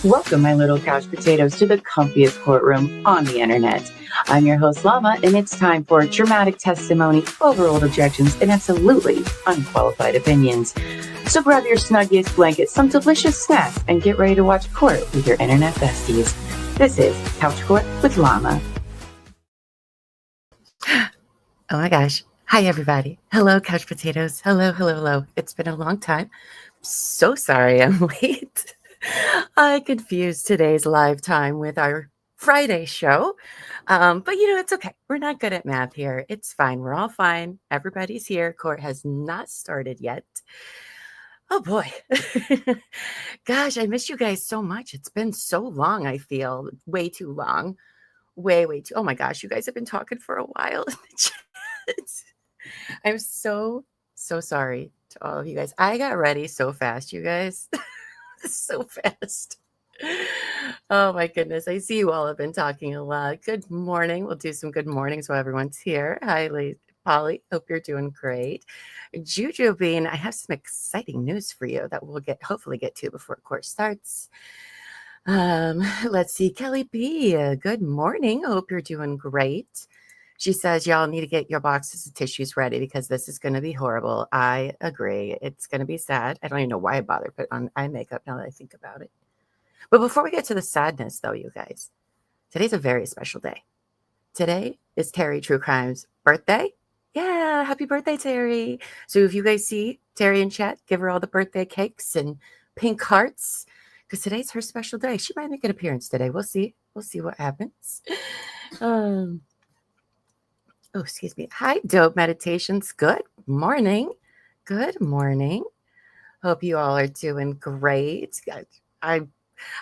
Welcome, my little couch potatoes, to the comfiest courtroom on the internet. I'm your host, Llama, and it's time for dramatic testimony, overruled objections, and absolutely unqualified opinions. So grab your snuggiest blanket, some delicious snacks, and get ready to watch court with your internet besties. This is Couch Court with Llama. Oh my gosh. Hi, everybody. Hello, couch potatoes. Hello. It's been a long time. So sorry I'm late. I confused today's live time with our Friday show. But it's okay. We're not good at math here. It's fine. We're all fine. Everybody's here. Court has not started yet. Oh boy. Gosh, I miss you guys so much. It's been so long, I feel. Way too long. Way too. Oh my gosh, you guys have been talking for a while in the chat. I'm so sorry to all of you guys. I got ready so fast, you guys. So fast. Oh my goodness. I see you all have been talking a lot. Good morning. We'll do some good mornings while everyone's here. Hi, Polly. Hope you're doing great. Juju Bean, I have some exciting news for you that we'll hopefully get to before court starts. Let's see. Kelly B, good morning. Hope you're doing great. She says, y'all need to get your boxes of tissues ready because this is going to be horrible. I agree. It's going to be sad. I don't even know why I bothered put on eye makeup now that I think about it. But before we get to the sadness, though, you guys, today's a very special day. Today is Terry True Crime's birthday. Yeah, happy birthday, Terry. So if you guys see Terry in chat, give her all the birthday cakes and pink hearts because today's her special day. She might make an appearance today. We'll see. We'll see what happens. Oh, excuse me. Hi, Dope Meditations. Good morning. Good morning. Hope you all are doing great. I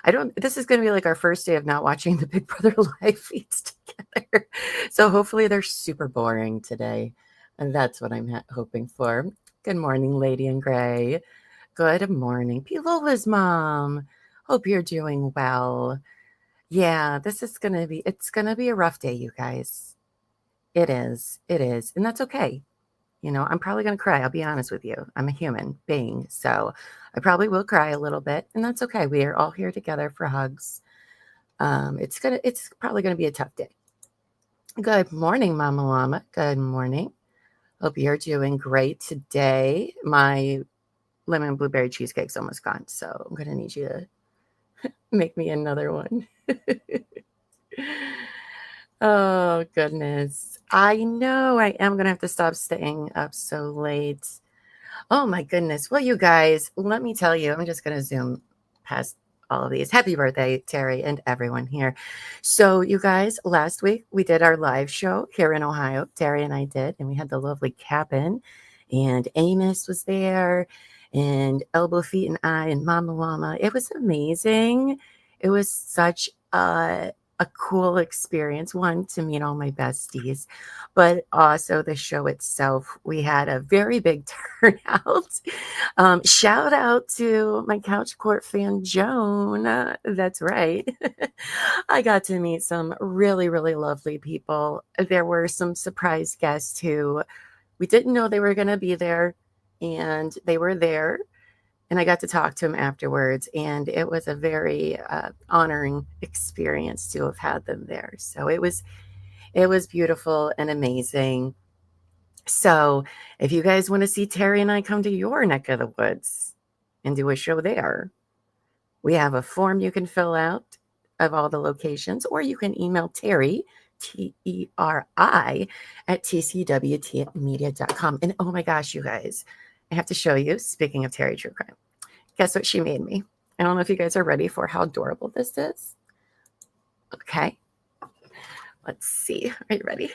don't, this is going to be like our first day of not watching the Big Brother live feeds together. So hopefully they're super boring today. And that's what I'm hoping for. Good morning, Lady in Gray. Good morning, Pilola's mom. Hope you're doing well. Yeah, it's going to be a rough day, you guys. It is. And that's okay. I'm probably going to cry. I'll be honest with you. I'm a human being. So I probably will cry a little bit. And that's okay. We are all here together for hugs. It's probably going to be a tough day. Good morning, Mama Llama. Good morning. Hope you're doing great today. My lemon blueberry cheesecake's almost gone. So I'm going to need you to make me another one. Oh, goodness. I know I am going to have to stop staying up so late. Oh, my goodness. Well, you guys, let me tell you, I'm just going to zoom past all of these. Happy birthday, Terry, and everyone here. So, you guys, last week we did our live show here in Ohio. Terry and I did, and we had the lovely cabin, and Amos was there, and Elbow Feet and I, and Mama Llama. It was amazing. It was such a cool experience, one, to meet all my besties, but also the show itself. We had a very big turnout. Shout out to my Couch Court fan, Joan. That's right. I got to meet some really, really lovely people. There were some surprise guests who we didn't know they were going to be there, and they were there. And I got to talk to him afterwards, and it was a very honoring experience to have had them there. So it was beautiful and amazing. So if you guys want to see Terry and I come to your neck of the woods and do a show there, we have a form you can fill out of all the locations, or you can email Terry, Teri, at tcwtmedia.com. And oh my gosh, you guys, I have to show you, speaking of Terry True Crime, guess what she made me? I don't know if you guys are ready for how adorable this is. Okay. Let's see. Are you ready?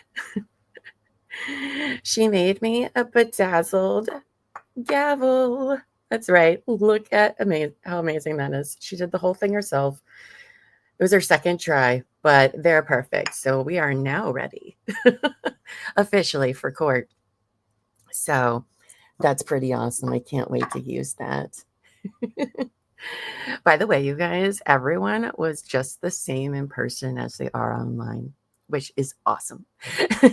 She made me a bedazzled gavel. That's right. Look at how amazing that is. She did the whole thing herself. It was her second try, but they're perfect. So we are now ready officially for court. So that's pretty awesome. I can't wait to use that. By the way, you guys, everyone was just the same in person as they are online, which is awesome.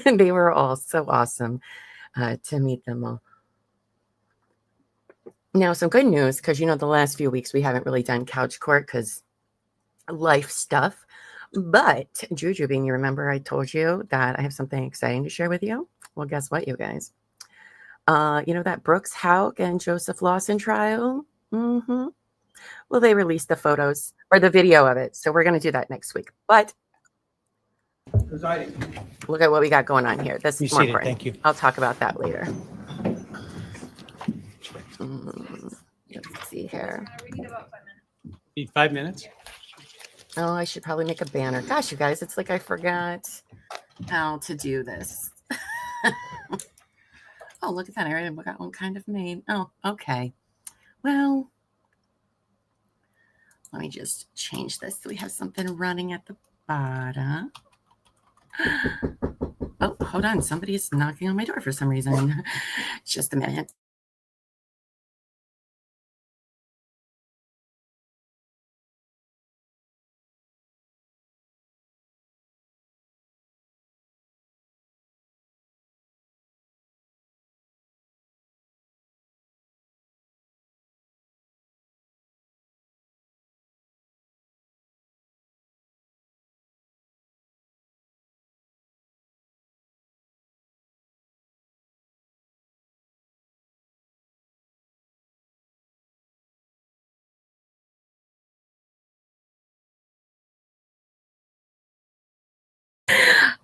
They were all so awesome to meet them all. Now, some good news, because, the last few weeks we haven't really done couch court because life stuff. But Jujubing, you remember I told you that I have something exciting to share with you? Well, guess what, you guys? You know that Brooks Hauk and Joseph Lawson trial? Mm-hmm. Well, they released the photos or the video of it. So we're going to do that next week. But look at what we got going on here. This is more important. Thank you. I'll talk about that later. Let's see here. Need 5 minutes? Oh, I should probably make a banner. Gosh, you guys, it's like I forgot how to do this. Oh, look at that. I already got one kind of made. Oh, okay. Well, let me just change this so we have something running at the bottom. Oh, hold on. Somebody's knocking on my door for some reason. Just a minute.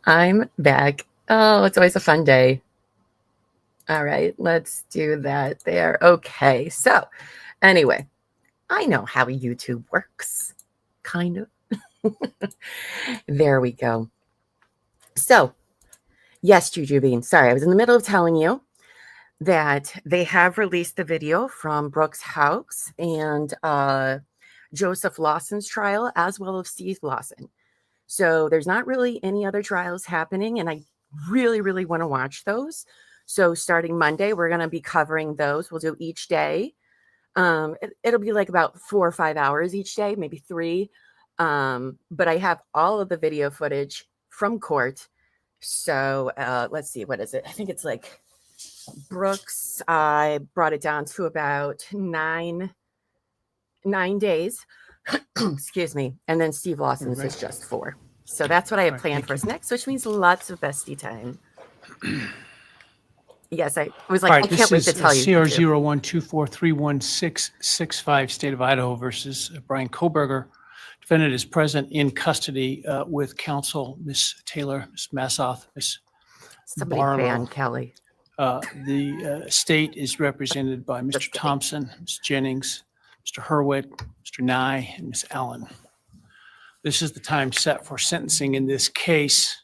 I'm back. Oh, it's always a fun day. All right, let's do that there. Okay, so anyway, I know how YouTube works, kind of. There we go. So, yes, Jujubing. Sorry, I was in the middle of telling you that they have released the video from Brooks Hauk's and Joseph Lawson's trial, as well as Steve Lawson. So there's not really any other trials happening, and I really, really want to watch those. So starting Monday, we're going to be covering those. We'll do each day. It'll be like about 4 or 5 hours each day, maybe 3. But I have all of the video footage from court. So let's see, what is it? I think it's like Brooks. I brought it down to about 9 days. Excuse me. And then Steve Lawson's is just 4. So that's what I have planned for us next, which means lots of bestie time. Yes, I was like, I can't wait to tell you. CR0124316665, State of Idaho versus Bryan Kohberger. Defendant is present in custody with counsel, Ms. Taylor, Ms. Massoth, Ms. Somebody Barlow. ban Kelly. The state is represented by Mr. Thompson, Ms. Jennings, Mr. Hurwitz, Mr. Nye, and Ms. Allen. This is the time set for sentencing in this case.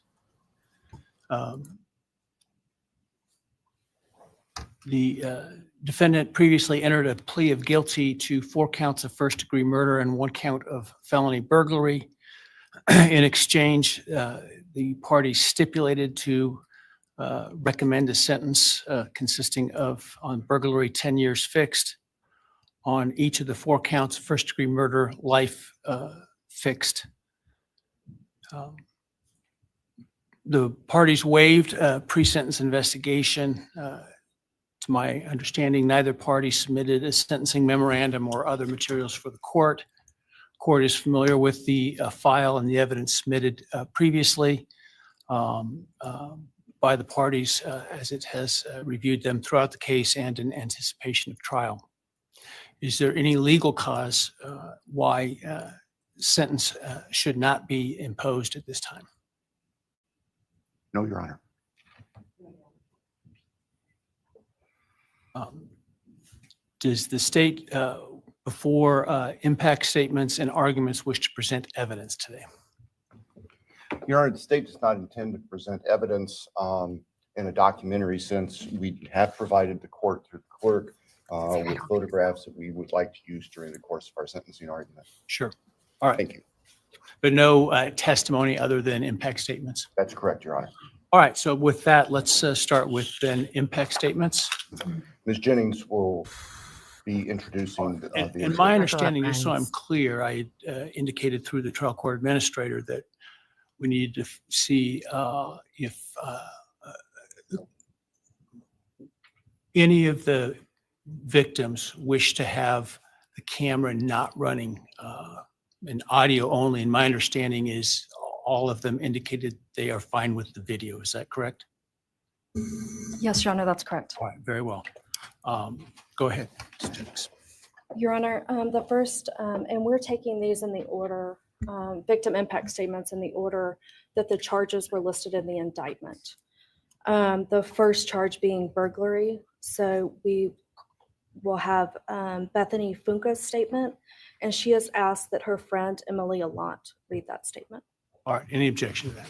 The defendant previously entered a plea of guilty to 4 counts of first-degree murder and 1 count of felony burglary. In exchange, the parties stipulated to recommend a sentence consisting of, on burglary, 10 years fixed, on each of the 4 counts of first-degree murder, life fixed. The parties waived pre-sentence investigation. To my understanding, neither party submitted a sentencing memorandum or other materials for the court. Court is familiar with the file and the evidence submitted previously by the parties as it has reviewed them throughout the case and in anticipation of trial. Is there any legal cause why sentence should not be imposed at this time? No, Your Honor. Does the state, before impact statements and arguments, wish to present evidence today? Your Honor, the state does not intend to present evidence in a documentary sense. We have provided the court through the clerk with photographs that we would like to use during the course of our sentencing argument. Sure. All right. Thank you. But no testimony other than impact statements? That's correct, Your Honor. All right. So with that, let's start with then impact statements. Ms. Jennings will be introducing the And my understanding, just so I'm clear, I indicated through the trial court administrator that we need to see if any of the victims wish to have the camera not running and audio only. And my understanding is all of them indicated they are fine with the video. Is that correct? Yes, Your Honor, that's correct. All right, very well. Go ahead, Ms. Jennings. Your Honor, the first, and we're taking these in the order, victim impact statements in the order that the charges were listed in the indictment. The first charge being burglary. So we will have Bethany Funka's statement, and she has asked that her friend Emilia Lant read that statement. All right, any objection to that?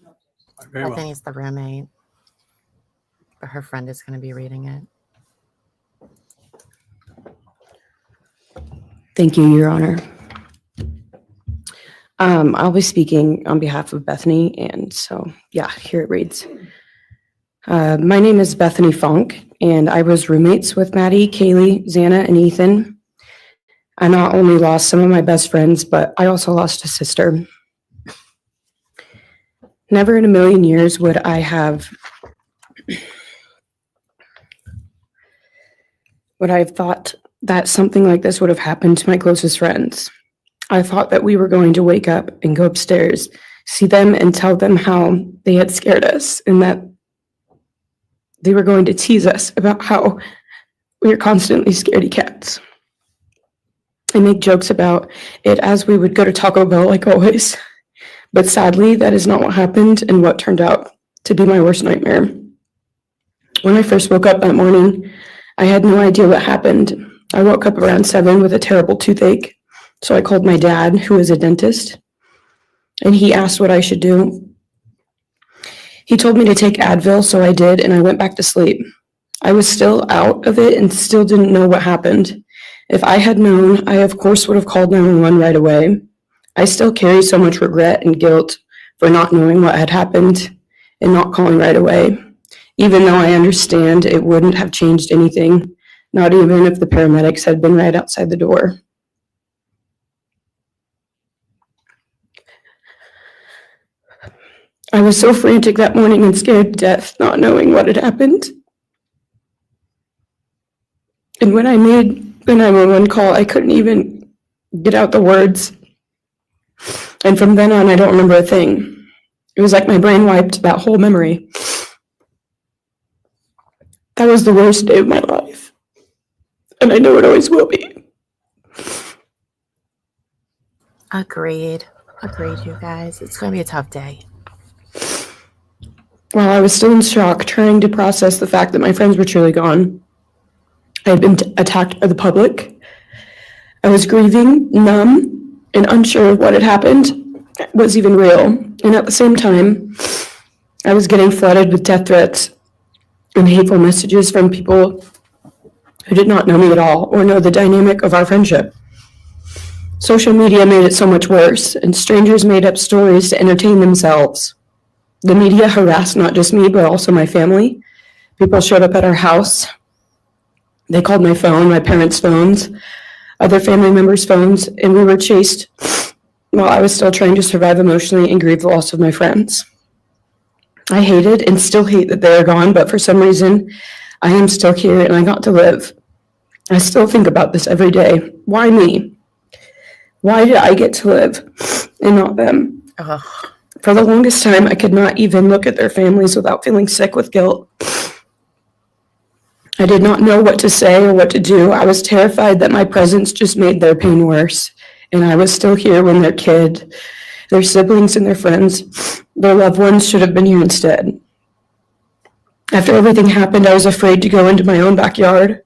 All right, very well. Bethany's the roommate, but her friend is going to be reading it. Thank you, Your Honor. I'll be speaking on behalf of Bethany, and so, yeah, here it reads. My name is Bethany Funk, and I was roommates with Maddie, Kaylee, Xana, and Ethan. I not only lost some of my best friends, but I also lost a sister. Never in a million years would I have thought that something like this would have happened to my closest friends. I thought that we were going to wake up and go upstairs, see them and tell them how they had scared us and that they were going to tease us about how we are constantly scaredy cats. I make jokes about it as we would go to Taco Bell like always. But sadly, that is not what happened and what turned out to be my worst nightmare. When I first woke up that morning, I had no idea what happened. I woke up around 7 with a terrible toothache. So I called my dad, who is a dentist, and he asked what I should do. He told me to take Advil, so I did, and I went back to sleep. I was still out of it and still didn't know what happened. If I had known, I of course would have called 911 right away. I still carry so much regret and guilt for not knowing what had happened and not calling right away, even though I understand it wouldn't have changed anything, not even if the paramedics had been right outside the door. I was so frantic that morning and scared to death, not knowing what had happened. And when I made the 911 call, I couldn't even get out the words. And from then on, I don't remember a thing. It was like my brain wiped that whole memory. That was the worst day of my life. And I know it always will be. Agreed, you guys. It's going to be a tough day. While I was still in shock, trying to process the fact that my friends were truly gone, I had been attacked by the public. I was grieving, numb, and unsure of what had happened was even real. And at the same time, I was getting flooded with death threats and hateful messages from people who did not know me at all or know the dynamic of our friendship. Social media made it so much worse, and strangers made up stories to entertain themselves. The media harassed not just me, but also my family. People showed up at our house. They called my phone, my parents' phones, other family members' phones, and we were chased while I was still trying to survive emotionally and grieve the loss of my friends. I hated and still hate that they are gone, but for some reason, I am still here and I got to live. I still think about this every day. Why me? Why did I get to live and not them? Ugh. For the longest time, I could not even look at their families without feeling sick with guilt. I did not know what to say or what to do. I was terrified that my presence just made their pain worse. And I was still here when their kid, their siblings and their friends, their loved ones should have been here instead. After everything happened, I was afraid to go into my own backyard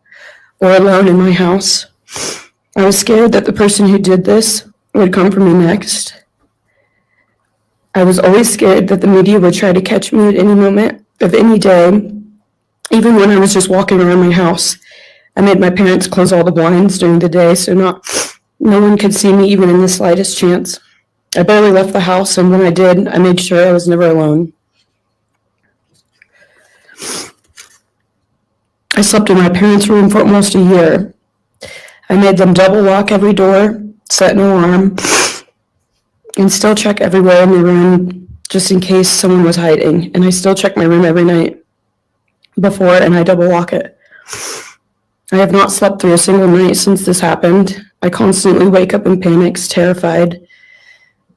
or alone in my house. I was scared that the person who did this would come for me next. I was always scared that the media would try to catch me at any moment of any day, even when I was just walking around my house. I made my parents close all the blinds during the day so no one could see me even in the slightest chance. I barely left the house, and when I did, I made sure I was never alone. I slept in my parents' room for almost a year. I made them double lock every door, set an alarm, and still check everywhere in the room just in case someone was hiding. And I still check my room every night before, and I double lock it. I have not slept through a single night since this happened. I constantly wake up in panics, terrified.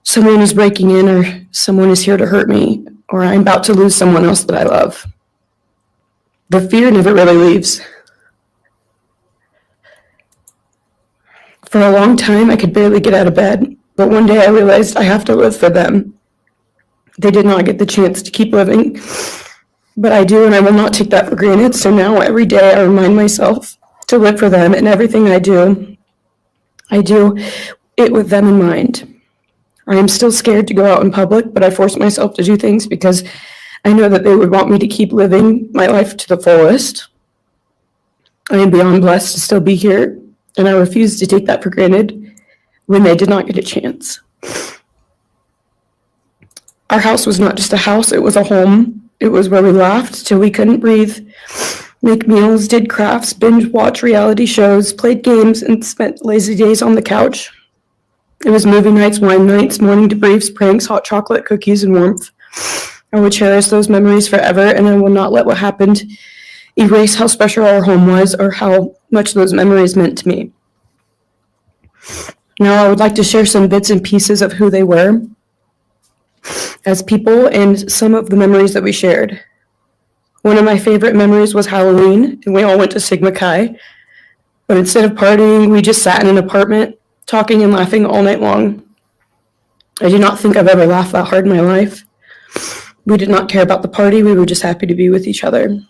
Someone is breaking in, or someone is here to hurt me, or I'm about to lose someone else that I love. The fear never really leaves. For a long time, I could barely get out of bed, but one day I realized I have to live for them. They did not get the chance to keep living, but I do, and I will not take that for granted. So now every day I remind myself to live for them, and everything I do it with them in mind. I am still scared to go out in public, but I force myself to do things because I know that they would want me to keep living my life to the fullest. I am beyond blessed to still be here, and I refuse to take that for granted when they did not get a chance. Our house was not just a house, it was a home. It was where we laughed till we couldn't breathe, make meals, did crafts, binge watch reality shows, played games, and spent lazy days on the couch. It was movie nights, wine nights, morning debriefs, pranks, hot chocolate, cookies, and warmth. I will cherish those memories forever, and I will not let what happened erase how special our home was or how much those memories meant to me. Now I would like to share some bits and pieces of who they were as people and some of the memories that we shared. One of my favorite memories was Halloween, and we all went to Sigma Chi. But instead of partying, we just sat in an apartment, talking and laughing all night long. I do not think I've ever laughed that hard in my life. We did not care about the party, we were just happy to be with each other.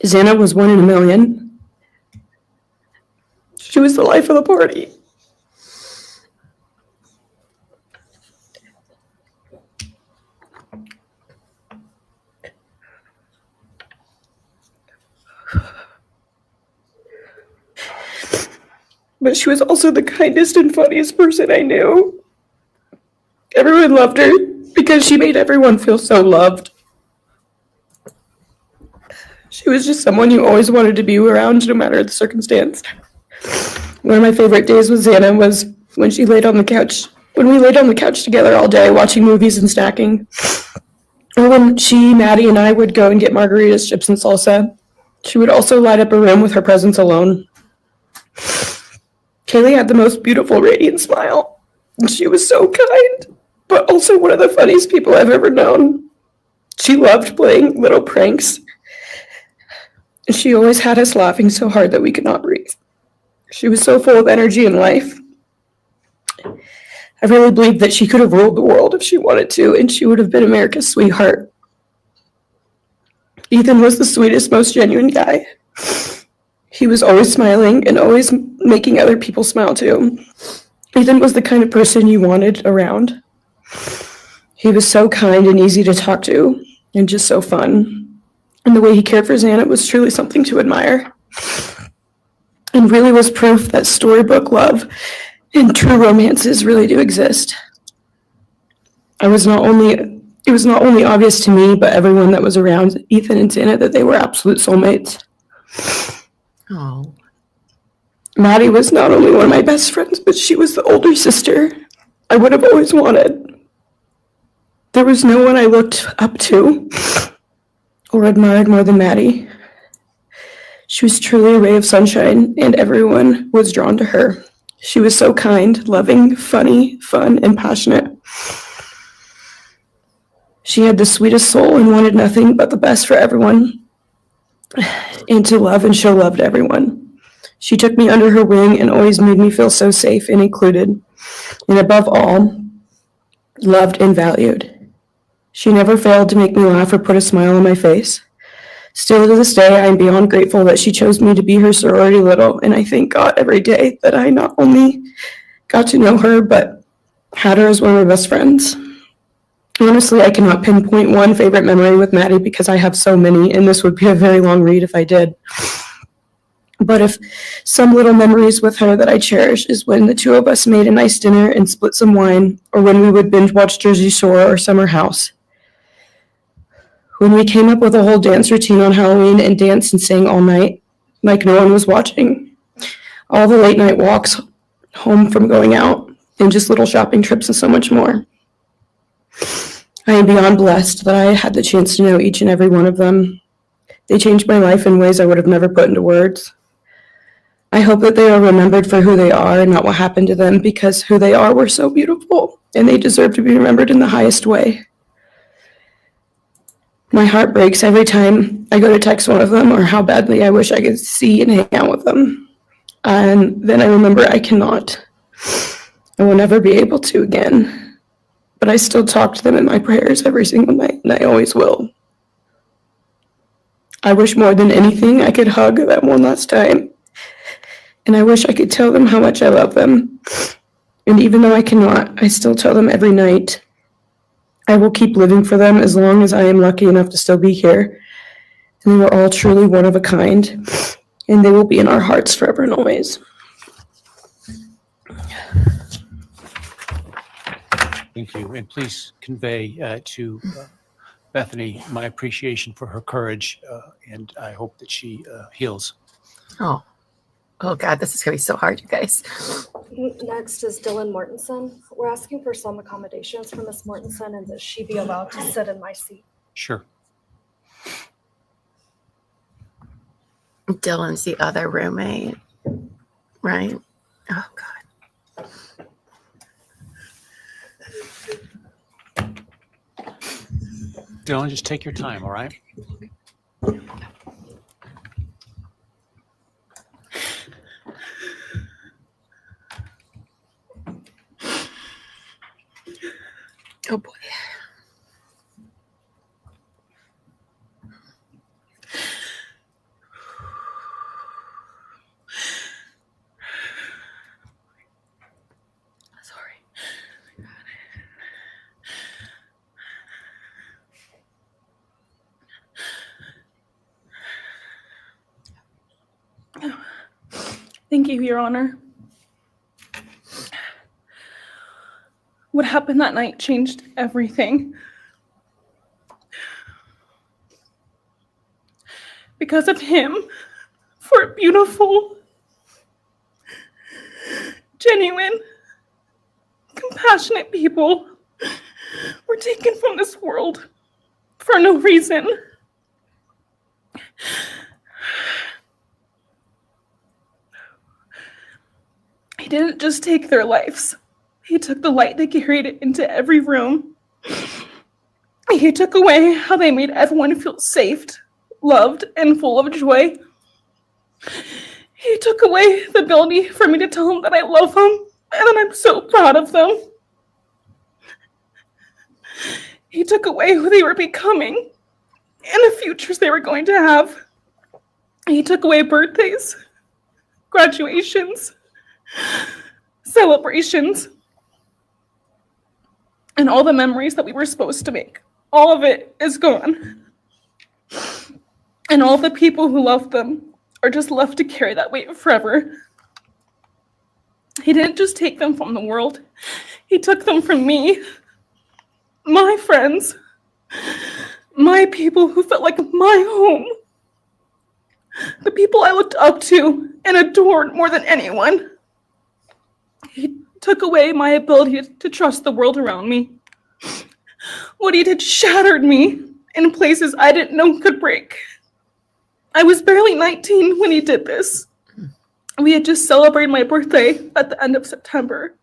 Xana was 1 in a million. She was the life of the party. But she was also the kindest and funniest person I knew. Everyone loved her because she made everyone feel so loved. She was just someone you always wanted to be around, no matter the circumstance. One of my favorite days with Xana was when she laid on the couch. When we laid on the couch together all day, watching movies and snacking. Or when she, Maddie, and I would go and get margaritas, chips, and salsa. She would also light up a room with her presence alone. Kaylee had the most beautiful, radiant smile. And she was so kind, but also one of the funniest people I've ever known. She loved playing little pranks. And she always had us laughing so hard that we could not breathe. She was so full of energy and life. I really believe that she could have ruled the world if she wanted to, and she would have been America's sweetheart. Ethan was the sweetest, most genuine guy. He was always smiling and always making other people smile too. Ethan was the kind of person you wanted around. He was so kind and easy to talk to and just so fun. And the way he cared for Xana was truly something to admire. And really was proof that storybook love and true romances really do exist. It was not only obvious to me, but everyone that was around Ethan and Xana that they were absolute soulmates. Oh, Maddie was not only one of my best friends, but she was the older sister I would have always wanted. There was no one I looked up to or admired more than Maddie. She was truly a ray of sunshine, and everyone was drawn to her. She was so kind, loving, funny, fun, and passionate. She had the sweetest soul and wanted nothing but the best for everyone, and to love and show love to everyone. She took me under her wing and always made me feel so safe and included, and above all, loved and valued. She never failed to make me laugh or put a smile on my face. Still to this day, I am beyond grateful that she chose me to be her sorority little, and I thank God every day that I not only got to know her, but had her as one of my best friends. Honestly, I cannot pinpoint one favorite memory with Maddie because I have so many, and this would be a very long read if I did. But if some little memories with her that I cherish is when the two of us made a nice dinner and split some wine, or when we would binge watch Jersey Shore or Summer House. When we came up with a whole dance routine on Halloween and danced and sang all night, like no one was watching. All the late night walks home from going out, and just little shopping trips and so much more. I am beyond blessed that I had the chance to know each and every one of them. They changed my life in ways I would have never put into words. I hope that they are remembered for who they are and not what happened to them, because who they are were so beautiful and they deserve to be remembered in the highest way. My heart breaks every time I go to text one of them or how badly I wish I could see and hang out with them. And then I remember I cannot. I will never be able to again. But I still talk to them in my prayers every single night, and I always will. I wish more than anything I could hug them one last time. And I wish I could tell them how much I love them. And even though I cannot, I still tell them every night. I will keep living for them as long as I am lucky enough to still be here. And they were all truly one of a kind. And they will be in our hearts forever and always. Thank you. And please convey to Bethany my appreciation for her courage, and I hope that she heals. Oh God, this is going to be so hard, you guys. Next is Dylan Mortensen. We're asking for some accommodations for Ms. Mortensen, and that she be allowed to sit in my seat. Sure. Dylan's the other roommate, right? Oh God. Dylan, just take your time, all right? Oh boy. Sorry. Thank you, Your Honor. What happened that night changed everything. Because of him, 4 beautiful, genuine, compassionate people were taken from this world for no reason. He didn't just take their lives. He took the light they carried it into every room. He took away how they made everyone feel safe, loved, and full of joy. He took away the ability for me to tell them that I love them and that I'm so proud of them. He took away who they were becoming and the futures they were going to have. He took away birthdays, graduations, celebrations, and all the memories that we were supposed to make. All of it is gone. And all the people who loved them are just left to carry that weight forever. He didn't just take them from the world. He took them from me, my friends, my people who felt like my home, the people I looked up to and adored more than anyone. He took away my ability to trust the world around me. What he did shattered me in places I didn't know could break. I was barely 19 when he did this. We had just celebrated my birthday at the end of September.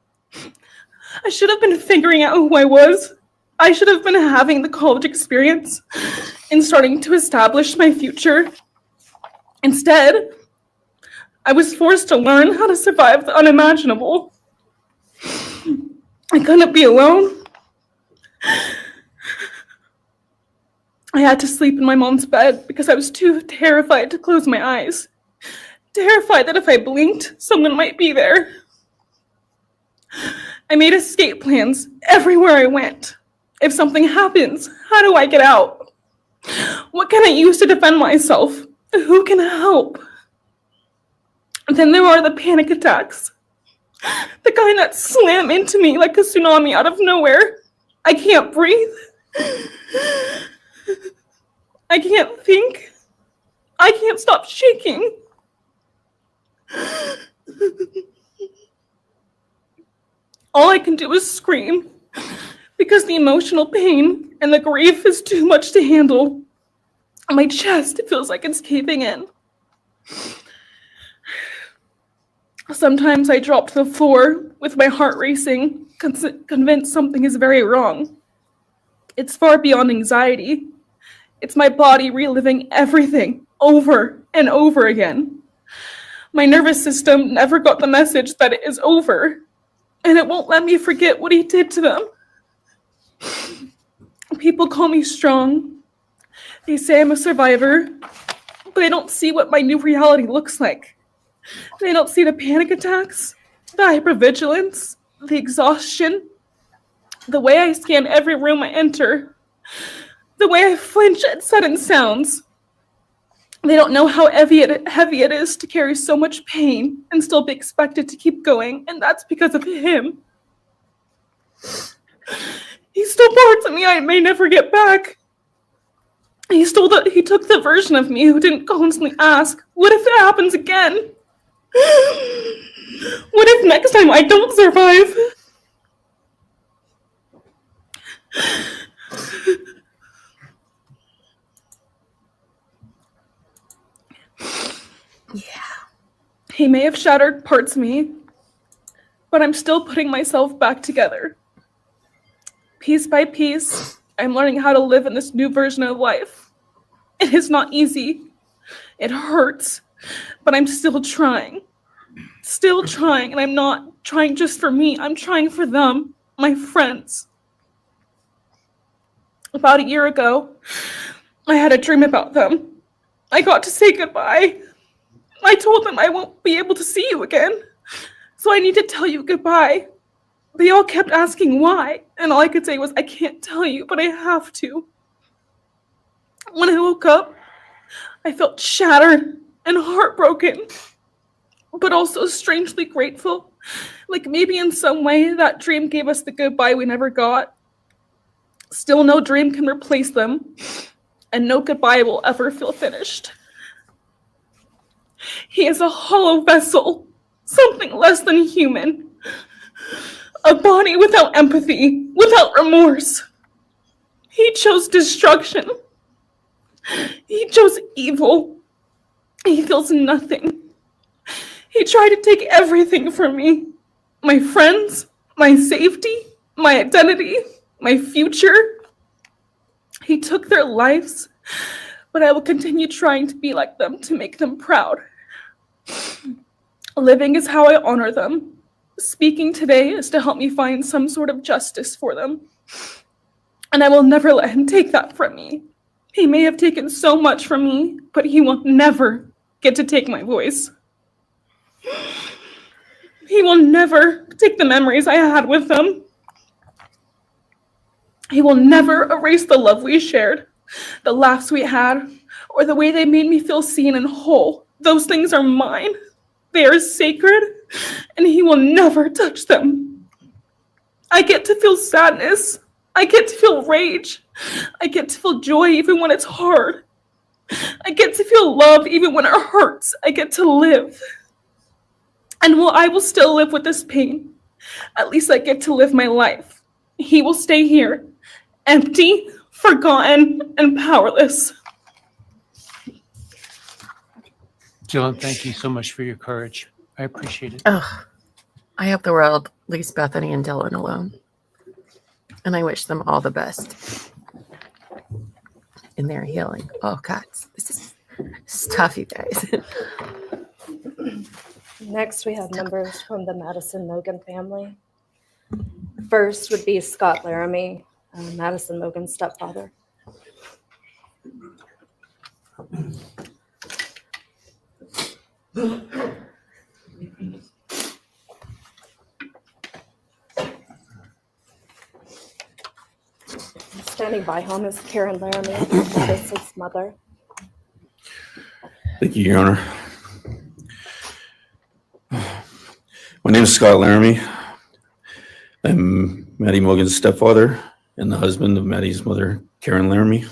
I should have been figuring out who I was. I should have been having the college experience and starting to establish my future. Instead, I was forced to learn how to survive the unimaginable. I couldn't be alone. I had to sleep in my mom's bed because I was too terrified to close my eyes. Terrified that if I blinked, someone might be there. I made escape plans everywhere I went. If something happens, how do I get out? What can I use to defend myself? Who can help? And then there are the panic attacks. The kind that slam into me like a tsunami out of nowhere. I can't breathe. I can't think. I can't stop shaking. All I can do is scream because the emotional pain and the grief is too much to handle. My chest feels like it's caving in. Sometimes I drop to the floor with my heart racing, convinced something is very wrong. It's far beyond anxiety. It's my body reliving everything over and over again. My nervous system never got the message that it is over, and it won't let me forget what he did to them. People call me strong. They say I'm a survivor, but they don't see what my new reality looks like. They don't see the panic attacks, the hypervigilance, the exhaustion, the way I scan every room I enter, the way I flinch at sudden sounds. They don't know how heavy it is to carry so much pain and still be expected to keep going, and that's because of him. He stole parts of me I may never get back. He took the version of me who didn't constantly ask, what if it happens again? What if next time I don't survive? He may have shattered parts of me, but I'm still putting myself back together. Piece by piece, I'm learning how to live in this new version of life. It is not easy. It hurts, but I'm still trying. Still trying, and I'm not trying just for me. I'm trying for them, my friends. About a year ago, I had a dream about them. I got to say goodbye. I told them I won't be able to see you again, so I need to tell you goodbye. They all kept asking why, and all I could say was, I can't tell you, but I have to. When I woke up, I felt shattered and heartbroken, but also strangely grateful. Like maybe in some way that dream gave us the goodbye we never got. Still, no dream can replace them, and no goodbye will ever feel finished. He is a hollow vessel, something less than human. A body without empathy, without remorse. He chose destruction. He chose evil. He feels nothing. He tried to take everything from me. My friends, my safety, my identity, my future. He took their lives, but I will continue trying to be like them, to make them proud. Living is how I honor them. Speaking today is to help me find some sort of justice for them. And I will never let him take that from me. He may have taken so much from me, but he will never get to take my voice. He will never take the memories I had with them. He will never erase the love we shared, the laughs we had, or the way they made me feel seen and whole. Those things are mine. They are sacred, and he will never touch them. I get to feel sadness. I get to feel rage. I get to feel joy even when it's hard. I get to feel love even when it hurts. I get to live. And while I will still live with this pain, at least I get to live my life. He will stay here, empty, forgotten, and powerless. Jillian, thank you so much for your courage. I appreciate it. Oh, I hope the world leaves Bethany and Dylan alone. And I wish them all the best in their healing. Oh, God, this is tough, you guys. Next, we have members from the Madison Mogan family. First would be Scott Laramie, Madison Mogan's stepfather. Standing by him is Karen Laramie, Madison's mother. Thank you, Your Honor. My name is Scott Laramie. I'm Maddie Mogan's stepfather and the husband of Maddie's mother, Karen Laramie.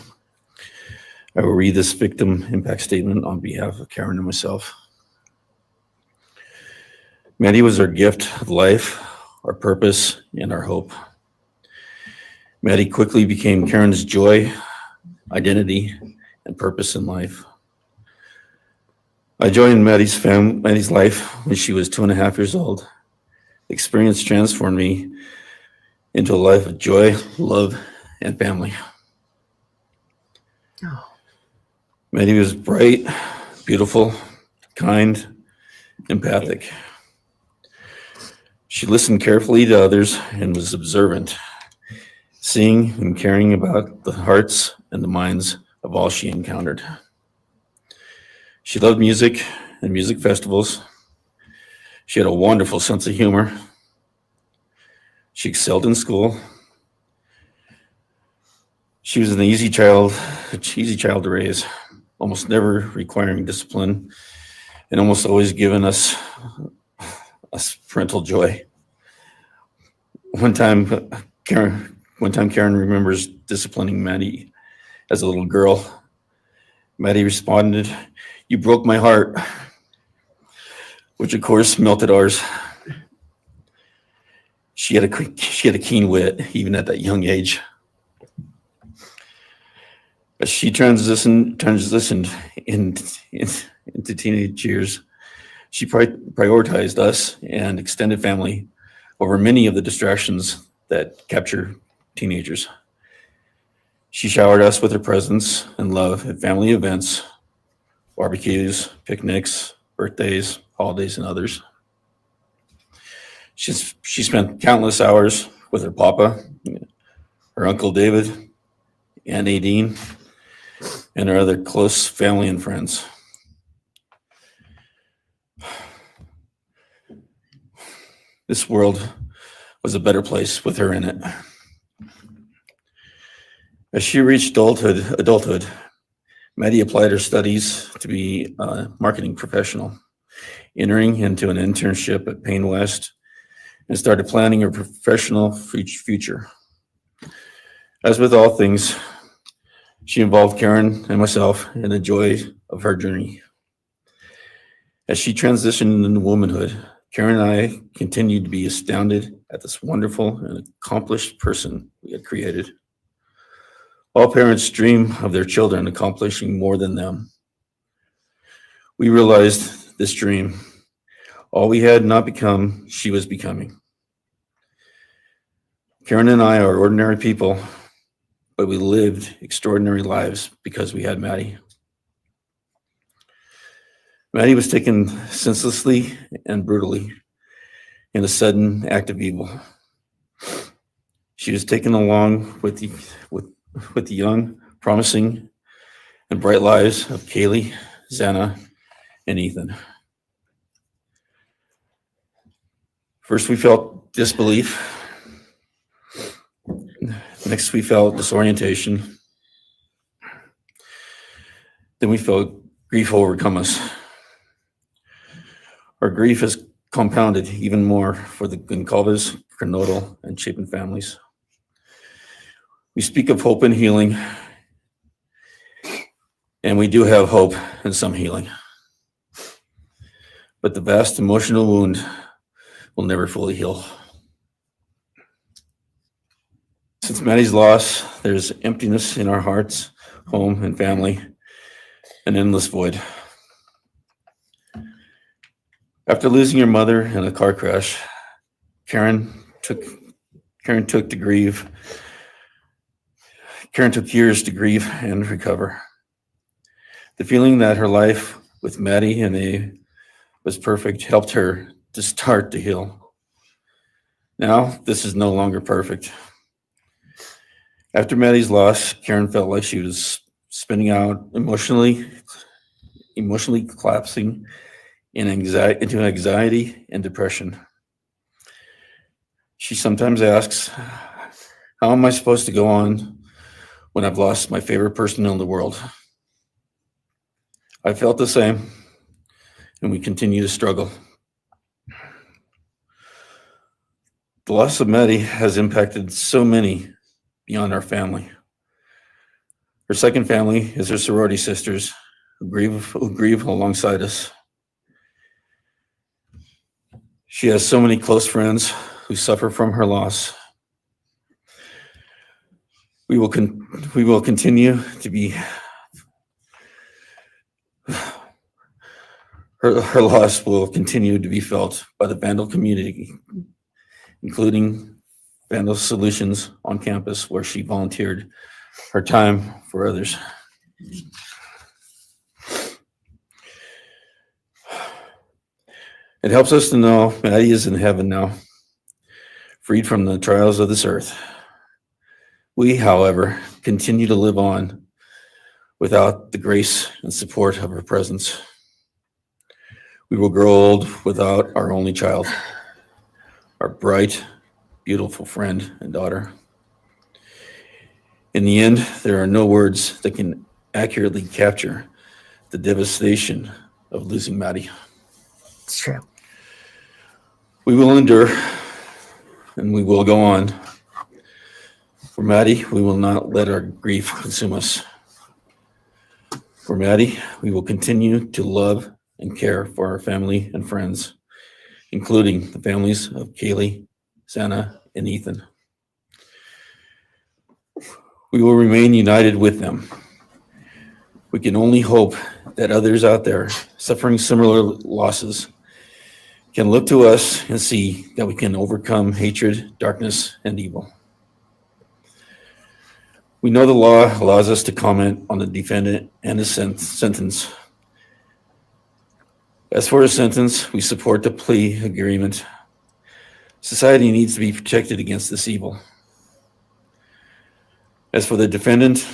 I will read this victim impact statement on behalf of Karen and myself. Maddie was our gift of life, our purpose, and our hope. Maddie quickly became Karen's joy, identity, and purpose in life. I joined Maddie's life when she was 2.5 years old. The experience transformed me into a life of joy, love, and family. Oh. Maddie was bright, beautiful, kind, empathic. She listened carefully to others and was observant, seeing and caring about the hearts and the minds of all she encountered. She loved music and music festivals. She had a wonderful sense of humor. She excelled in school. She was an easy child to raise, almost never requiring discipline, and almost always giving us parental joy. One time Karen remembers disciplining Maddie as a little girl. Maddie responded, "You broke my heart," which of course melted ours. She had a keen wit, even at that young age. As she transitioned into teenage years, she prioritized us and extended family over many of the distractions that capture teenagers. She showered us with her presence and love at family events, barbecues, picnics, birthdays, holidays, and others. She spent countless hours with her papa, her Uncle David, Aunt Nadine, and her other close family and friends. This world was a better place with her in it. As she reached adulthood, Maddie applied her studies to be a marketing professional, entering into an internship at Payne West, and started planning her professional future. As with all things, she involved Karen and myself in the joy of her journey. As she transitioned into womanhood, Karen and I continued to be astounded at this wonderful and accomplished person we had created. All parents dream of their children accomplishing more than them. We realized this dream. All we had not become, she was becoming. Karen and I are ordinary people, but we lived extraordinary lives because we had Maddie. Maddie was taken senselessly and brutally in a sudden act of evil. She was taken along with the young, promising, and bright lives of Kaylee, Xana, and Ethan. First, we felt disbelief. Next, we felt disorientation. Then we felt grief overcome us. Our grief is compounded even more for the Goncalves, Kernodle, and Chapin families. We speak of hope and healing, and we do have hope and some healing. But the vast emotional wound will never fully heal. Since Maddie's loss, there's emptiness in our hearts, home, and family, an endless void. After losing her mother in a car crash, Karen took years to grieve and recover. The feeling that her life with Maddie and A was perfect helped her to start to heal. Now, this is no longer perfect. After Maddie's loss, Karen felt like she was spinning out, emotionally collapsing into anxiety and depression. She sometimes asks, "How am I supposed to go on when I've lost my favorite person in the world?" I felt the same, and we continue to struggle. The loss of Maddie has impacted so many beyond our family. Her second family is her sorority sisters who grieve alongside us. She has so many close friends who suffer from her loss. We will continue to be Her loss will continue to be felt by the Vandal community, including Vandal Solutions on campus, where she volunteered her time for others. It helps us to know Maddie is in heaven now, freed from the trials of this earth. We, however, continue to live on without the grace and support of her presence. We will grow old without our only child, our bright, beautiful friend and daughter. In the end, there are no words that can accurately capture the devastation of losing Maddie. It's true. We will endure and we will go on. For Maddie, we will not let our grief consume us. For Maddie, we will continue to love and care for our family and friends, including the families of Kaylee, Santa, and Ethan. We will remain united with them. We can only hope that others out there suffering similar losses can look to us and see that we can overcome hatred, darkness, and evil. We know the law allows us to comment on the defendant and his sentence. As for his sentence, we support the plea agreement. Society needs to be protected against this evil. As for the defendant,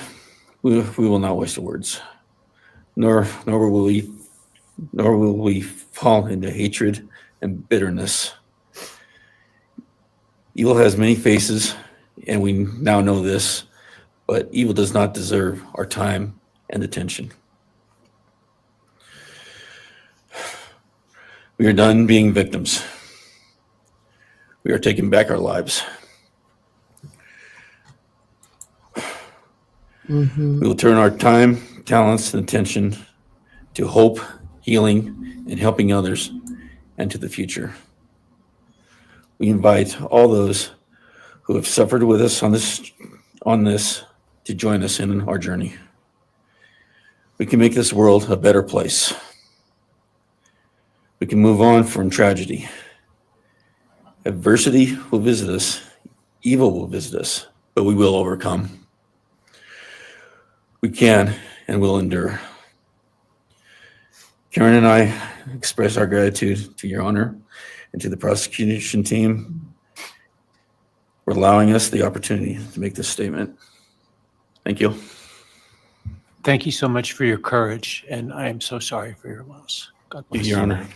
we will not waste the words, nor will we fall into hatred and bitterness. Evil has many faces, and we now know this, but evil does not deserve our time and attention. We are done being victims. We are taking back our lives. Mm-hmm. We will turn our time, talents, and attention to hope, healing, and helping others, and to the future. We invite all those who have suffered with us on this to join us in our journey. We can make this world a better place. We can move on from tragedy. Adversity will visit us, evil will visit us, but we will overcome. We can and will endure. Karen and I express our gratitude to Your Honor and to the prosecution team for allowing us the opportunity to make this statement. Thank you. Thank you so much for your courage, and I am so sorry for your loss. God bless Your you. Honor.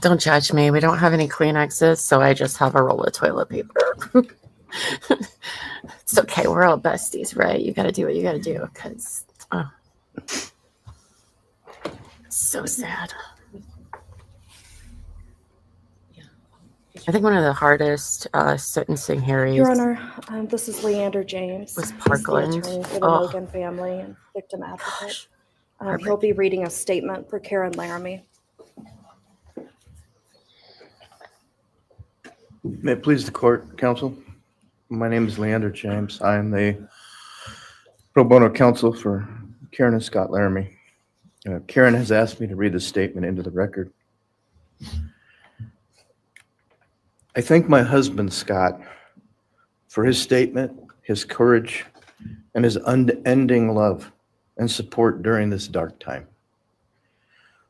Don't judge me. We don't have any Kleenexes, so I just have a roll of toilet paper. It's okay. We're all besties, right? You got to do what you got to do, because it's so sad. I think one of the hardest sentencing hearings. Your Honor, this is Leander James. Was He's the Parkland. attorney for the Oh. Logan family and victim advocate. He'll Heartbreaking. be reading a statement for Karen Laramie. May it please the court, counsel. My name is Leander James. I am the pro bono counsel for Karen and Scott Laramie. Karen has asked me to read this statement into the record. I thank my husband, Scott, for his statement, his courage, and his unending love and support during this dark time.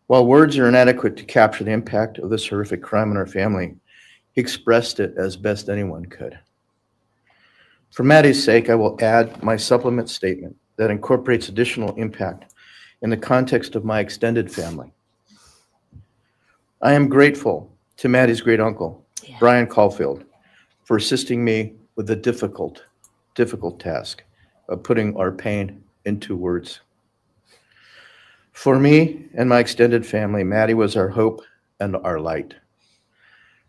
While words are inadequate to capture the impact of this horrific crime on our family, he expressed it as best anyone could. For Maddie's sake, I will add my supplement statement that incorporates additional impact in the context of my extended family. I am grateful to Maddie's great uncle, Bryan Kohberger, for assisting me with the difficult task of putting our pain into words. For me and my extended family, Maddie was our hope and our light.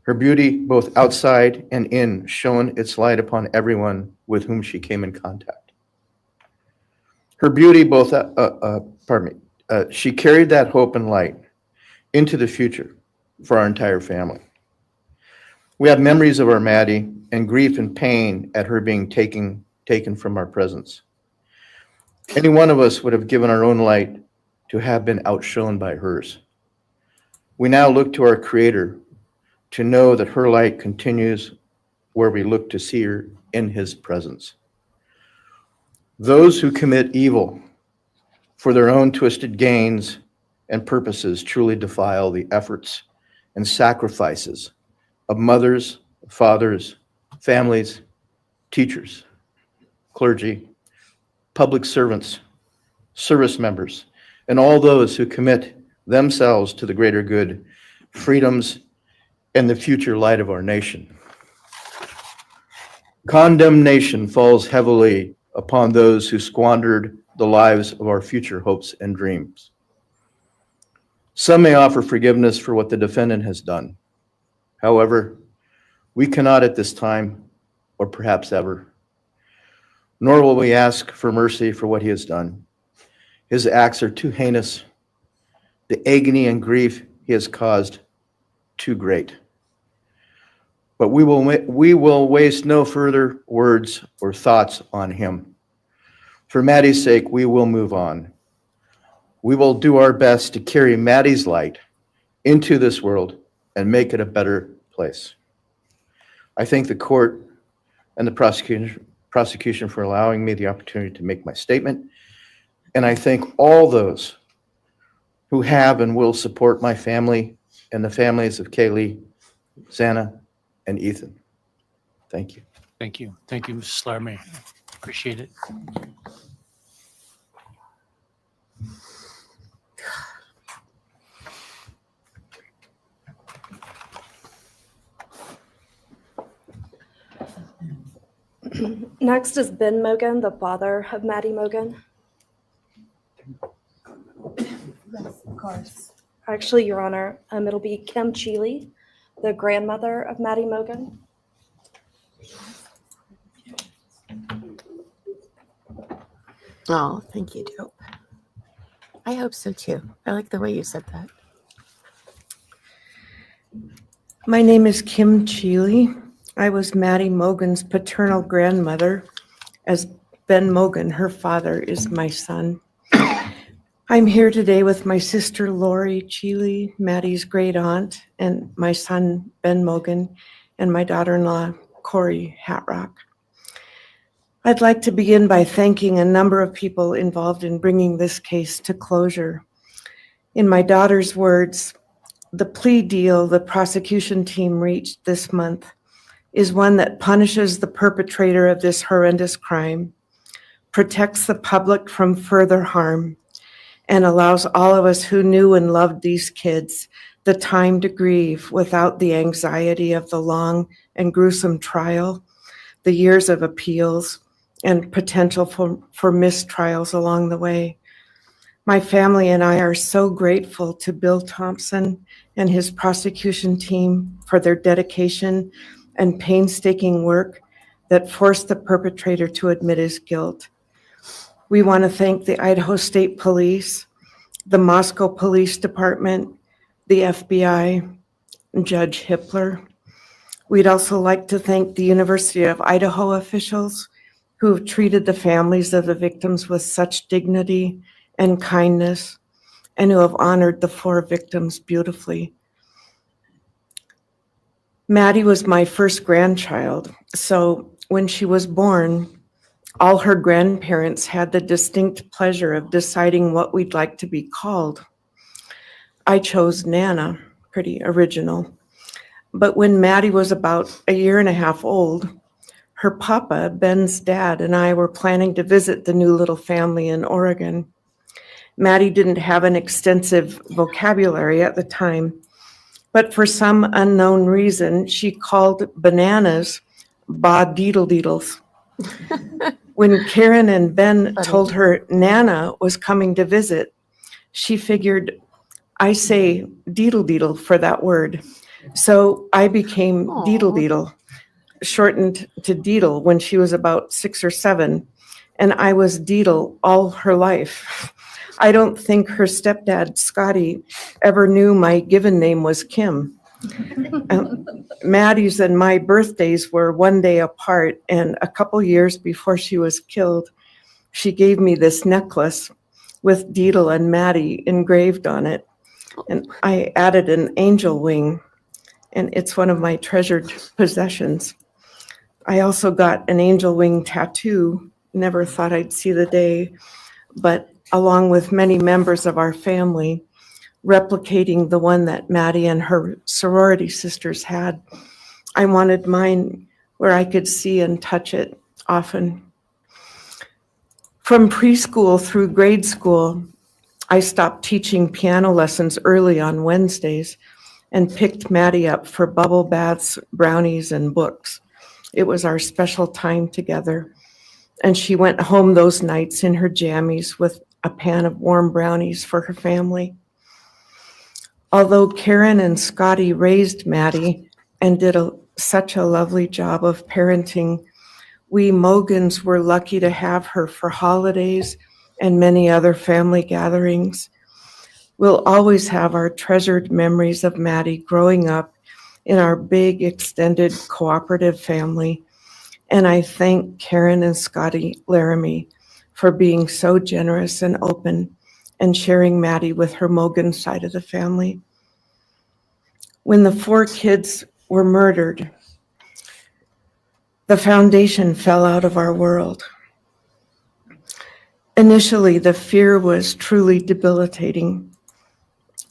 Her beauty, both outside and in, shone its light upon everyone with whom she came in contact. Her beauty, she carried that hope and light into the future for our entire family. We have memories of our Maddie and grief and pain at her being taken from our presence. Any one of us would have given our own light to have been outshone by hers. We now look to our Creator to know that her light continues where we look to see her in His presence. Those who commit evil for their own twisted gains and purposes truly defile the efforts and sacrifices of mothers, fathers, families, teachers, clergy, public servants, service members, and all those who commit themselves to the greater good, freedoms, and the future light of our nation. Condemnation falls heavily upon those who squandered the lives of our future hopes and dreams. Some may offer forgiveness for what the defendant has done. However, we cannot at this time, or perhaps ever, nor will we ask for mercy for what he has done. His acts are too heinous, the agony and grief he has caused too great. But we will waste no further words or thoughts on him. For Maddie's sake, we will move on. We will do our best to carry Maddie's light into this world and make it a better place. I thank the court and the prosecution for allowing me the opportunity to make my statement. And I thank all those who have and will support my family and the families of Kaylee, Xana, and Ethan. Thank you. Thank you. Thank you, Mrs. Laramie. Appreciate it. Next is Ben Mogan, the father of Maddie Mogan. Yes, of course. Actually, Your Honor, it'll be Kim Cheeley, the grandmother of Maddie Mogan. Oh, thank you, Dope. I hope so too. I like the way you said that. My name is Kim Cheeley. I was Maddie Mogan's paternal grandmother, as Ben Mogan, her father, is my son. I'm here today with my sister Lori Cheeley, Maddie's great aunt, and my son Ben Mogan, and my daughter-in-law Corey Hatrock. I'd like to begin by thanking a number of people involved in bringing this case to closure. In my daughter's words, the plea deal the prosecution team reached this month is one that punishes the perpetrator of this horrendous crime, protects the public from further harm, and allows all of us who knew and loved these kids the time to grieve without the anxiety of the long and gruesome trial, the years of appeals, and potential for mistrials along the way. My family and I are so grateful to Bill Thompson and his prosecution team for their dedication and painstaking work that forced the perpetrator to admit his guilt. We want to thank the Idaho State Police, the Moscow Police Department, the FBI, and Judge Hippler. We'd also like to thank the University of Idaho officials who have treated the families of the victims with such dignity and kindness, and who have honored the 4 victims beautifully. Maddie was my first grandchild, so when she was born, all her grandparents had the distinct pleasure of deciding what we'd like to be called. I chose Nana, pretty original. But when Maddie was about 1.5 years old, her papa, Ben's dad, and I were planning to visit the new little family in Oregon. Maddie didn't have an extensive vocabulary at the time, but for some unknown reason, she called bananas ba-deedle-deedles. When Karen and Ben told her Nana was coming to visit, she figured, I say deedle-deedle for that word. So I became Deedle-Deedle, shortened to Deedle when she was about 6 or 7, and I was Deedle all her life. I don't think her stepdad, Scotty, ever knew my given name was Kim. Maddie's and my birthdays were 1 day apart, and a couple years before she was killed, she gave me this necklace with Deedle and Maddie engraved on it. And I added an angel wing, and it's one of my treasured possessions. I also got an angel wing tattoo. Never thought I'd see the day, but along with many members of our family, replicating the one that Maddie and her sorority sisters had, I wanted mine where I could see and touch it often. From preschool through grade school, I stopped teaching piano lessons early on Wednesdays and picked Maddie up for bubble baths, brownies, and books. It was our special time together. And she went home those nights in her jammies with a pan of warm brownies for her family. Although Karen and Scotty raised Maddie and did such a lovely job of parenting, we Mogans were lucky to have her for holidays and many other family gatherings. We'll always have our treasured memories of Maddie growing up in our big extended cooperative family. And I thank Karen and Scotty Laramie for being so generous and open and sharing Maddie with her Mogan side of the family. When the 4 kids were murdered, the foundation fell out of our world. Initially, the fear was truly debilitating.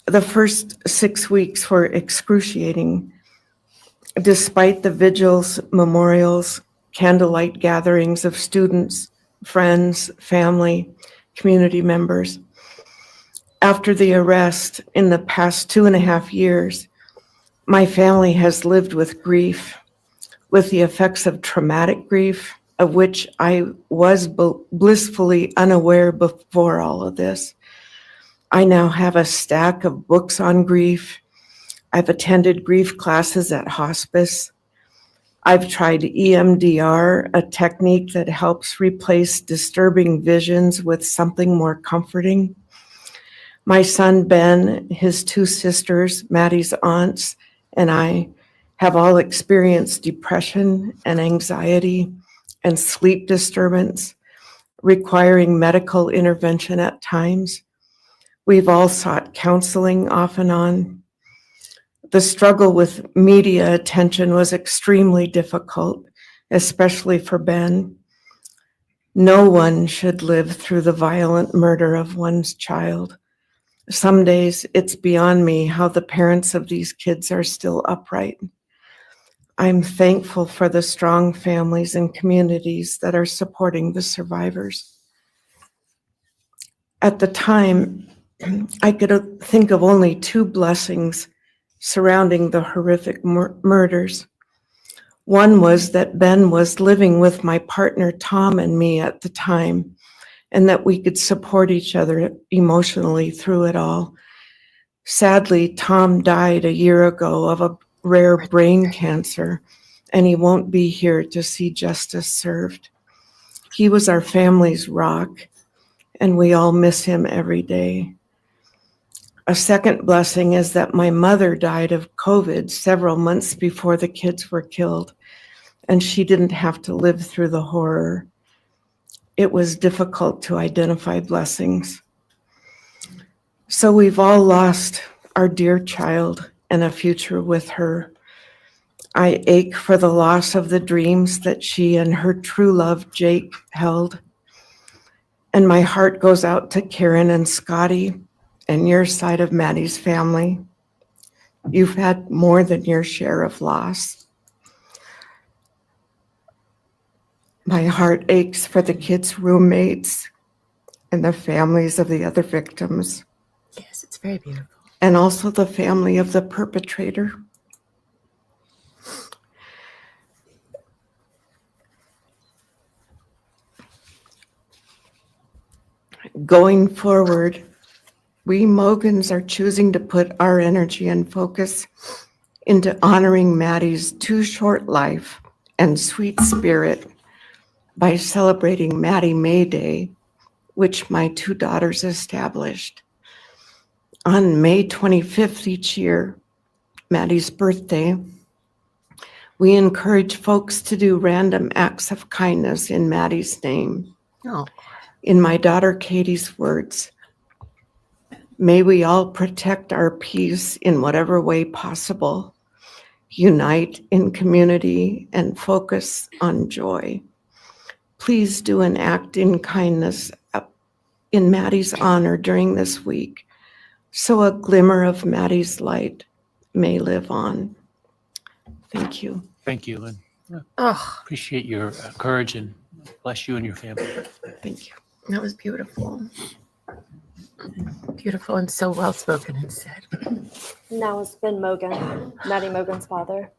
The first 6 weeks were excruciating. Despite the vigils, memorials, candlelight gatherings of students, friends, family, community members. After the arrest, in the past 2.5 years, my family has lived with grief, with the effects of traumatic grief, of which I was blissfully unaware before all of this. I now have a stack of books on grief. I've attended grief classes at hospice. I've tried EMDR, a technique that helps replace disturbing visions with something more comforting. My son Ben, his 2 sisters, Maddie's aunts, and I have all experienced depression and anxiety and sleep disturbance, requiring medical intervention at times. We've all sought counseling off and on. The struggle with media attention was extremely difficult, especially for Ben. No one should live through the violent murder of one's child. Some days it's beyond me how the parents of these kids are still upright. I'm thankful for the strong families and communities that are supporting the survivors. At the time, I could think of only 2 blessings surrounding the horrific murders. One was that Ben was living with my partner Tom and me at the time, and that we could support each other emotionally through it all. Sadly, Tom died a year ago of a rare brain cancer, and he won't be here to see justice served. He was our family's rock, and we all miss him every day. A second blessing is that my mother died of COVID several months before the kids were killed, and she didn't have to live through the horror. It was difficult to identify blessings. So we've all lost our dear child and a future with her. I ache for the loss of the dreams that she and her true love, Jake, held. And my heart goes out to Karen and Scotty and your side of Maddie's family. You've had more than your share of loss. My heart aches for the kids' roommates and the families of the other victims, Yes, it's very beautiful. and also the family of the perpetrator. Going forward, we Mogans are choosing to put our energy and focus into honoring Maddie's too short life and sweet spirit by celebrating Maddie May Day, which my 2 daughters established. On May 25th each year, Maddie's birthday, we encourage folks to do random acts of kindness in Maddie's name. Oh, In my daughter Katie's words, May we all protect our peace in whatever way possible, unite in community, and focus on joy. Please do an act in kindness in Maddie's honor during this week, so a glimmer of Maddie's light may live on. Thank you. Thank you, Lynn. Oh, Appreciate your courage and bless you and your family. Thank you. that was beautiful. Beautiful and so well spoken and said. Now it's Ben Mogan, Maddie Mogan's father.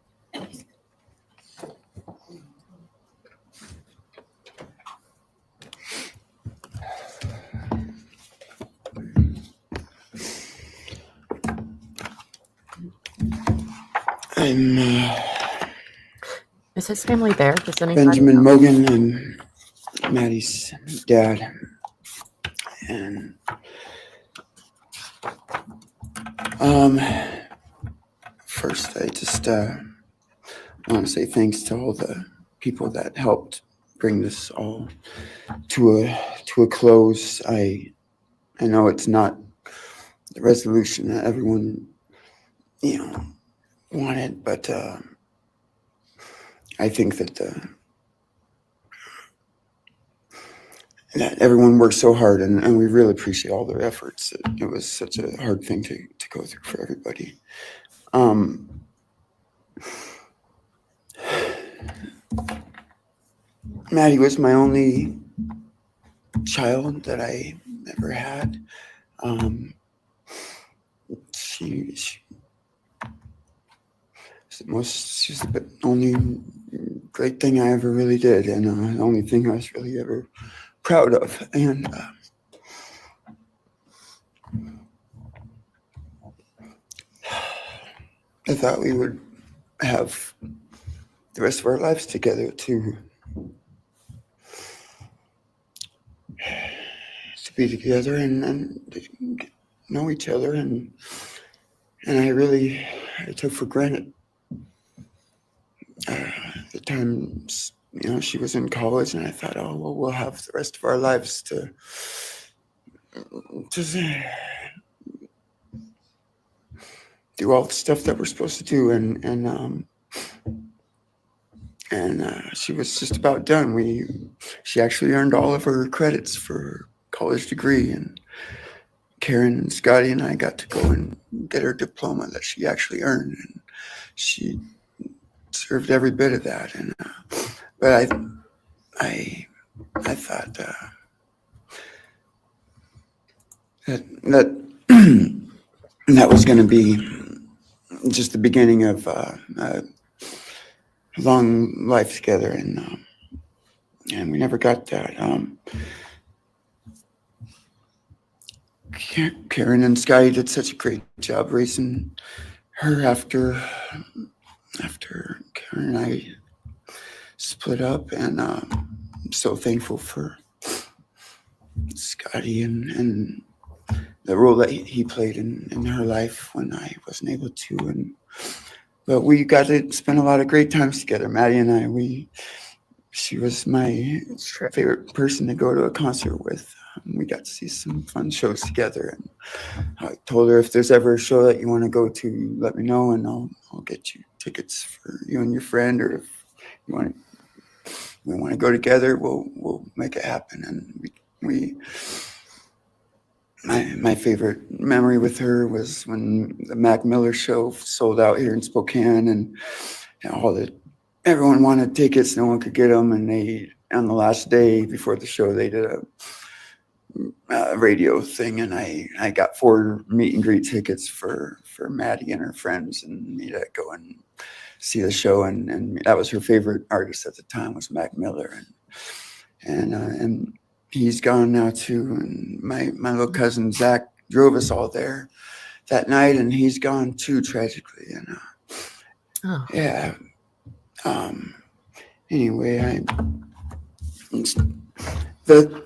I'm Is his family there? Does anybody Benjamin know? Mogan. I'm Maddie's dad. And first, I just want to say thanks to all the people that helped bring this all to a close. I know it's not the resolution that everyone wanted, but I think that that everyone worked so hard, and we really appreciate all their efforts. It was such a hard thing to go through for everybody. Maddie was my only child that I ever had. She's the only great thing I ever really did, and the only thing I was really ever proud of. And I thought we would have the rest of our lives together to be together and to know each other, and I took for granted the times she was in college, and I thought, oh well, we'll have the rest of our lives to do all the stuff that we're supposed to do, and she was just about done. She actually earned all of her credits for her college degree, and Karen and Scotty and I got to go and get her diploma that she actually earned, and she served every bit of that. And but I thought that that was going to be just the beginning of a long life together, and we never got that. Karen and Scotty did such a great job raising her after Karen and I split up, and I'm so thankful for Scotty and the role that he played in her life when I wasn't able to. But we got to spend a lot of great times together, Maddie and I. She was my favorite person to go to a concert with. We got to see some fun shows together, and I told her, if there's ever a show that you want to go to, let me know, and I'll get you tickets for you and your friend, or if we want to go together, we'll make it happen. And my favorite memory with her was when the Mac Miller show sold out here in Spokane, and everyone wanted tickets, no one could get them, and they, on the last day before the show, they did a radio thing, and I got 4 meet and greet tickets for Maddie and her friends, and me to go and see the show, and that was her favorite artist at the time, was Mac Miller, and he's gone now too, and my little cousin Zach drove us all there that night, and he's gone too, tragically, and yeah. Anyway, the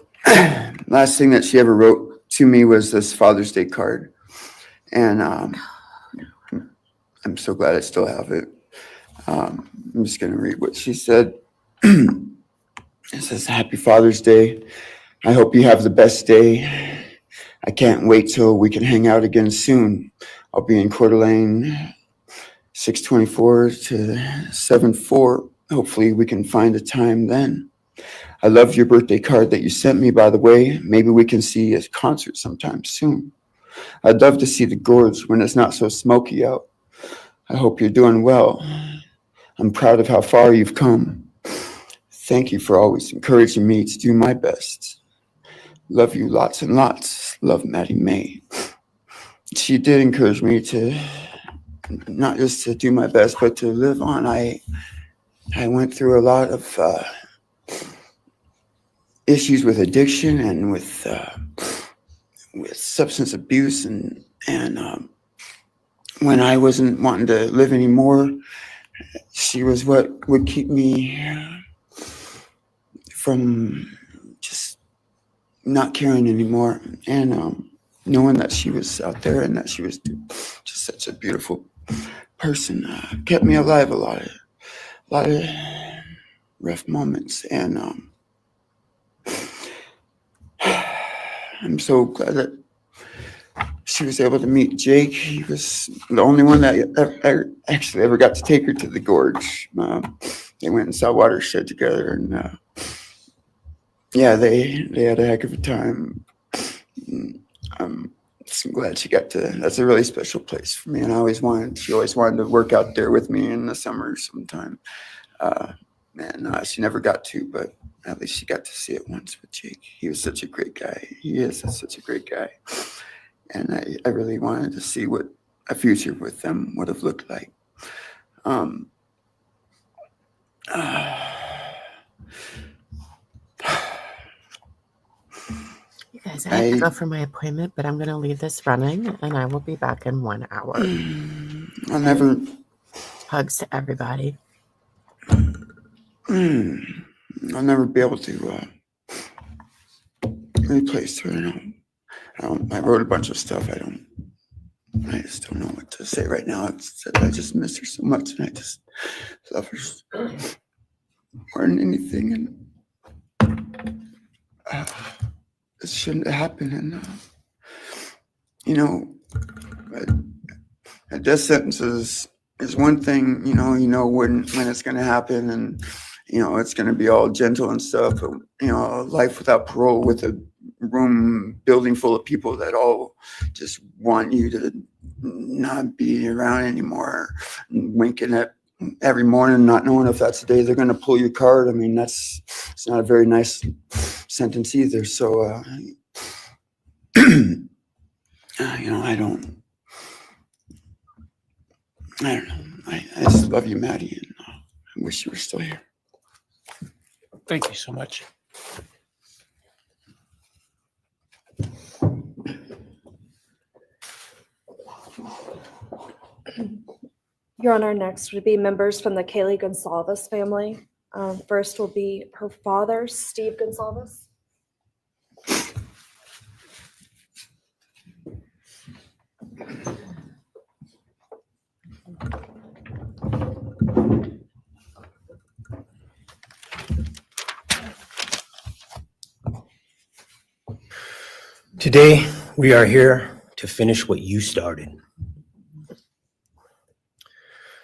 last thing that she ever wrote to me was this Father's Day card, and I'm so glad I still have it. I'm just going to read what she said. It says, "Happy Father's Day. I hope you have the best day. I can't wait till we can hang out again soon. I'll be in Coeur d'Alene, 624 to 74. Hopefully we can find a time then. I love your birthday card that you sent me, by the way. Maybe we can see a concert sometime soon. I'd love to see the gorge when it's not so smoky out. I hope you're doing well. I'm proud of how far you've come. Thank you for always encouraging me to do my best. Love you lots and lots. Love, Maddie May. She did encourage me to not just to do my best, but to live on. I went through a lot of issues with addiction and with substance abuse, and when I wasn't wanting to live anymore, she was what would keep me from just not caring anymore, and knowing that she was out there and that she was just such a beautiful person kept me alive a lot of rough moments, and I'm so glad that she was able to meet Jake. He was the only one that I actually ever got to take her to the gorge. They went and saw Watershed together, and yeah, they had a heck of a time. I'm so glad she got to. That's a really special place for me, and she always wanted to work out there with me in the summer sometime. She never got to, but at least she got to see it once with Jake. He was such a great guy. He is such a great guy. And I really wanted to see what a future with them would have looked like. You guys, I have to go for my appointment, but I'm going to leave this running, and I will be back in 1 hour. Hugs to everybody. I'll never be able to replace her. I wrote a bunch of stuff. I just don't know what to say right now. I just miss her so much, and I just love her more than anything. And it shouldn't have happened. And a death sentence is one thing. When it's going to happen, and it's going to be all gentle and stuff. But life without parole, with a building full of people that all just want you to not be around anymore, and winking at every morning, not knowing if that's the day they're going to pull your card. I mean, it's not a very nice sentence either. So, I don't know. I just love you, Maddie, and I wish you were still here. Thank you so much. Your Honor, next would be members from the Kaylee Gonsalves family. First will be her father, Steve Gonsalves. Today, we are here to finish what you started.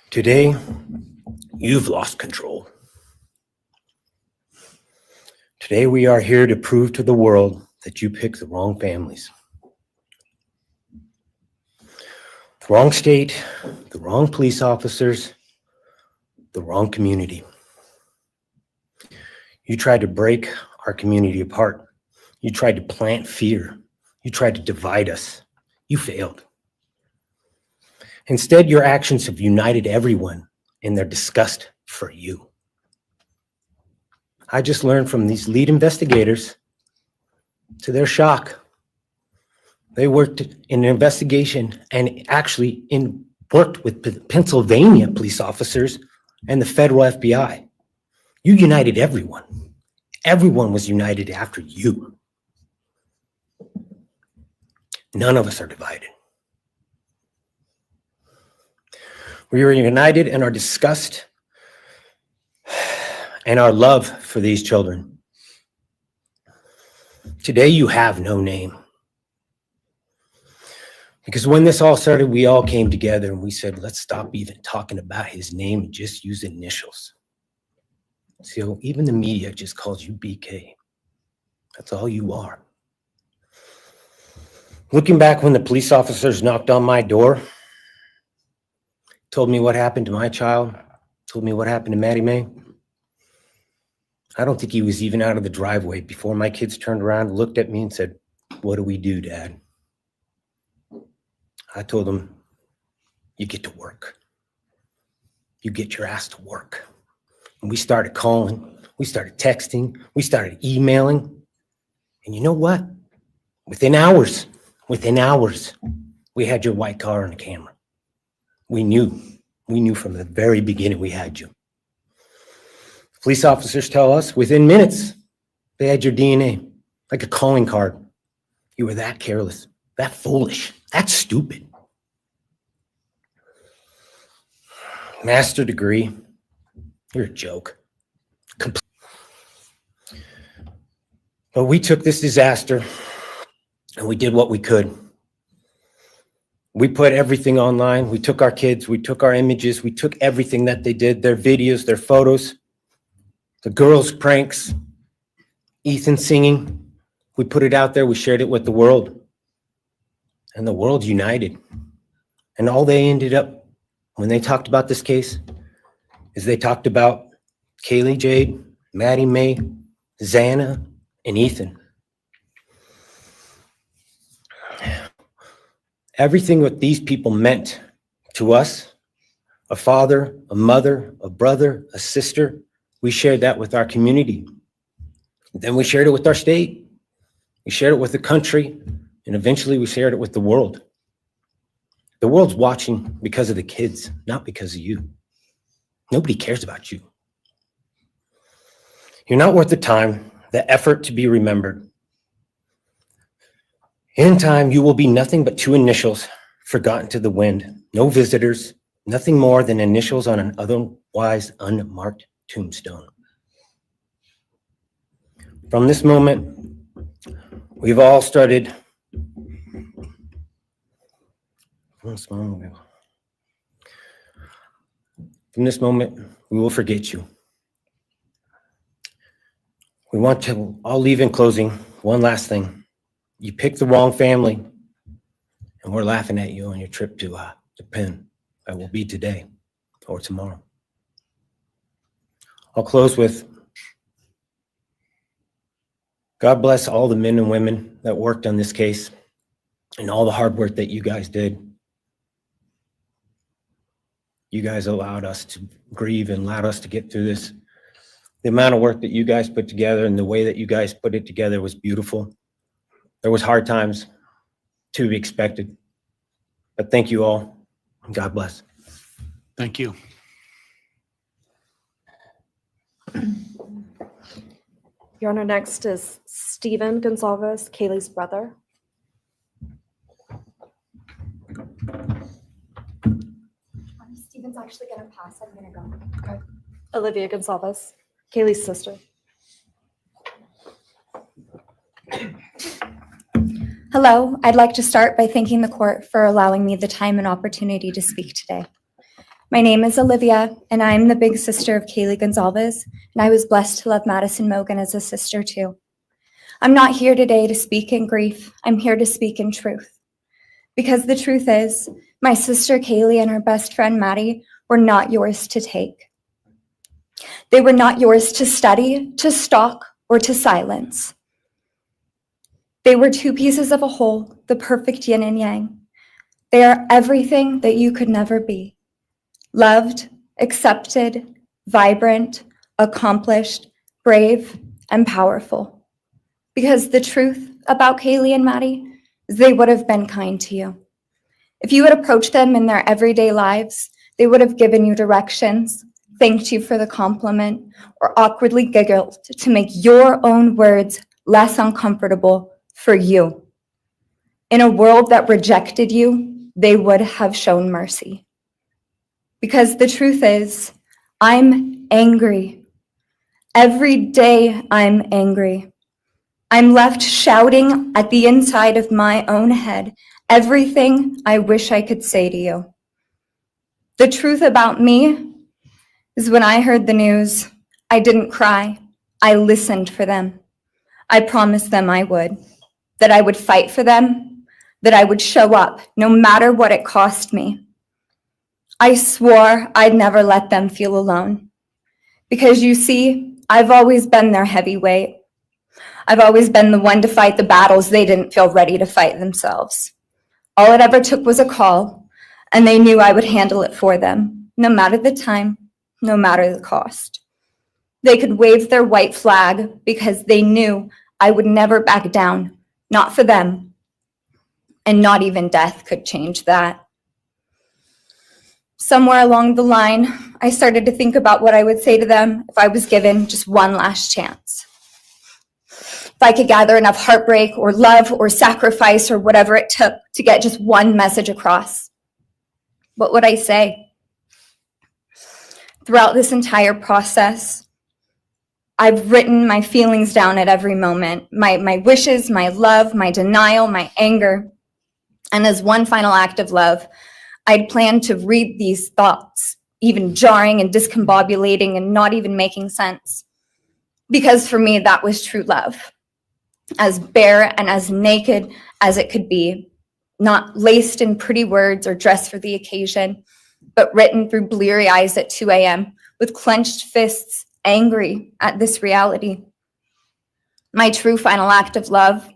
Today, you've lost control. Today, we are here to prove to the world that you picked the wrong families. The wrong state, the wrong police officers, the wrong community. You tried to break our community apart. You tried to plant fear. You tried to divide us. You failed. Instead, your actions have united everyone in their disgust for you. I just learned from these lead investigators, to their shock, they worked in an investigation and actually worked with Pennsylvania police officers and the federal FBI. You united everyone. Everyone was united after you. None of us are divided. We are united in our disgust and our love for these children. Today, you have no name. Because when this all started, we all came together and we said, let's stop even talking about his name and just use initials. So even the media just calls you BK. That's all you are. Looking back when the police officers knocked on my door, told me what happened to my child, told me what happened to Maddie Mae, I don't think he was even out of the driveway before my kids turned around, looked at me and said, what do we do, Dad? I told them, you get to work. You get your ass to work. And we started calling, we started texting, we started emailing. And you know what? Within hours, we had your white car on the camera. We knew from the very beginning we had you. Police officers tell us within minutes, they had your DNA, like a calling card. You were that careless, that foolish, that stupid. Master degree, you're a joke. But we took this disaster and we did what we could. We put everything online. We took our kids, we took our images, we took everything that they did, their videos, their photos, the girls' pranks, Ethan singing. We put it out there, we shared it with the world. And the world united. And all they ended up, when they talked about this case, is they talked about Kaylee Jade, Maddie Mae, Xana, and Ethan. Everything what these people meant to us, a father, a mother, a brother, a sister, we shared that with our community. Then we shared it with our state. We shared it with the country, and eventually we shared it with the world. The world's watching because of the kids, not because of you. Nobody cares about you. You're not worth the time, the effort to be remembered. In time, you will be nothing but two initials forgotten to the wind. No visitors, nothing more than initials on an otherwise unmarked tombstone. From this moment, we've all started. From this moment, we will forget you. We want to all leave in closing. One last thing. You picked the wrong family, and we're laughing at you on your trip to the pen. That will be today or tomorrow. I'll close with, God bless all the men and women that worked on this case and all the hard work that you guys did. You guys allowed us to grieve and allowed us to get through this. The amount of work that you guys put together and the way that you guys put it together was beautiful. There was hard times to be expected, but thank you all. God bless. Thank you. Your Honor, next is Stephen Gonsalves, Kaylee's brother. Stephen's actually gonna pass. I'm gonna go. Okay. Olivia Gonsalves, Kaylee's sister. Hello, I'd like to start by thanking the court for allowing me the time and opportunity to speak today. My name is Olivia, and I'm the big sister of Kaylee Gonsalves, and I was blessed to love Madison Mogen as a sister too. I'm not here today to speak in grief. I'm here to speak in truth. Because the truth is, my sister Kaylee and her best friend Maddie were not yours to take. They were not yours to study, to stalk, or to silence. They were two pieces of a whole, the perfect yin and yang. They are everything that you could never be. Loved, accepted, vibrant, accomplished, brave, and powerful. Because the truth about Kaylee and Maddie is they would have been kind to you. If you had approached them in their everyday lives, they would have given you directions, thanked you for the compliment, or awkwardly giggled to make your own words less uncomfortable for you. In a world that rejected you, they would have shown mercy. Because the truth is, I'm angry. Every day I'm angry. I'm left shouting at the inside of my own head everything I wish I could say to you. The truth about me is when I heard the news, I didn't cry. I listened for them. I promised them I would, that I would fight for them, that I would show up no matter what it cost me. I swore I'd never let them feel alone. Because you see, I've always been their heavyweight. I've always been the one to fight the battles they didn't feel ready to fight themselves. All it ever took was a call, and they knew I would handle it for them, no matter the time, no matter the cost. They could wave their white flag because they knew I would never back down, not for them, and not even death could change that. Somewhere along the line, I started to think about what I would say to them if I was given just one last chance. If I could gather enough heartbreak or love or sacrifice or whatever it took to get just one message across, what would I say? Throughout this entire process, I've written my feelings down at every moment, my wishes, my love, my denial, my anger. And as one final act of love, I'd planned to read these thoughts, even jarring and discombobulating and not even making sense. Because for me, that was true love. As bare and as naked as it could be, not laced in pretty words or dressed for the occasion, but written through bleary eyes at 2 a.m. with clenched fists, angry at this reality. My true final act of love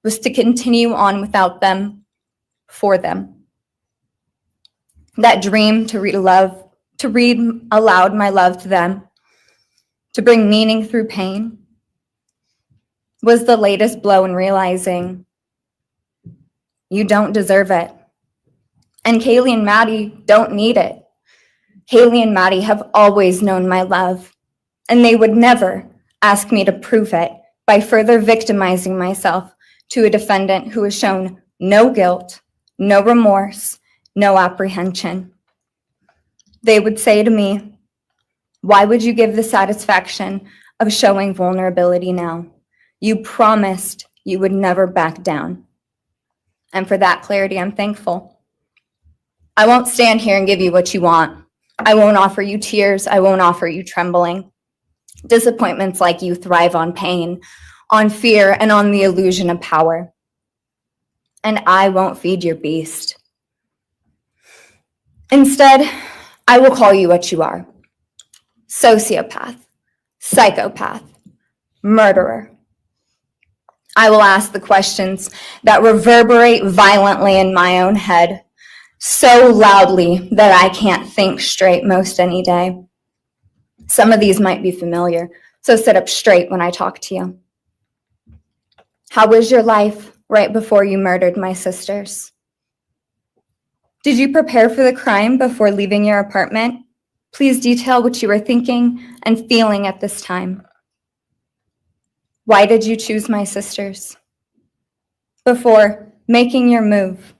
was to continue on without them, for them. That dream to read aloud my love to them, to bring meaning through pain, was the latest blow in realizing you don't deserve it. And Kaylee and Maddie don't need it. Kaylee and Maddie have always known my love, and they would never ask me to prove it by further victimizing myself to a defendant who has shown no guilt, no remorse, no apprehension. They would say to me, "Why would you give the satisfaction of showing vulnerability now? You promised you would never back down." And for that clarity, I'm thankful. I won't stand here and give you what you want. I won't offer you tears. I won't offer you trembling. Disappointments like you thrive on pain, on fear, and on the illusion of power. And I won't feed your beast. Instead, I will call you what you are: sociopath, psychopath, murderer. I will ask the questions that reverberate violently in my own head, so loudly that I can't think straight most any day. Some of these might be familiar, so sit up straight when I talk to you. How was your life right before you murdered my sisters? Did you prepare for the crime before leaving your apartment? Please detail what you were thinking and feeling at this time. Why did you choose my sisters? Before making your move,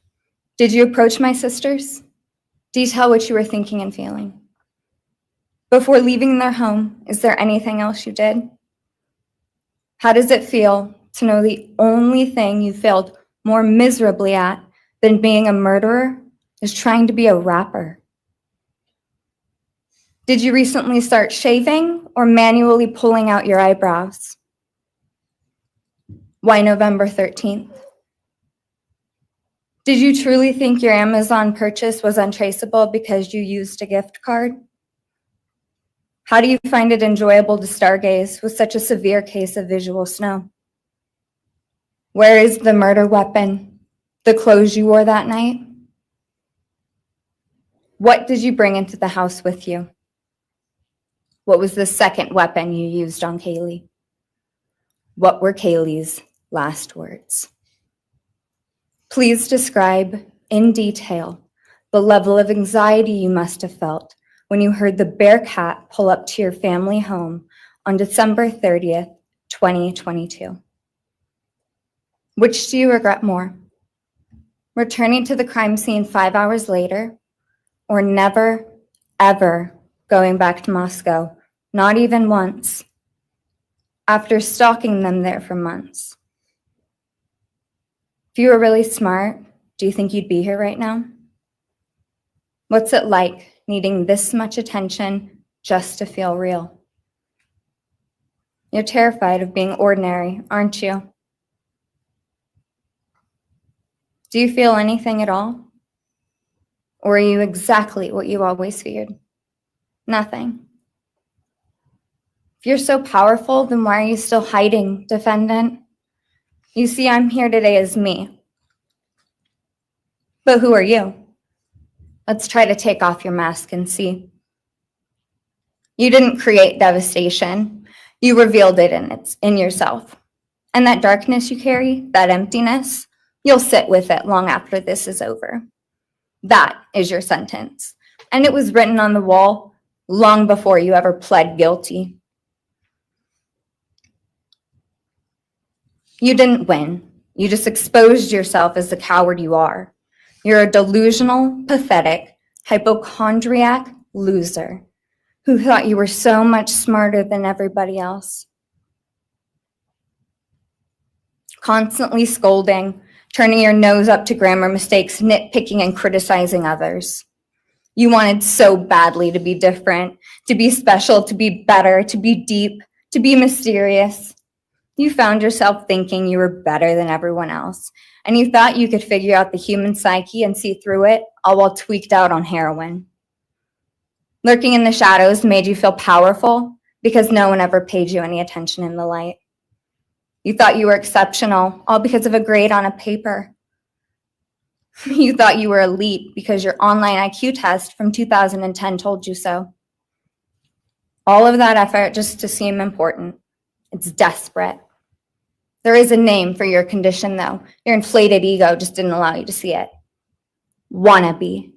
did you approach my sisters? Detail what you were thinking and feeling. Before leaving their home, is there anything else you did? How does it feel to know the only thing you failed more miserably at than being a murderer is trying to be a rapper? Did you recently start shaving or manually pulling out your eyebrows? Why November 13th? Did you truly think your Amazon purchase was untraceable because you used a gift card? How do you find it enjoyable to stargaze with such a severe case of visual snow? Where is the murder weapon, the clothes you wore that night? What did you bring into the house with you? What was the second weapon you used on Kaylee? What were Kaylee's last words? Please describe in detail the level of anxiety you must have felt when you heard the Bearcat pull up to your family home on December 30th, 2022. Which do you regret more? Returning to the crime scene 5 hours later, or never, ever going back to Moscow, not even once, after stalking them there for months? If you were really smart, do you think you'd be here right now? What's it like needing this much attention just to feel real? You're terrified of being ordinary, aren't you? Do you feel anything at all? Or are you exactly what you always feared? Nothing. If you're so powerful, then why are you still hiding, defendant? You see, I'm here today as me. But who are you? Let's try to take off your mask and see. You didn't create devastation. You revealed it in yourself. And that darkness you carry, that emptiness, you'll sit with it long after this is over. That is your sentence. And it was written on the wall long before you ever pled guilty. You didn't win. You just exposed yourself as the coward you are. You're a delusional, pathetic, hypochondriac loser who thought you were so much smarter than everybody else. Constantly scolding, turning your nose up to grammar mistakes, nitpicking and criticizing others. You wanted so badly to be different, to be special, to be better, to be deep, to be mysterious. You found yourself thinking you were better than everyone else, and you thought you could figure out the human psyche and see through it, all while tweaked out on heroin. Lurking in the shadows made you feel powerful because no one ever paid you any attention in the light. You thought you were exceptional, all because of a grade on a paper. You thought you were elite because your online IQ test from 2010 told you so. All of that effort just to seem important. It's desperate. There is a name for your condition, though. Your inflated ego just didn't allow you to see it. Wannabe.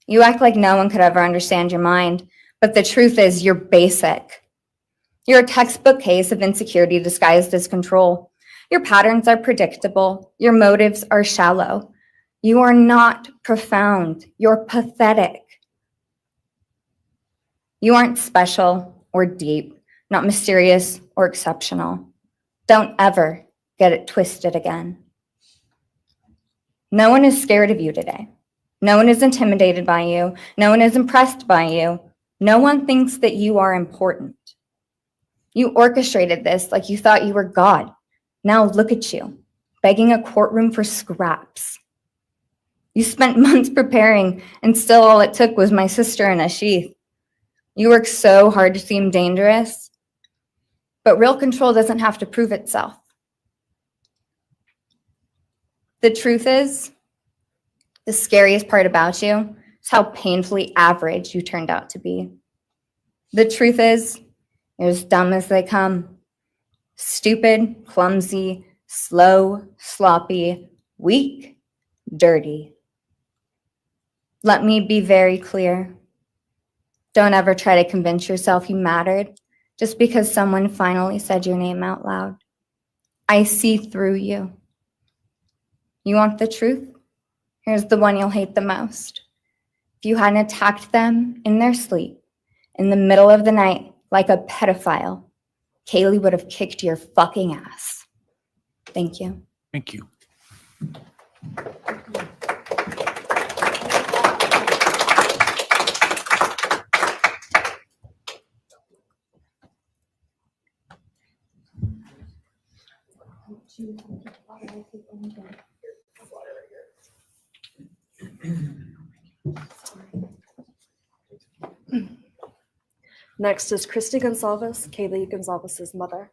You act like no one could ever understand your mind, but the truth is you're basic. You're a textbook case of insecurity disguised as control. Your patterns are predictable. Your motives are shallow. You are not profound. You're pathetic. You aren't special or deep, not mysterious or exceptional. Don't ever get it twisted again. No one is scared of you today. No one is intimidated by you. No one is impressed by you. No one thinks that you are important. You orchestrated this like you thought you were God. Now look at you, begging a courtroom for scraps. You spent months preparing, and still all it took was my sister in a sheath. You work so hard to seem dangerous, but real control doesn't have to prove itself. The truth is, the scariest part about you is how painfully average you turned out to be. The truth is, you're as dumb as they come. Stupid, clumsy, slow, sloppy, weak, dirty. Let me be very clear. Don't ever try to convince yourself you mattered just because someone finally said your name out loud. I see through you. You want the truth? Here's the one you'll hate the most. If you hadn't attacked them in their sleep, in the middle of the night, like a pedophile, Kaylee would have kicked your fucking ass. Thank you. Thank you. Next is Christy Gonzalez, Kaylee Gonzalez's mother.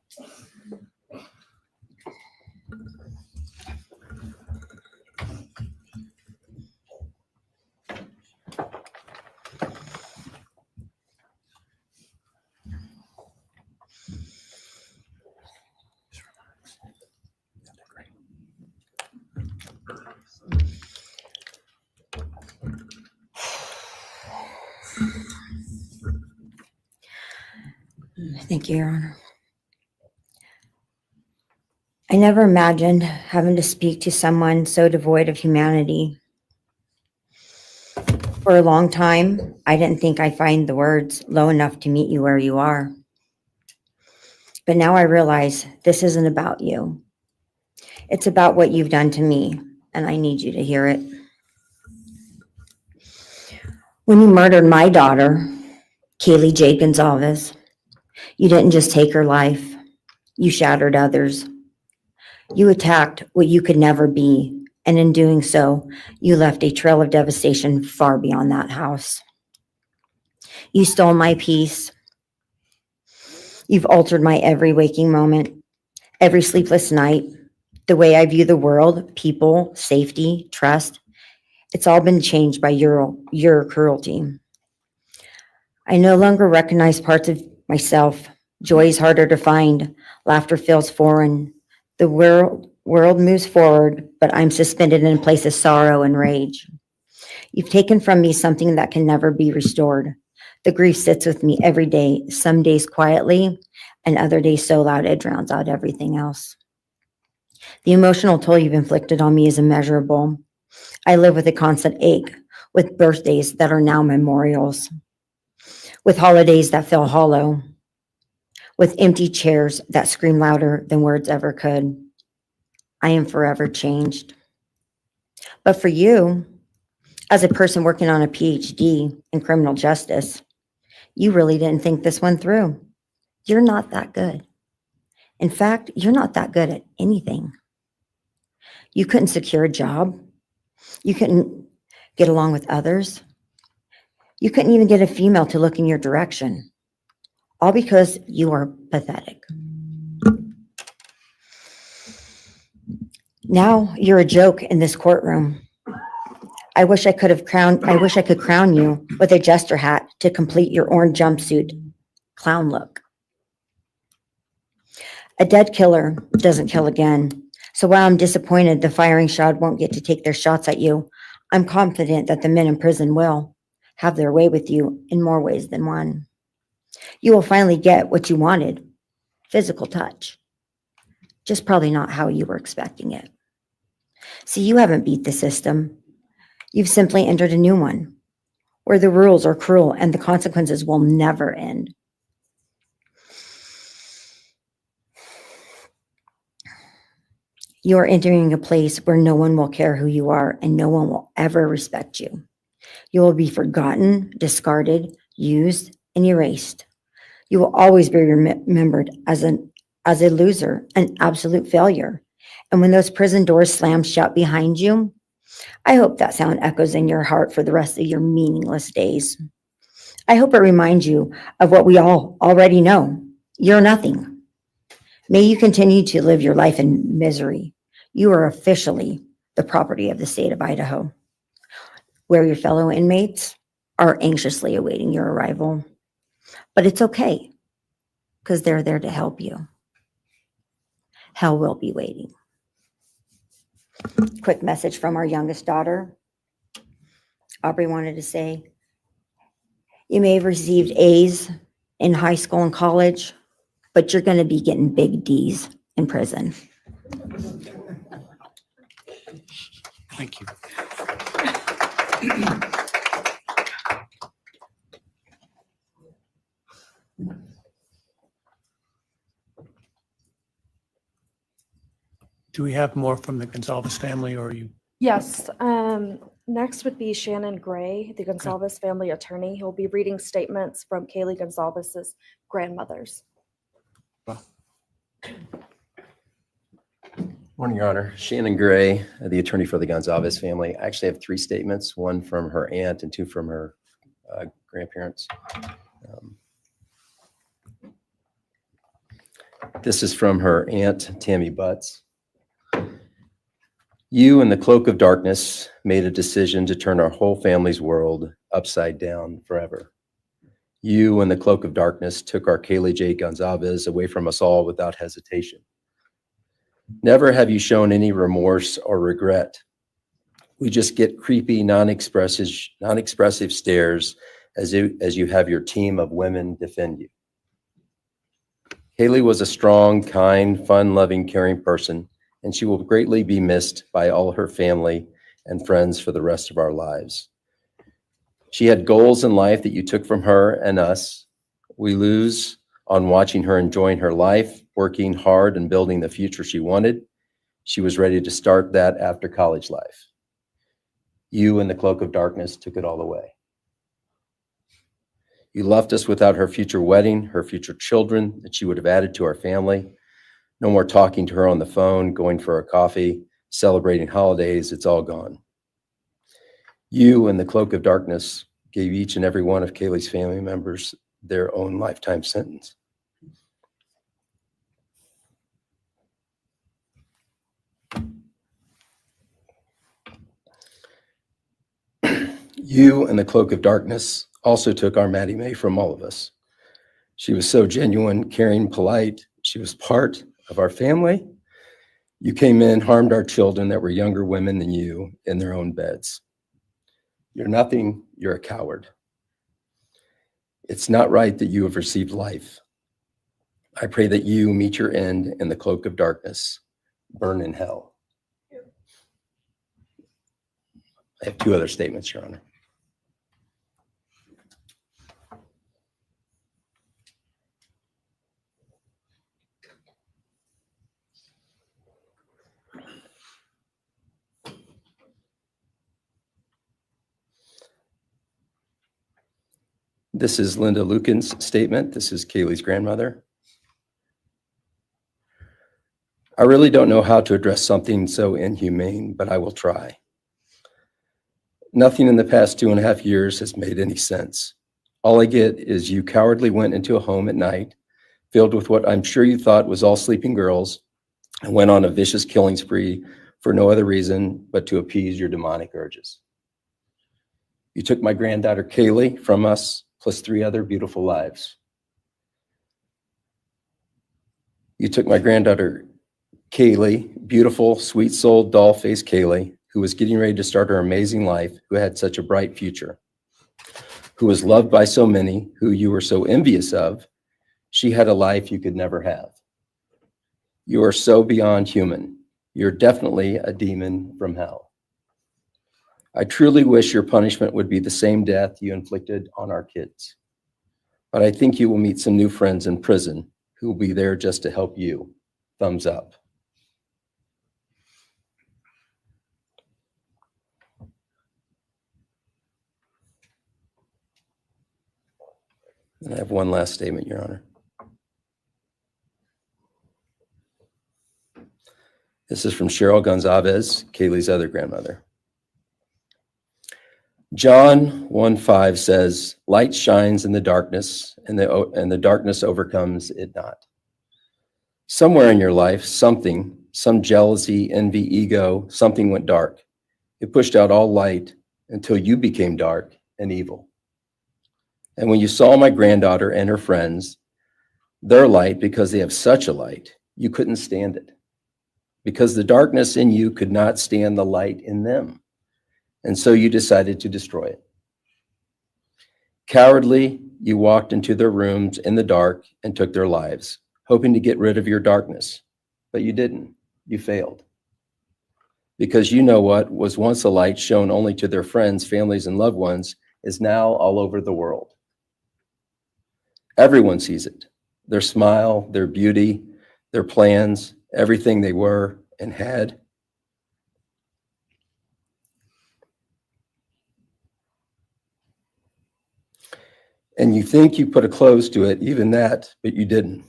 Thank you, Your Honor. I never imagined having to speak to someone so devoid of humanity. For a long time, I didn't think I'd find the words low enough to meet you where you are. But now I realize this isn't about you. It's about what you've done to me, and I need you to hear it. When you murdered my daughter, Kaylee J. Gonzalez, you didn't just take her life, you shattered others. You attacked what you could never be, and in doing so, you left a trail of devastation far beyond that house. You stole my peace. You've altered my every waking moment, every sleepless night, the way I view the world, people, safety, trust. It's all been changed by your cruelty. I no longer recognize parts of myself. Joy is harder to find. Laughter feels foreign. The world moves forward, but I'm suspended in a place of sorrow and rage. You've taken from me something that can never be restored. The grief sits with me every day, some days quietly, and other days so loud it drowns out everything else. The emotional toll you've inflicted on me is immeasurable. I live with a constant ache, with birthdays that are now memorials, with holidays that feel hollow, with empty chairs that scream louder than words ever could. I am forever changed. But for you, as a person working on a PhD in criminal justice, you really didn't think this one through. You're not that good. In fact, you're not that good at anything. You couldn't secure a job. You couldn't get along with others. You couldn't even get a female to look in your direction. All because you are pathetic. Now you're a joke in this courtroom. I wish I could crown you with a jester hat to complete your orange jumpsuit clown look. A dead killer doesn't kill again. So while I'm disappointed the firing squad won't get to take their shots at you, I'm confident that the men in prison will have their way with you in more ways than one. You will finally get what you wanted, physical touch. Just probably not how you were expecting it. See, you haven't beat the system. You've simply entered a new one, where the rules are cruel and the consequences will never end. You are entering a place where no one will care who you are and no one will ever respect you. You will be forgotten, discarded, used, and erased. You will always be remembered as a loser, an absolute failure. And when those prison doors slam shut behind you, I hope that sound echoes in your heart for the rest of your meaningless days. I hope it reminds you of what we all already know. You're nothing. May you continue to live your life in misery. You are officially the property of the state of Idaho, where your fellow inmates are anxiously awaiting your arrival. But it's okay, because they're there to help you. Hell will be waiting. Quick message from our youngest daughter. Aubrey wanted to say, you may have received A's in high school and college, but you're going to be getting big D's in prison. Thank you. Do we have more from the Gonzalez family, or are you? Yes. Next would be Shannon Gray, the Gonzalez family attorney. He'll be reading statements from Kaylee Gonzalez's grandmothers. Morning, Your Honor. Shannon Gray, the attorney for the Gonzalez family. I actually have 3 statements, one from her aunt and 2 from her grandparents. This is from her aunt, Tammy Butts. You, in the cloak of darkness, made a decision to turn our whole family's world upside down forever. You, in the cloak of darkness, took our Kaylee J. Gonzalez away from us all without hesitation. Never have you shown any remorse or regret. We just get creepy, non-expressive stares as you have your team of women defend you. Kaylee was a strong, kind, fun-loving, caring person, and she will greatly be missed by all her family and friends for the rest of our lives. She had goals in life that you took from her and us. We lose on watching her enjoying her life, working hard and building the future she wanted. She was ready to start that after college life. You in the cloak of darkness took it all away. You left us without her future wedding, her future children that she would have added to our family. No more talking to her on the phone, going for a coffee, celebrating holidays. It's all gone. You in the cloak of darkness gave each and every one of Kaylee's family members their own lifetime sentence. You in the cloak of darkness also took our Maddie Mae from all of us. She was so genuine, caring, polite. She was part of our family. You came in, harmed our children that were younger women than you in their own beds. You're nothing, you're a coward. It's not right that you have received life. I pray that you meet your end in the cloak of darkness, burn in hell. I have two other statements, Your Honor. This is Linda Lucan's statement. This is Kaylee's grandmother. I really don't know how to address something so inhumane, but I will try. Nothing in the past 2.5 years has made any sense. All I get is you cowardly went into a home at night, filled with what I'm sure you thought was all sleeping girls, and went on a vicious killing spree for no other reason but to appease your demonic urges. You took my granddaughter Kaylee from us, plus 3 other beautiful lives. You took my granddaughter Kaylee, beautiful, sweet-souled, doll-faced Kaylee, who was getting ready to start her amazing life, who had such a bright future, who was loved by so many, who you were so envious of. She had a life you could never have. You are so beyond human. You're definitely a demon from hell. I truly wish your punishment would be the same death you inflicted on our kids. But I think you will meet some new friends in prison who will be there just to help you. Thumbs up. And I have one last statement, Your Honor. This is from Cheryl Gonzalez, Kaylee's other grandmother. John 1:5 says, light shines in the darkness, and the darkness overcomes it not. Somewhere in your life, some jealousy, envy, ego, something went dark. It pushed out all light until you became dark and evil. And when you saw my granddaughter and her friends, their light, because they have such a light, you couldn't stand it. Because the darkness in you could not stand the light in them. And so you decided to destroy it. Cowardly, you walked into their rooms in the dark and took their lives, hoping to get rid of your darkness. But you didn't. You failed. Because you know what was once a light shown only to their friends, families, and loved ones is now all over the world. Everyone sees it. Their smile, their beauty, their plans, everything they were and had. And you think you put a close to it, even that, but you didn't.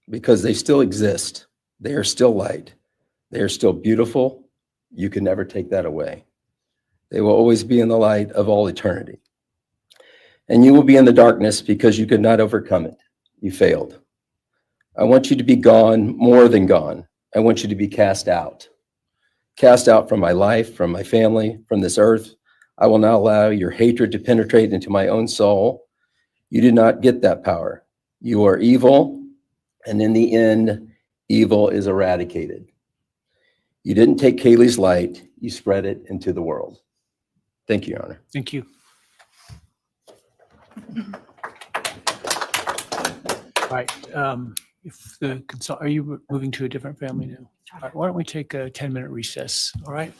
Because they still exist. They are still light. They are still beautiful. You can never take that away. They will always be in the light of all eternity. And you will be in the darkness because you could not overcome it. You failed. I want you to be gone, more than gone. I want you to be cast out. Cast out from my life, from my family, from this earth. I will not allow your hatred to penetrate into my own soul. You did not get that power. You are evil, and in the end, evil is eradicated. You didn't take Kaylee's light, you spread it into the world. Thank you, Your Honor. Thank you. All right. If the are you moving to a different family now? All right, why don't we take a 10-minute recess? All right.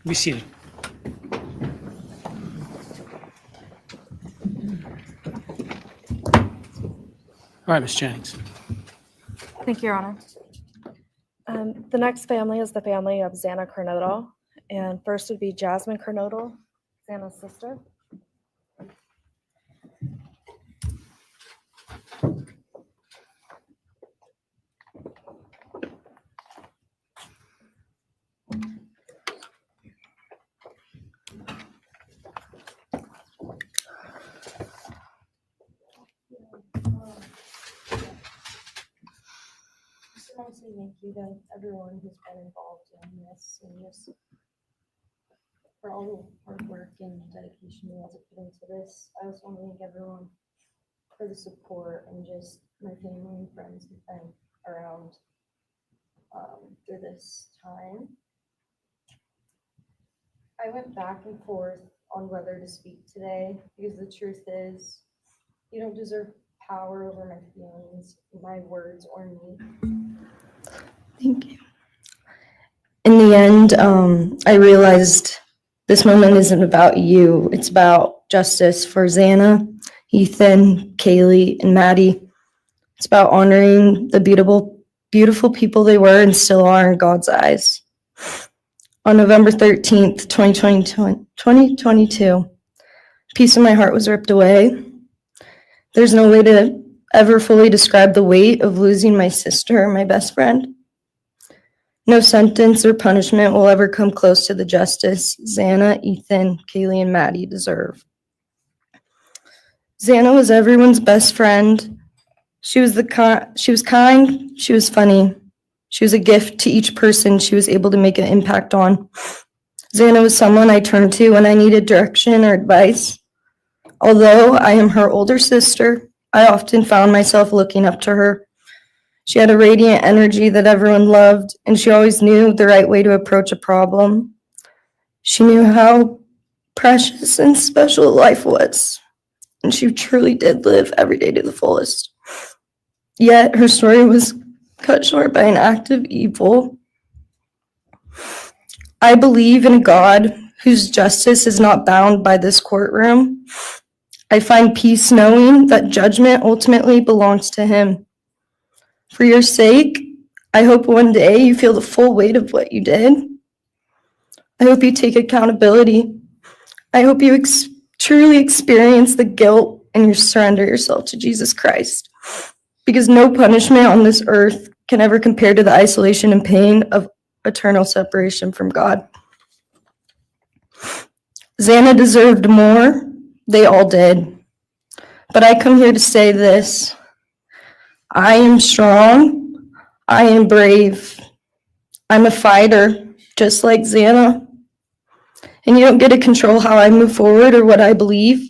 Be seated. All right, Ms. Jennings. Thank you, Your Honor. The next family is the family of Xana Kernodle. And first would be Jasmine Kernodle, Xana's sister. Just want to say thank you to everyone who's been involved in this and just for all the hard work and dedication you guys have put into this. I also want to thank everyone for the support and just my family and friends who've been around through this time. I went back and forth on whether to speak today because the truth is you don't deserve power over my feelings, my words, or me. Thank you. In the end, I realized this moment isn't about you. It's about justice for Xana, Ethan, Kaylee, and Maddie. It's about honoring the beautiful people they were and still are in God's eyes. On November 13th, 2022, a piece of my heart was ripped away. There's no way to ever fully describe the weight of losing my sister, my best friend. No sentence or punishment will ever come close to the justice Xana, Ethan, Kaylee, and Maddie deserve. Xana was everyone's best friend. She was kind, she was funny. She was a gift to each person she was able to make an impact on. Xana was someone I turned to when I needed direction or advice. Although I am her older sister, I often found myself looking up to her. She had a radiant energy that everyone loved, and she always knew the right way to approach a problem. She knew how precious and special life was, and she truly did live every day to the fullest. Yet her story was cut short by an act of evil. I believe in a God whose justice is not bound by this courtroom. I find peace knowing that judgment ultimately belongs to Him. For your sake, I hope one day you feel the full weight of what you did. I hope you take accountability. I hope you truly experience the guilt and you surrender yourself to Jesus Christ. Because no punishment on this earth can ever compare to the isolation and pain of eternal separation from God. Xana deserved more. They all did. But I come here to say this. I am strong. I am brave. I'm a fighter, just like Xana. And you don't get to control how I move forward or what I believe.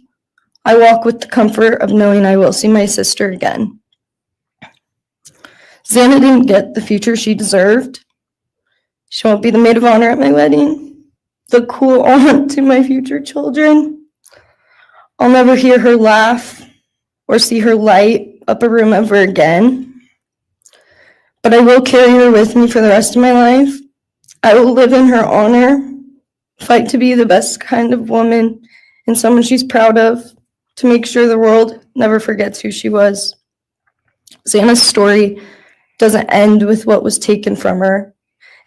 I walk with the comfort of knowing I will see my sister again. Xana didn't get the future she deserved. She won't be the maid of honor at my wedding, the cool aunt to my future children. I'll never hear her laugh or see her light up a room ever again. But I will carry her with me for the rest of my life. I will live in her honor, fight to be the best kind of woman and someone she's proud of, to make sure the world never forgets who she was. Xana's story doesn't end with what was taken from her.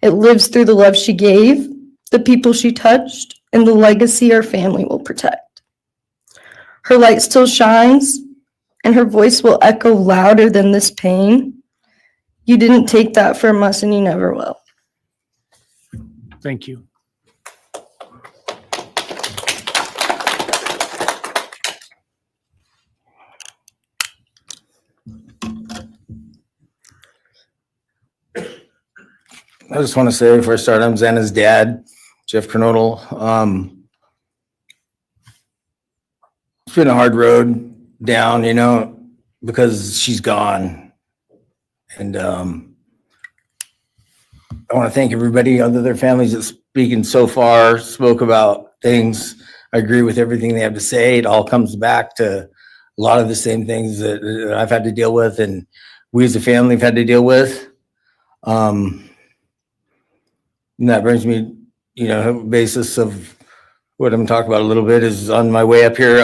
It lives through the love she gave, the people she touched, and the legacy our family will protect. Her light still shines, and her voice will echo louder than this pain. You didn't take that from us, and you never will. Thank you. I just want to say before I start, I'm Xana's dad, Jeff Kernodle. It's been a hard road down, because she's gone. And I want to thank everybody, other their families that speaking so far, spoke about things. I agree with everything they have to say. It all comes back to a lot of the same things that I've had to deal with and we as a family have had to deal with. And that brings me, basis of what I'm talking about a little bit is on my way up here,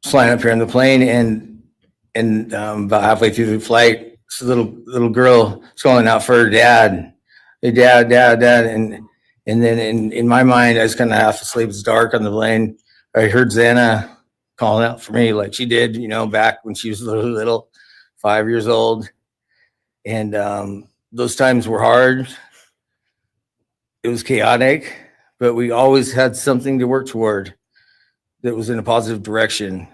flying up here on the plane, and about halfway through the flight, this little girl is calling out for her dad. Hey, dad, and then in my mind, I was kind of half asleep. It's dark on the plane. I heard Xana calling out for me like she did, back when she was little, 5 years old. And those times were hard. It was chaotic, but we always had something to work toward that was in a positive direction,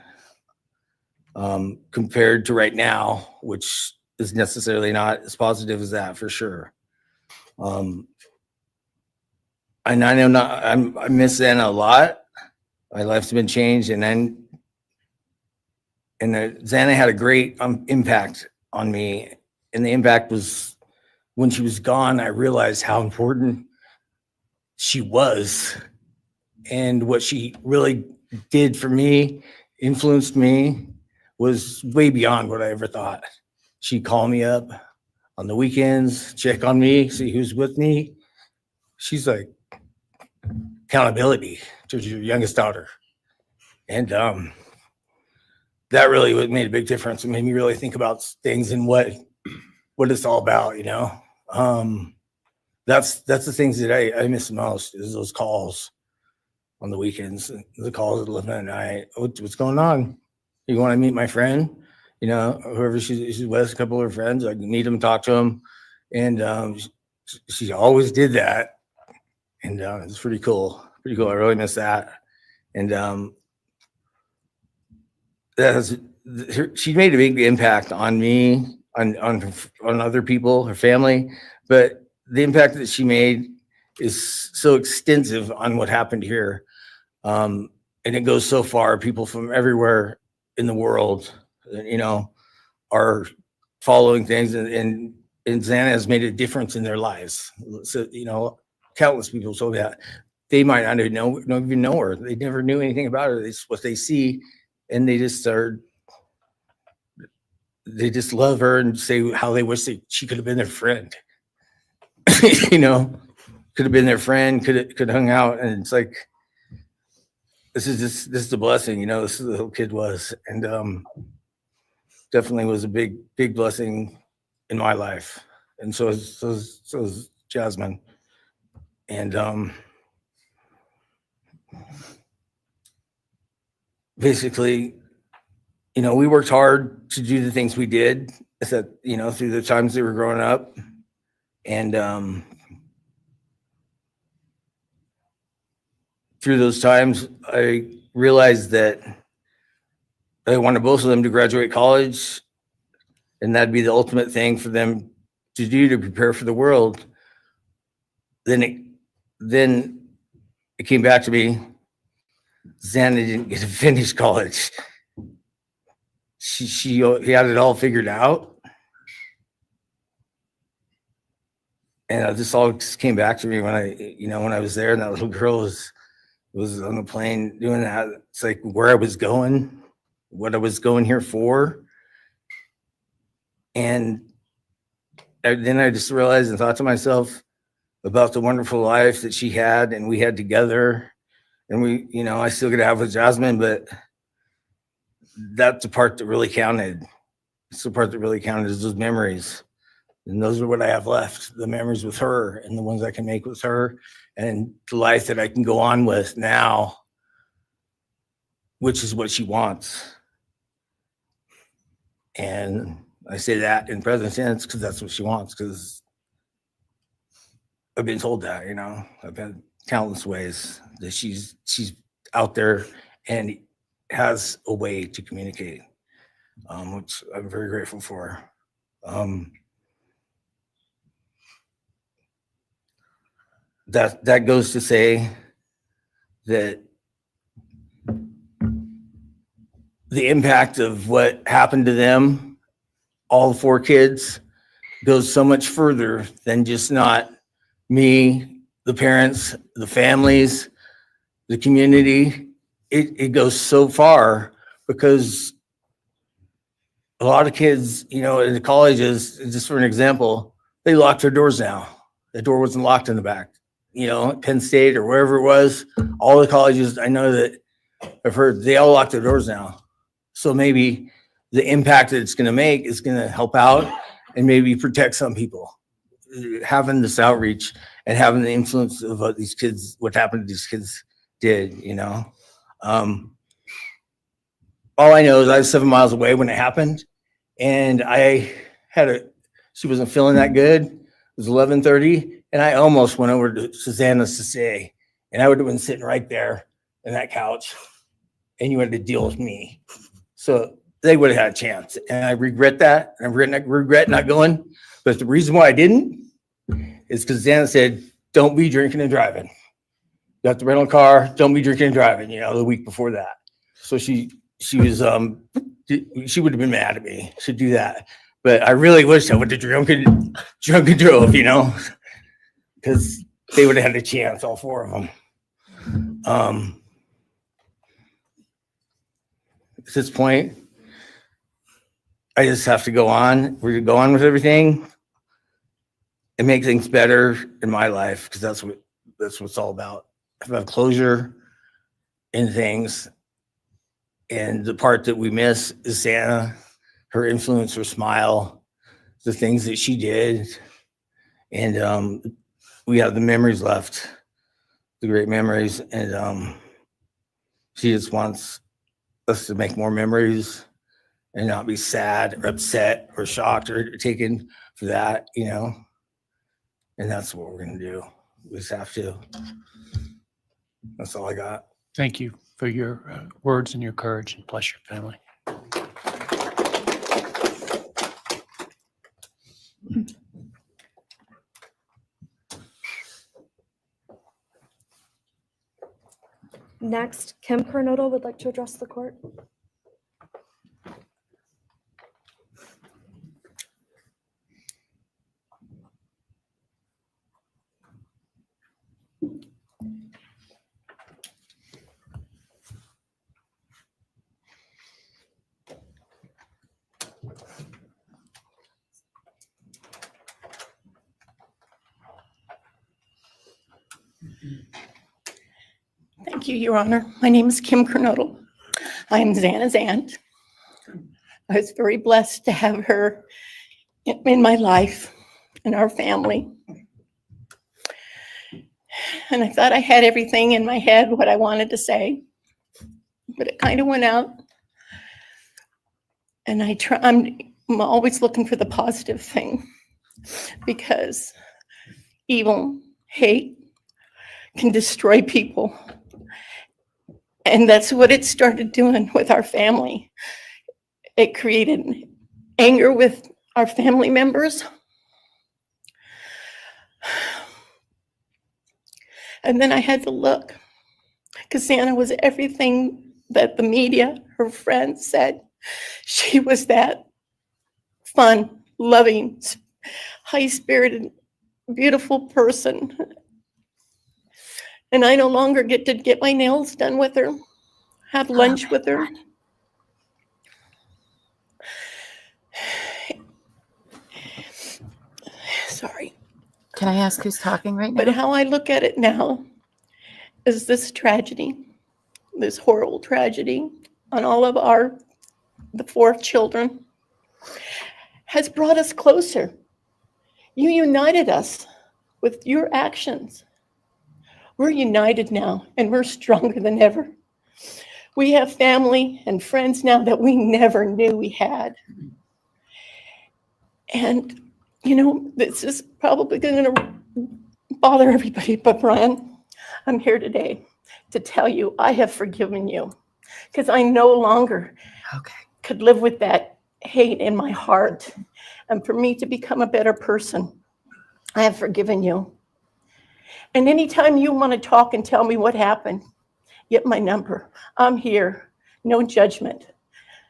compared to right now, which is necessarily not as positive as that for sure. And I know I miss Xana a lot. My life's been changed, and Xana had a great impact on me. And the impact was when she was gone, I realized how important she was and what she really did for me, influenced me, was way beyond what I ever thought. She'd call me up on the weekends, check on me, see who's with me. She's like accountability to your youngest daughter. And that really made a big difference. It made me really think about things and what it's all about, That's the things that I miss the most, is those calls on the weekends, the calls at 11 at night. What's going on? You want to meet my friend? Whoever she's with, a couple of her friends, I can meet them, talk to them. And she always did that. And it's pretty cool. Pretty cool. I really miss that. And she made a big impact on me, on other people, her family. But the impact that she made is so extensive on what happened here. And it goes so far. People from everywhere in the world, are following things, and Xana has made a difference in their lives. So, countless people told me that they might not even know her. They never knew anything about her. It's what they see, and they just love her and say how they wish that she could have been their friend. Could have been their friend, could have hung out. And it's like, this is a blessing, this is the little kid was. And definitely was a big blessing in my life. And so is Jasmine. And basically, we worked hard to do the things we did, through the times they were growing up. And through those times, I realized that I wanted both of them to graduate college, and that'd be the ultimate thing for them to do to prepare for the world. Then it came back to me. Xana didn't get to finish college. He had it all figured out. And this all just came back to me when I was there, and that little girl was on the plane doing that. It's like where I was going, what I was going here for. And then I just realized and thought to myself about the wonderful life that she had and we had together. And I still get to have with Jasmine, but that's the part that really counted. It's the part that really counted, is those memories. And those are what I have left, the memories with her and the ones I can make with her, and the life that I can go on with now, which is what she wants. And I say that in present tense because that's what she wants, because I've been told that, I've had countless ways that she's out there and has a way to communicate, which I'm very grateful for. That goes to say that the impact of what happened to them, all 4 kids, goes so much further than just not me, the parents, the families, the community. It goes so far, because a lot of kids, in the colleges, just for an example, they locked their doors now. The door wasn't locked in the back. Penn State or wherever it was, all the colleges, I know that I've heard they all lock their doors now. So maybe the impact that it's going to make is going to help out and maybe protect some people. Having this outreach and having the influence of what happened to these kids did, all I know is I was 7 miles away when it happened, and she wasn't feeling that good. It was 11:30, and I almost went over to Susanna's to say, and I would have been sitting right there in that couch, and you had to deal with me. So they would have had a chance, and I regret that. And I regret not going. But the reason why I didn't is because Susanna said, "Don't be drinking and driving. You have to rent a car. Don't be drinking and driving." The week before that, so she was she would have been mad at me to do that. But I really wish I would have drunk and drove, because they would have had a chance, all four of them. At this point, I just have to go on. We're gonna go on with everything and make things better in my life, because that's what it's all about. I have closure in things, and the part that we miss is Santa, her influence, her smile, the things that she did, and we have the memories left, the great memories, and she just wants us to make more memories and not be sad or upset or shocked or taken for that, and that's what we're gonna do. We just have to. That's all I got. Thank you for your words and your courage, and bless your family. Next, Kim Kernodle would like to address the court. Thank you, Your Honor. My name is Kim Kernodle. I am Xana's aunt. I was very blessed to have her in my life, in our family. And I thought I had everything in my head, what I wanted to say, but it kind of went out. And I'm always looking for the positive thing, because evil, hate can destroy people. And that's what it started doing with our family. It created anger with our family members. And then I had to look, because Santa was everything that the media, her friends said. She was that fun, loving, high-spirited, beautiful person. And I no longer get to get my nails done with her, have lunch with her. Sorry. Can I ask who's talking right now? But how I look at it now is this tragedy, this horrible tragedy on all of the 4 children, has brought us closer. You united us with your actions. We're united now, and we're stronger than ever. We have family and friends now that we never knew we had. And, this is probably going to bother everybody, but Bryan, I'm here today to tell you I have forgiven you, because I no longer could live with that hate in my heart. And for me to become a better person, I have forgiven you. And anytime you want to talk and tell me what happened, get my number. I'm here, no judgment,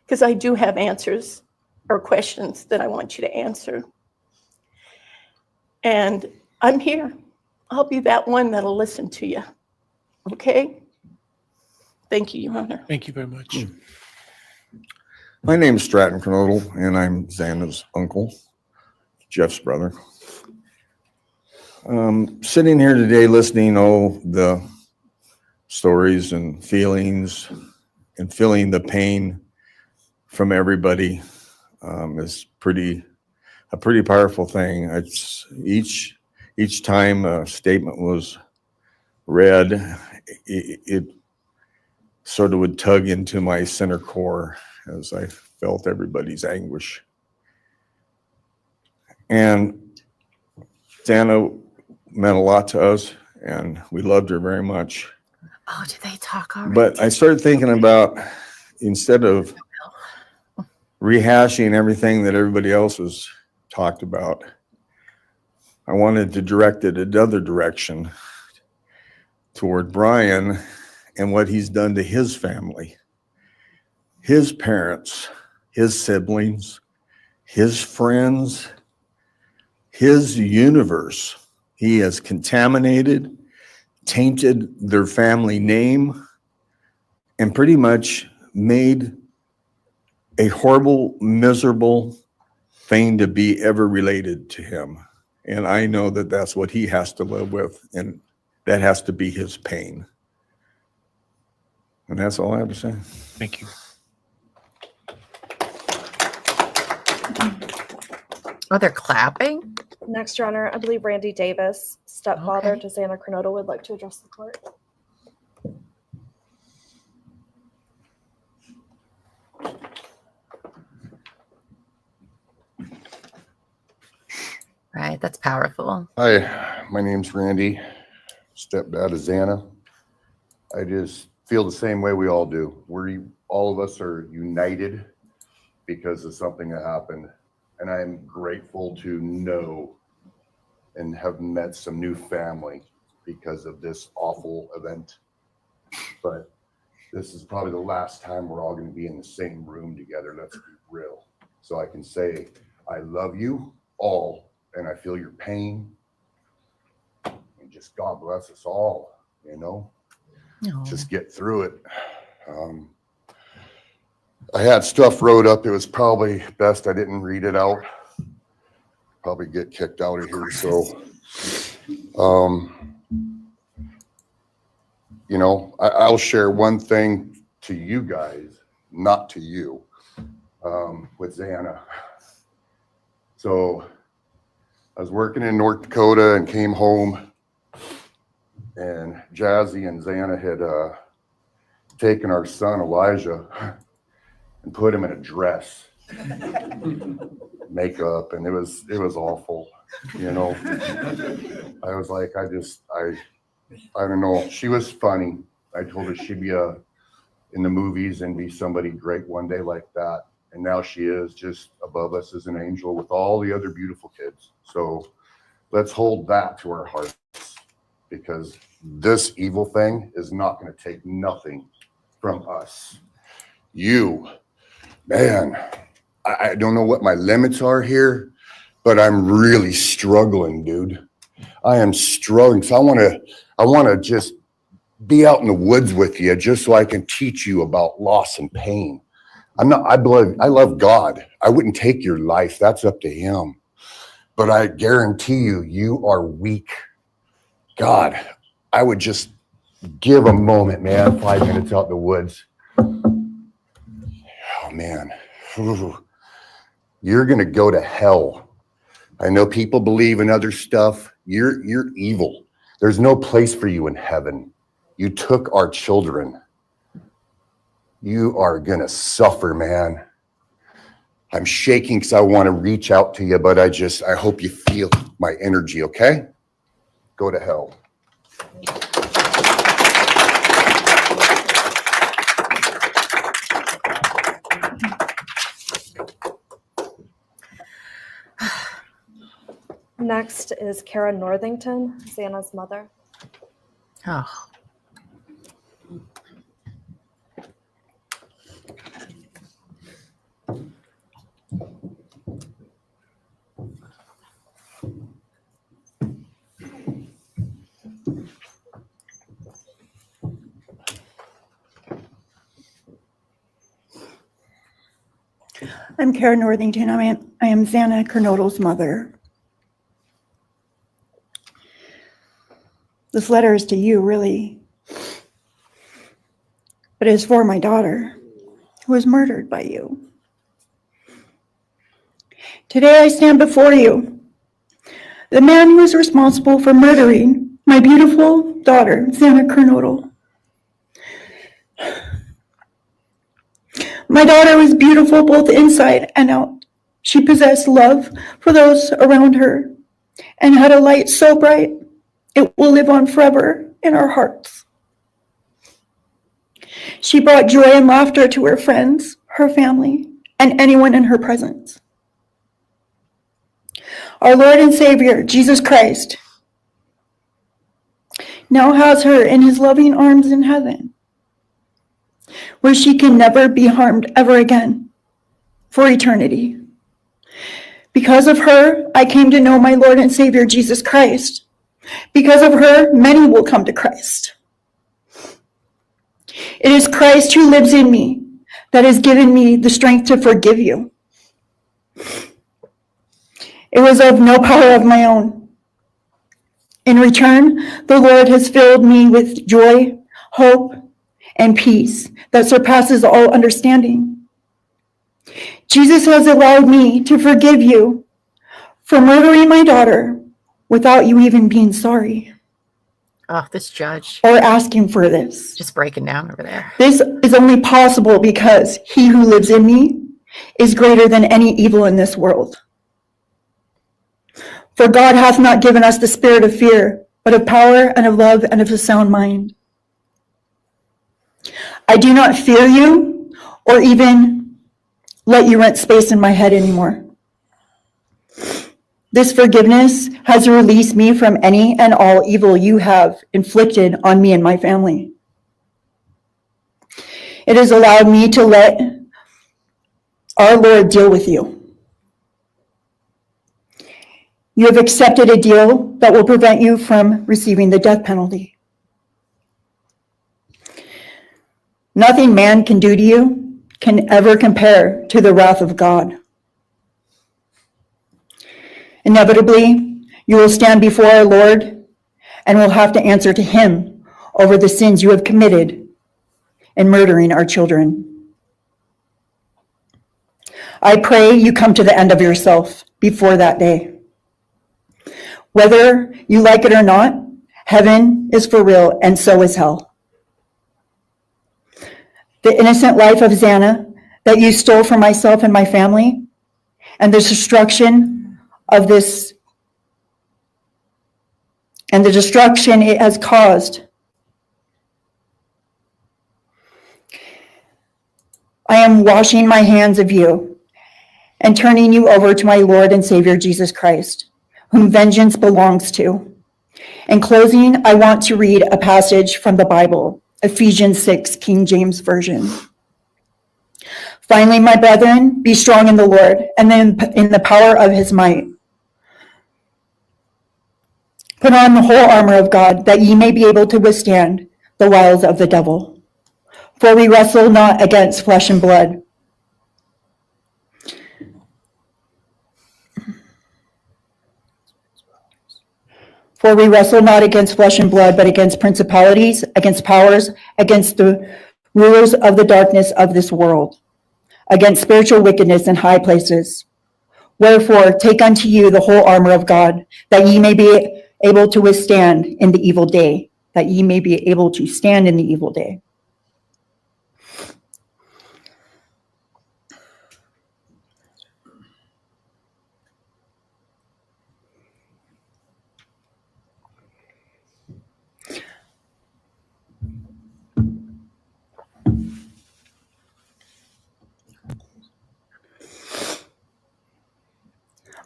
because I do have answers or questions that I want you to answer. And I'm here. I'll be that one that'll listen to you. Okay? Thank you, Your Honor. Thank you very much. My name is Stratton Kernodle, and I'm Xana's uncle, Jeff's brother. Sitting here today listening to the stories and feelings and feeling the pain from everybody is a pretty powerful thing. It's each time a statement was read, it sort of would tug into my center core as I felt everybody's anguish. And Dana meant a lot to us, and we loved her very much. Oh, did they talk already? But I started thinking about, instead of rehashing everything that everybody else has talked about, I wanted to direct it another direction toward Bryan and what he's done to his family, his parents, his siblings, his friends, his universe. He has contaminated, tainted their family name, and pretty much made a horrible, miserable thing to be ever related to him. And I know that that's what he has to live with, and that has to be his pain. And that's all I have to say. Thank you. Oh, they're clapping? Next, Your Honor, I believe Randy Davis, stepfather Okay. to Xana Kernodle, would like to address the court. Right, that's powerful. Hi, my name's Randy, stepdad of Xana. I just feel the same way we all do. All of us are united because of something that happened. And I'm grateful to know and have met some new family because of this awful event. But this is probably the last time we're all going to be in the same room together. Let's be real. So I can say, I love you all, and I feel your pain. And just God bless us all, you know? Aw. Just get through it. I had stuff wrote up. It was probably best I didn't read it out. Probably get kicked out of here. So, you know, I'll share one thing to you guys, not to you, with Xana. So I was working in North Dakota and came home, and Jazzy and Xana had taken our son Elijah and put him in a dress, makeup, and it was awful, you know. I was like, I don't know. She was funny. I told her she'd be in the movies and be somebody great one day like that. And now she is just above us as an angel with all the other beautiful kids. So let's hold that to our hearts, because this evil thing is not going to take nothing from us. You, man, I don't know what my limits are here, but I'm really struggling, dude. I am struggling. So I want to just be out in the woods with you, just so I can teach you about loss and pain. I love God. I wouldn't take your life. That's up to him. But I guarantee you, you are weak. God, I would just give a moment, man, 5 minutes out in the woods. Oh, man. You're going to go to hell. I know people believe in other stuff. You're evil. There's no place for you in heaven. You took our children. You are going to suffer, man. I'm shaking because I want to reach out to you, but I hope you feel my energy, okay? Go to hell. Next is Kara Northington, Xana's mother. Oh. I'm Kara Northington. I am Xana Kernodle's mother. This letter is to you, really. But it's for my daughter, who was murdered by you. Today I stand before you, the man who is responsible for murdering my beautiful daughter, Xana Kernodle. My daughter was beautiful both inside and out. She possessed love for those around her and had a light so bright it will live on forever in our hearts. She brought joy and laughter to her friends, her family, and anyone in her presence. Our Lord and Savior, Jesus Christ, now has her in his loving arms in heaven, where she can never be harmed ever again for eternity. Because of her, I came to know my Lord and Savior, Jesus Christ. Because of her, many will come to Christ. It is Christ who lives in me that has given me the strength to forgive you. It was of no power of my own. In return, the Lord has filled me with joy, hope, and peace that surpasses all understanding. Jesus has allowed me to forgive you for murdering my daughter without you even being sorry. Oh, this judge. Or asking for this. Just breaking down over there. This is only possible because he who lives in me is greater than any evil in this world. For God hath not given us the spirit of fear, but of power and of love and of a sound mind. I do not fear you or even let you rent space in my head anymore. This forgiveness has released me from any and all evil you have inflicted on me and my family. It has allowed me to let our Lord deal with you. You have accepted a deal that will prevent you from receiving the death penalty. Nothing man can do to you can ever compare to the wrath of God. Inevitably, you will stand before our Lord and will have to answer to him over the sins you have committed in murdering our children. I pray you come to the end of yourself before that day. Whether you like it or not, heaven is for real and so is hell. The innocent life of Xana that you stole from myself and my family, and the destruction it has caused. I am washing my hands of you and turning you over to my Lord and Savior Jesus Christ, whom vengeance belongs to. In closing, I want to read a passage from the Bible, Ephesians 6, King James Version. Finally, my brethren, be strong in the Lord and in the power of his might. Put on the whole armor of God, that ye may be able to withstand the wiles of the devil. For we wrestle not against flesh and blood. For we wrestle not against flesh and blood, but against principalities, against powers, against the rulers of the darkness of this world, against spiritual wickedness in high places. Wherefore, take unto you the whole armor of God, that ye may be able to withstand in the evil day, that ye may be able to stand in the evil day.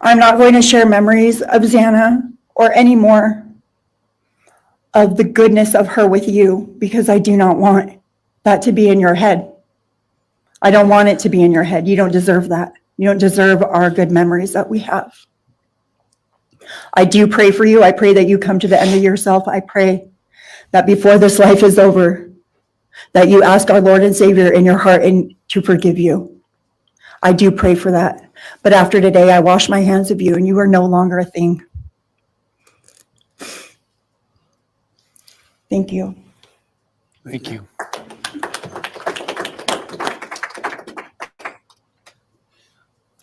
I'm not going to share memories of Xana or any more of the goodness of her with you, because I do not want that to be in your head. I don't want it to be in your head. You don't deserve that. You don't deserve our good memories that we have. I do pray for you. I pray that you come to the end of yourself. I pray that before this life is over, that you ask our Lord and Savior in your heart and to forgive you. I do pray for that. But after today, I wash my hands of you, and you are no longer a thing. Thank you. Thank you.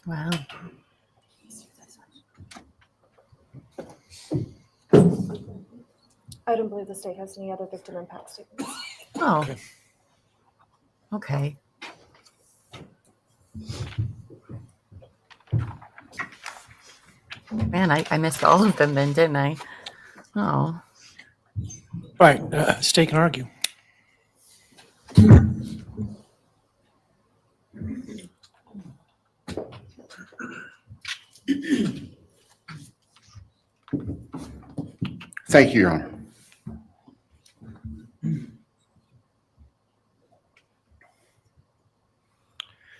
Wow. I don't believe the state has any other victim impact statements. Oh. Okay. Man, I missed all of them then, didn't I? Oh. All right, stay and argue. Thank you, Your Honor.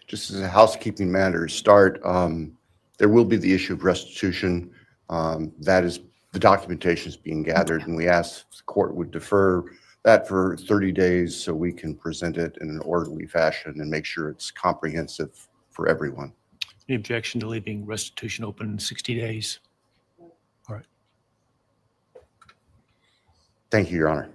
Just as a housekeeping matter to start, there will be the issue of restitution. That is, the documentation is being gathered, and we ask the court would defer that for 30 days so we can present it in an orderly fashion and make sure it's comprehensive for everyone. Any objection to leaving restitution open in 60 days? All right. Thank you, Your Honor.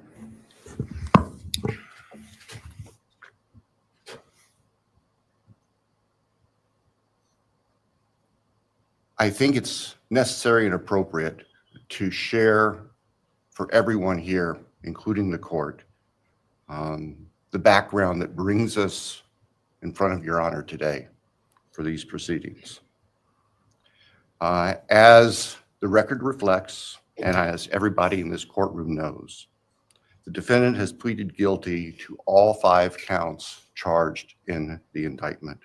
I think it's necessary and appropriate to share for everyone here, including the court, the background that brings us in front of Your Honor today for these proceedings. As the record reflects, and as everybody in this courtroom knows, the defendant has pleaded guilty to all 5 counts charged in the indictment.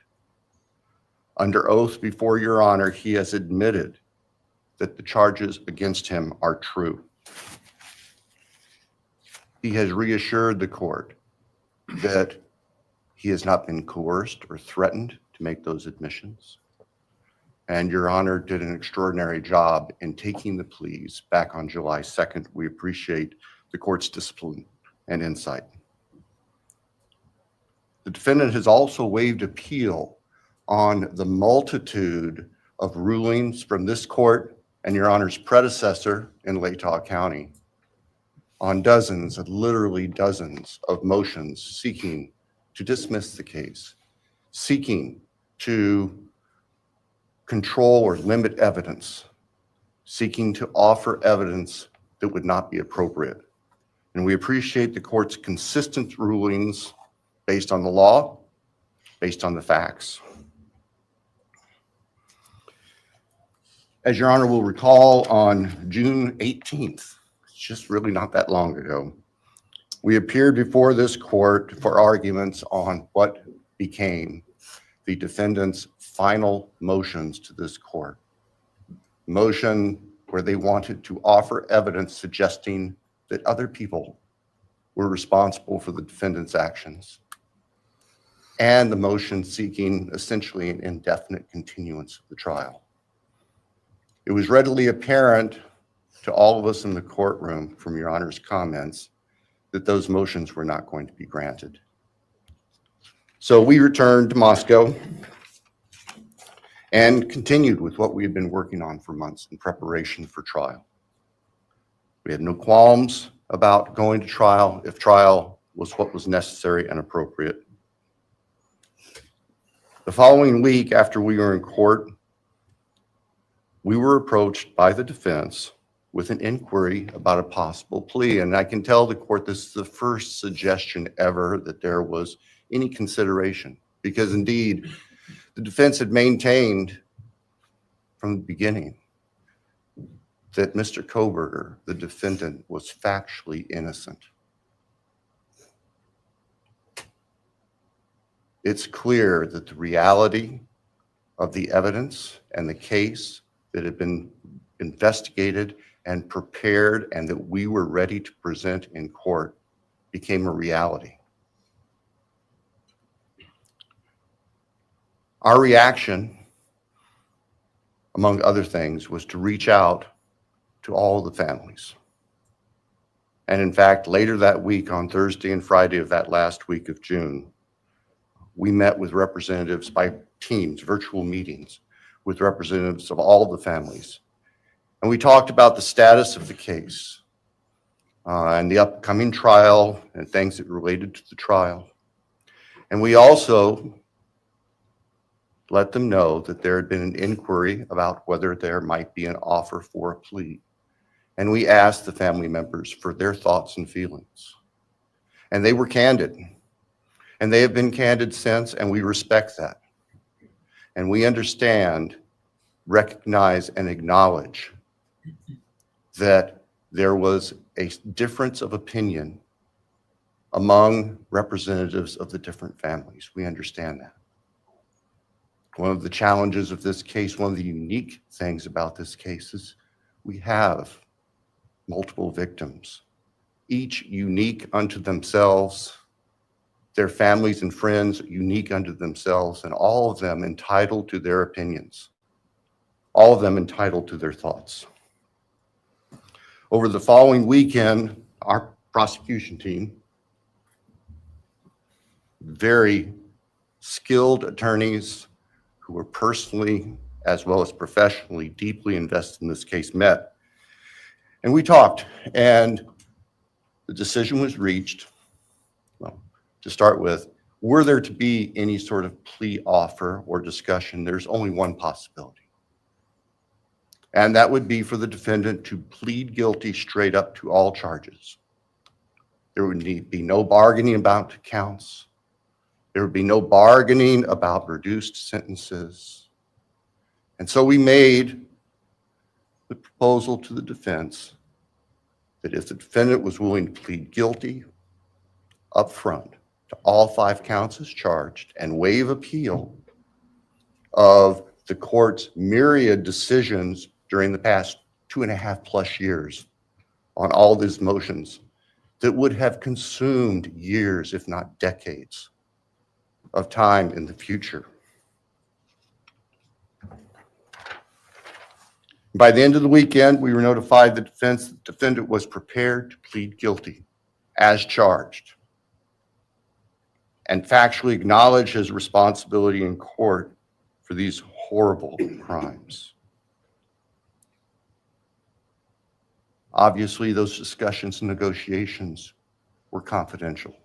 Under oath before Your Honor, he has admitted that the charges against him are true. He has reassured the court that he has not been coerced or threatened to make those admissions. And Your Honor did an extraordinary job in taking the pleas back on July 2nd. We appreciate the court's discipline and insight. The defendant has also waived appeal on the multitude of rulings from this court and Your Honor's predecessor in Latah County on dozens, literally dozens of motions seeking to dismiss the case, seeking to control or limit evidence, seeking to offer evidence that would not be appropriate. And we appreciate the court's consistent rulings based on the law, based on the facts. As Your Honor will recall, on June 18th, it's just really not that long ago, we appeared before this court for arguments on what became the defendant's final motions to this court. Motion where they wanted to offer evidence suggesting that other people were responsible for the defendant's actions, and the motion seeking essentially an indefinite continuance of the trial. It was readily apparent to all of us in the courtroom from Your Honor's comments that those motions were not going to be granted. So we returned to Moscow and continued with what we had been working on for months in preparation for trial. We had no qualms about going to trial if trial was what was necessary and appropriate. The following week after we were in court, we were approached by the defense with an inquiry about a possible plea. And I can tell the court this is the first suggestion ever that there was any consideration, because indeed the defense had maintained from the beginning that Mr. Kohberger, the defendant, was factually innocent. It's clear that the reality of the evidence and the case that had been investigated and prepared and that we were ready to present in court became a reality. Our reaction, among other things, was to reach out to all the families. And in fact, later that week, on Thursday and Friday of that last week of June, we met with representatives by teams, virtual meetings, with representatives of all the families. And we talked about the status of the case, and the upcoming trial and things that related to the trial. And we also let them know that there had been an inquiry about whether there might be an offer for a plea. And we asked the family members for their thoughts and feelings. And they were candid. And they have been candid since, and we respect that. And we understand, recognize, and acknowledge that there was a difference of opinion among representatives of the different families. We understand that. One of the challenges of this case, one of the unique things about this case is we have multiple victims, each unique unto themselves, their families and friends unique unto themselves, and all of them entitled to their opinions, all of them entitled to their thoughts. Over the following weekend, our prosecution team, very skilled attorneys who were personally as well as professionally deeply invested in this case, met. And we talked, and the decision was reached. Well, to start with, were there to be any sort of plea offer or discussion, there's only one possibility. And that would be for the defendant to plead guilty straight up to all charges. There would be no bargaining about counts. There would be no bargaining about reduced sentences. And so we made the proposal to the defense that if the defendant was willing to plead guilty up front to all 5 counts as charged and waive appeal of the court's myriad decisions during the past 2.5+ years on all these motions that would have consumed years, if not decades, of time in the future. By the end of the weekend, we were notified the defendant was prepared to plead guilty as charged and factually acknowledge his responsibility in court for these horrible crimes. Obviously, those discussions and negotiations were confidential.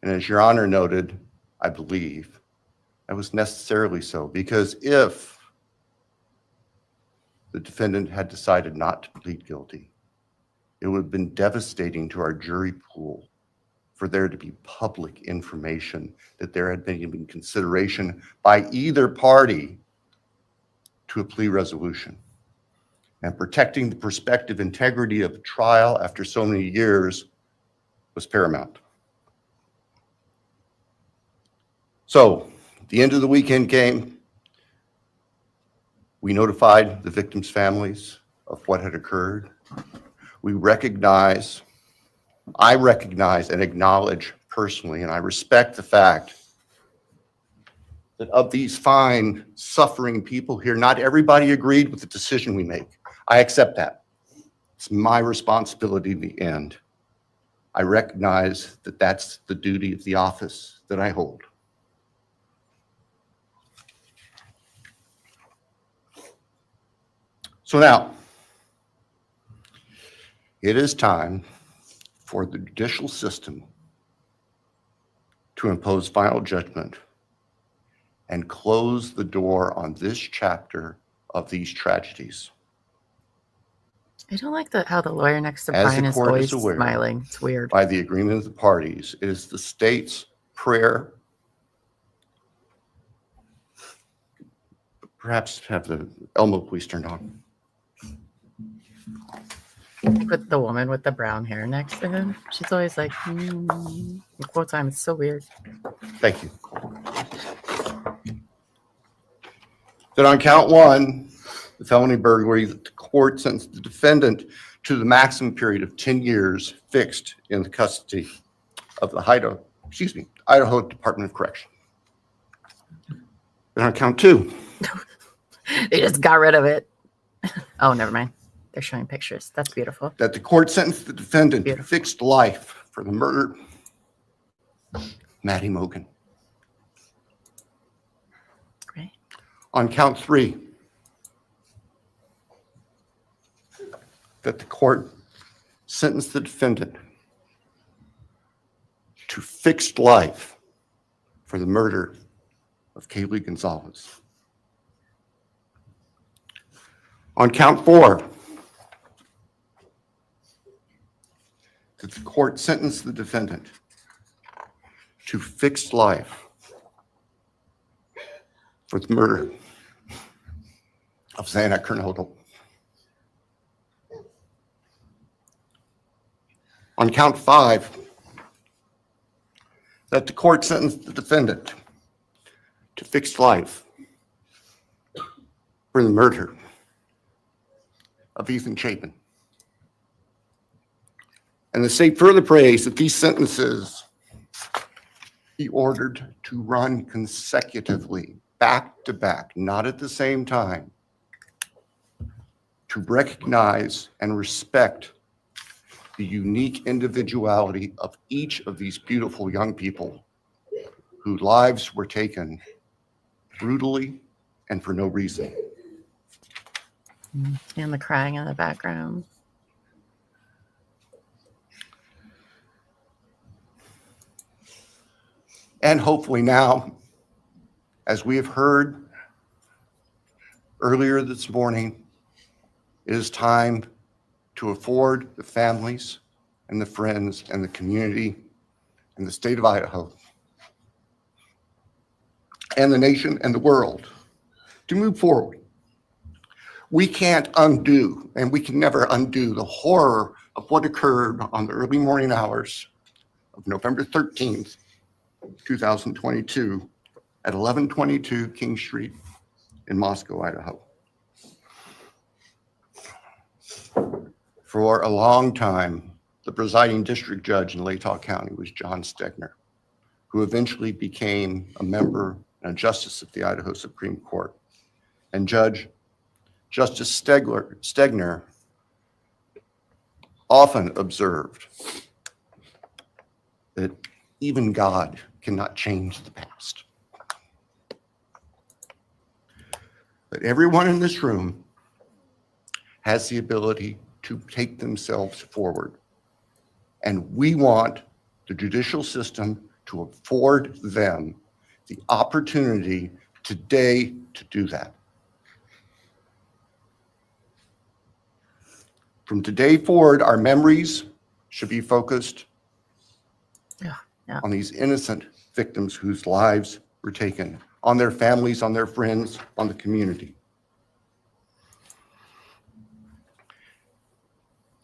And as Your Honor noted, I believe that was necessarily so, because if the defendant had decided not to plead guilty, it would have been devastating to our jury pool for there to be public information that there had been even consideration by either party to a plea resolution. And protecting the prospective integrity of the trial after so many years was paramount. So, the end of the weekend came. We notified the victims' families of what had occurred. I recognize and acknowledge personally, and I respect the fact that of these fine, suffering people here, not everybody agreed with the decision we make. I accept that. It's my responsibility in the end. I recognize that that's the duty of the office that I hold. So now, it is time for the judicial system to impose final judgment and close the door on this chapter of these tragedies. I don't like how the lawyer next to As Bryan the is court always is aware, smiling. It's weird. by the agreement of the parties, it is the state's prayer. Perhaps have the Elmo police turned on. With the woman with the brown hair next to him, she's always like, the whole time. It's so weird. Thank you. Then on count 1, the felony burglary, that the court sentenced the defendant to the maximum period of 10 years fixed in the custody of the Idaho Department of Correction. Then on count 2. They just got rid of it. Oh, never mind. They're showing pictures. That's beautiful. That the court sentenced the defendant to fixed life for the murder of Maddie Mogan. Great. On count 3, that the court sentenced the defendant to fixed life for the murder of Kaylee Gonzalez. On count 4, that the court sentenced the defendant to fixed life for the murder of Xana Kernodle. On count 5, that the court sentenced the defendant to fixed life for the murder of Ethan Chapin. And the state further prays that these sentences be ordered to run consecutively, back to back, not at the same time, to recognize and respect the unique individuality of each of these beautiful young people whose lives were taken brutally and for no reason. And the crying in the background. And hopefully now, as we have heard earlier this morning, it is time to afford the families and the friends and the community and the state of Idaho and the nation and the world to move forward. We can't undo, and we can never undo, the horror of what occurred on the early morning hours of November 13th, 2022 at 1122 King Street in Moscow, Idaho. For a long time, the presiding district judge in Latah County was John Stegner, who eventually became a member and a justice of the Idaho Supreme Court. And Justice Stegner often observed that even God cannot change the past. But everyone in this room has the ability to take themselves forward. And we want the judicial system to afford them the opportunity today to do that. From today forward, our memories should be focused on these innocent victims whose lives were taken, on their families, on their friends, on the community.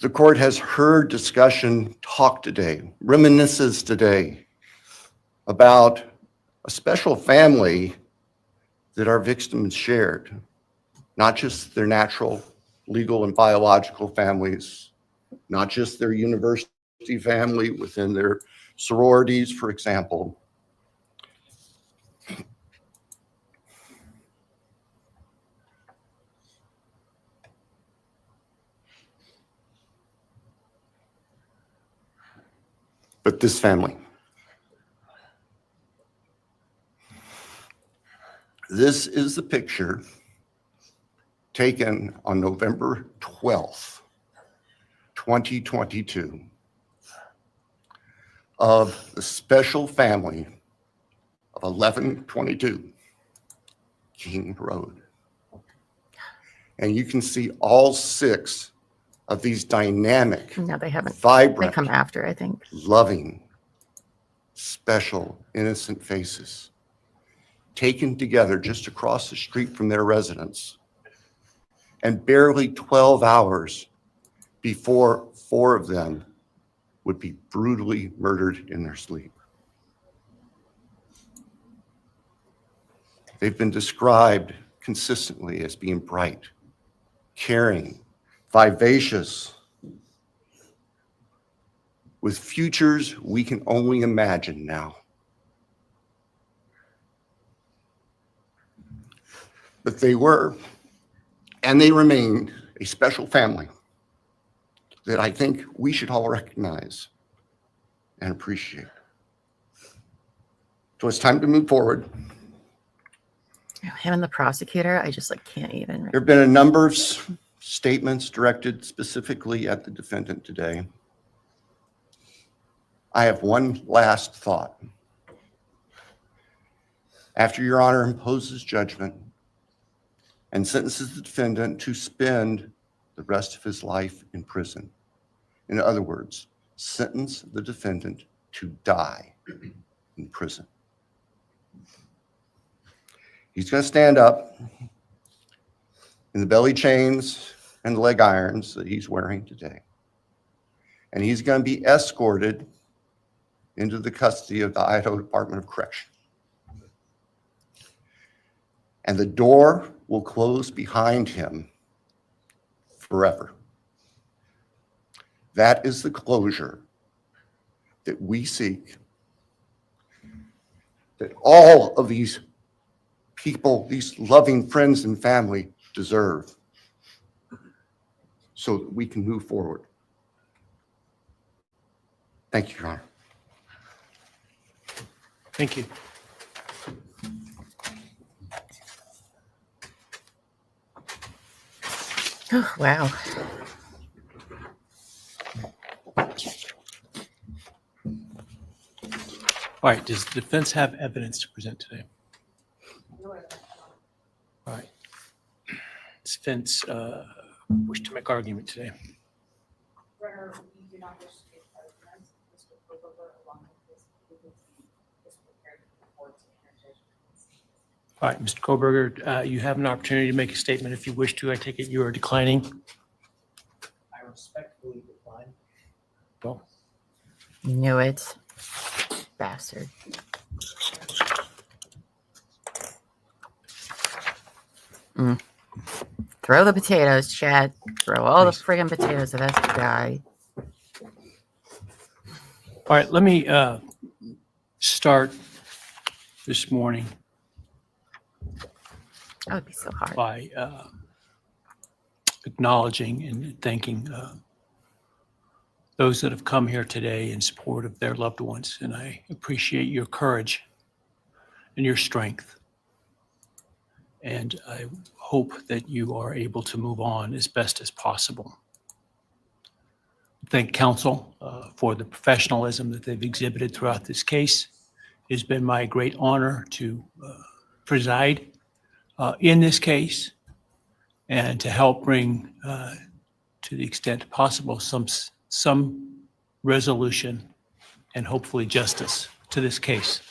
The court has heard discussion, talk today, reminiscences today about a special family that our victims shared, not just their natural, legal, and biological families, not just their university family within their sororities, for example. But this family. This is the picture taken on November 12th, 2022, of the special family of 1122 King Road. And you can see all 6 of these dynamic, No, they haven't. vibrant, They come after, I think. loving, special, innocent faces taken together just across the street from their residence. And barely 12 hours before 4 of them would be brutally murdered in their sleep. They've been described consistently as being bright, caring, vivacious, with futures we can only imagine now. But they were, and they remain, a special family that I think we should all recognize and appreciate. So it's time to move forward. Him and the prosecutor, I just can't even. There have been a number of statements directed specifically at the defendant today. I have one last thought. After Your Honor imposes judgment and sentences the defendant to spend the rest of his life in prison, in other words, sentence the defendant to die in prison, he's going to stand up in the belly chains and the leg irons that he's wearing today, and he's going to be escorted into the custody of the Idaho Department of Correction. And the door will close behind him forever. That is the closure that we seek, that all of these people, these loving friends and family deserve, so that we can move forward. Thank you, Your Honor. Thank you. Oh, wow. All right, does the defense have evidence to present today? All right. Defense wish to make argument today. Runner, we do not wish to take argument. Mr. Kohberger, along with his legal team, is prepared to report to interject. All right, Mr. Kohberger, you have an opportunity to make a statement if you wish to. I take it you are declining. I respectfully decline. Well, Knew it. Bastard. Throw the potatoes, Chad. Throw all the friggin' potatoes at that guy. all right, let me start this morning That would be so hard. by acknowledging and thanking those that have come here today in support of their loved ones. And I appreciate your courage and your strength. And I hope that you are able to move on as best as possible. Thank counsel for the professionalism that they've exhibited throughout this case. It's been my great honor to preside in this case and to help bring, to the extent possible, some resolution and hopefully justice to this case.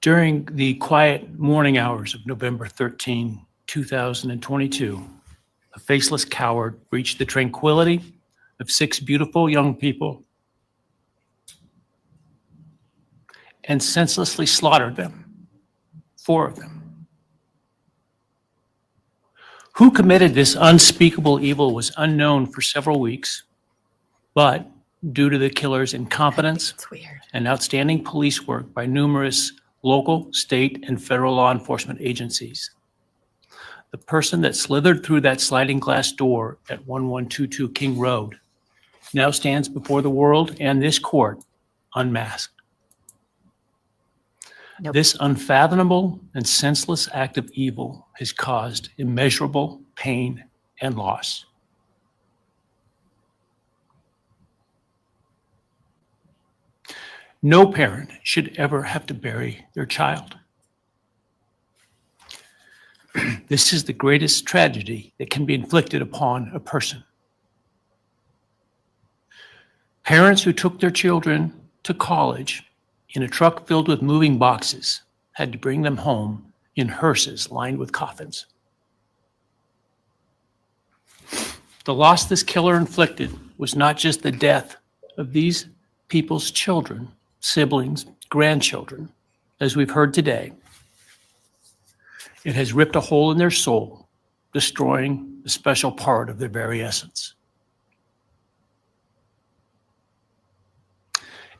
During the quiet morning hours of November 13, 2022, a faceless coward breached the tranquility of 6 beautiful young people and senselessly slaughtered them, 4 of them. Who committed this unspeakable evil was unknown for several weeks, but due to the killer's incompetence and outstanding police work by numerous local, state, and federal law enforcement agencies, the person that slithered through that sliding glass door at 1122 King Road now stands before the world and this court unmasked. Nope. This unfathomable and senseless act of evil has caused immeasurable pain and loss. No parent should ever have to bury their child. This is the greatest tragedy that can be inflicted upon a person. Parents who took their children to college in a truck filled with moving boxes had to bring them home in hearses lined with coffins. The loss this killer inflicted was not just the death of these people's children, siblings, grandchildren, as we've heard today. It has ripped a hole in their soul, destroying a special part of their very essence.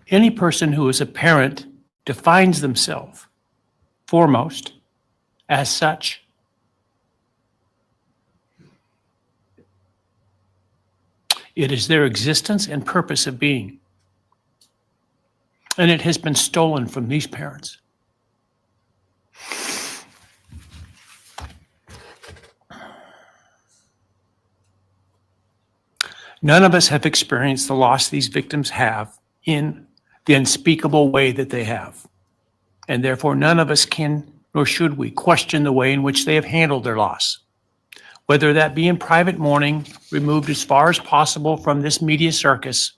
Any person who is a parent defines themselves foremost as such. It is their existence and purpose of being. And it has been stolen from these parents. None of us have experienced the loss these victims have in the unspeakable way that they have. And therefore, none of us can, nor should we, question the way in which they have handled their loss. Whether that be in private mourning, removed as far as possible from this media circus,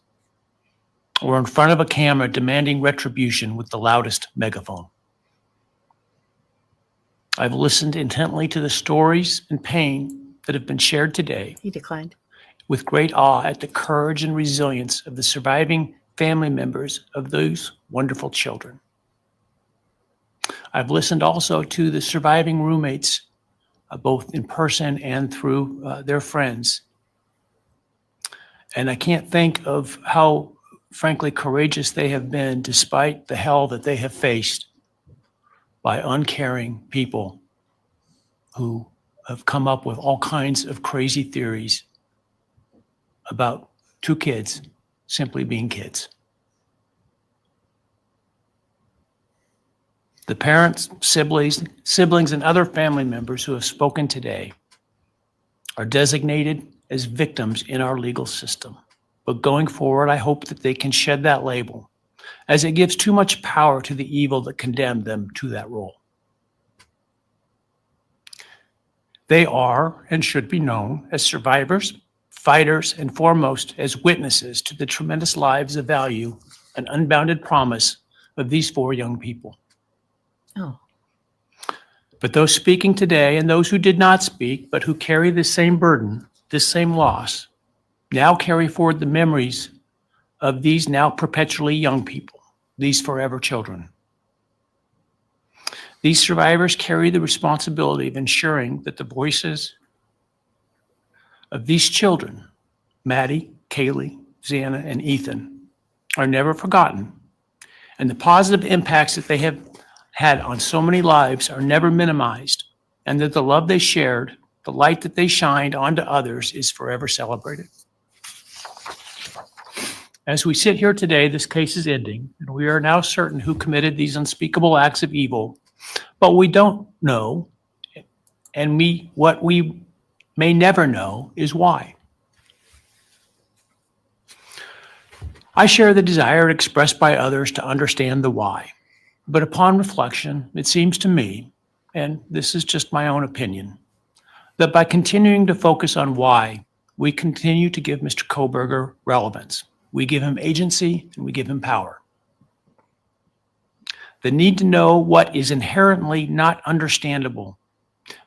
or in front of a camera demanding retribution with the loudest megaphone. I've listened intently to the stories and pain that have been shared today. He declined. With great awe at the courage and resilience of the surviving family members of those wonderful children. I've listened also to the surviving roommates, both in person and through their friends. And I can't think of how, frankly, courageous they have been despite the hell that they have faced by uncaring people who have come up with all kinds of crazy theories about two kids simply being kids. The parents, siblings, and other family members who have spoken today are designated as victims in our legal system. But going forward, I hope that they can shed that label, as it gives too much power to the evil that condemned them to that role. They are and should be known as survivors, fighters, and foremost as witnesses to the tremendous lives of value and unbounded promise of these four young people. Oh. But those speaking today and those who did not speak, but who carry this same burden, this same loss, now carry forward the memories of these now perpetually young people, these forever children. These survivors carry the responsibility of ensuring that the voices of these children, Maddie, Kaylee, Xana, and Ethan, are never forgotten, and the positive impacts that they have had on so many lives are never minimized, and that the love they shared, the light that they shined onto others is forever celebrated. As we sit here today, this case is ending, and we are now certain who committed these unspeakable acts of evil, but we don't know, and what we may never know is why. I share the desire expressed by others to understand the why. But upon reflection, it seems to me, and this is just my own opinion, that by continuing to focus on why, we continue to give Mr. Kohberger relevance. We give him agency and we give him power. The need to know what is inherently not understandable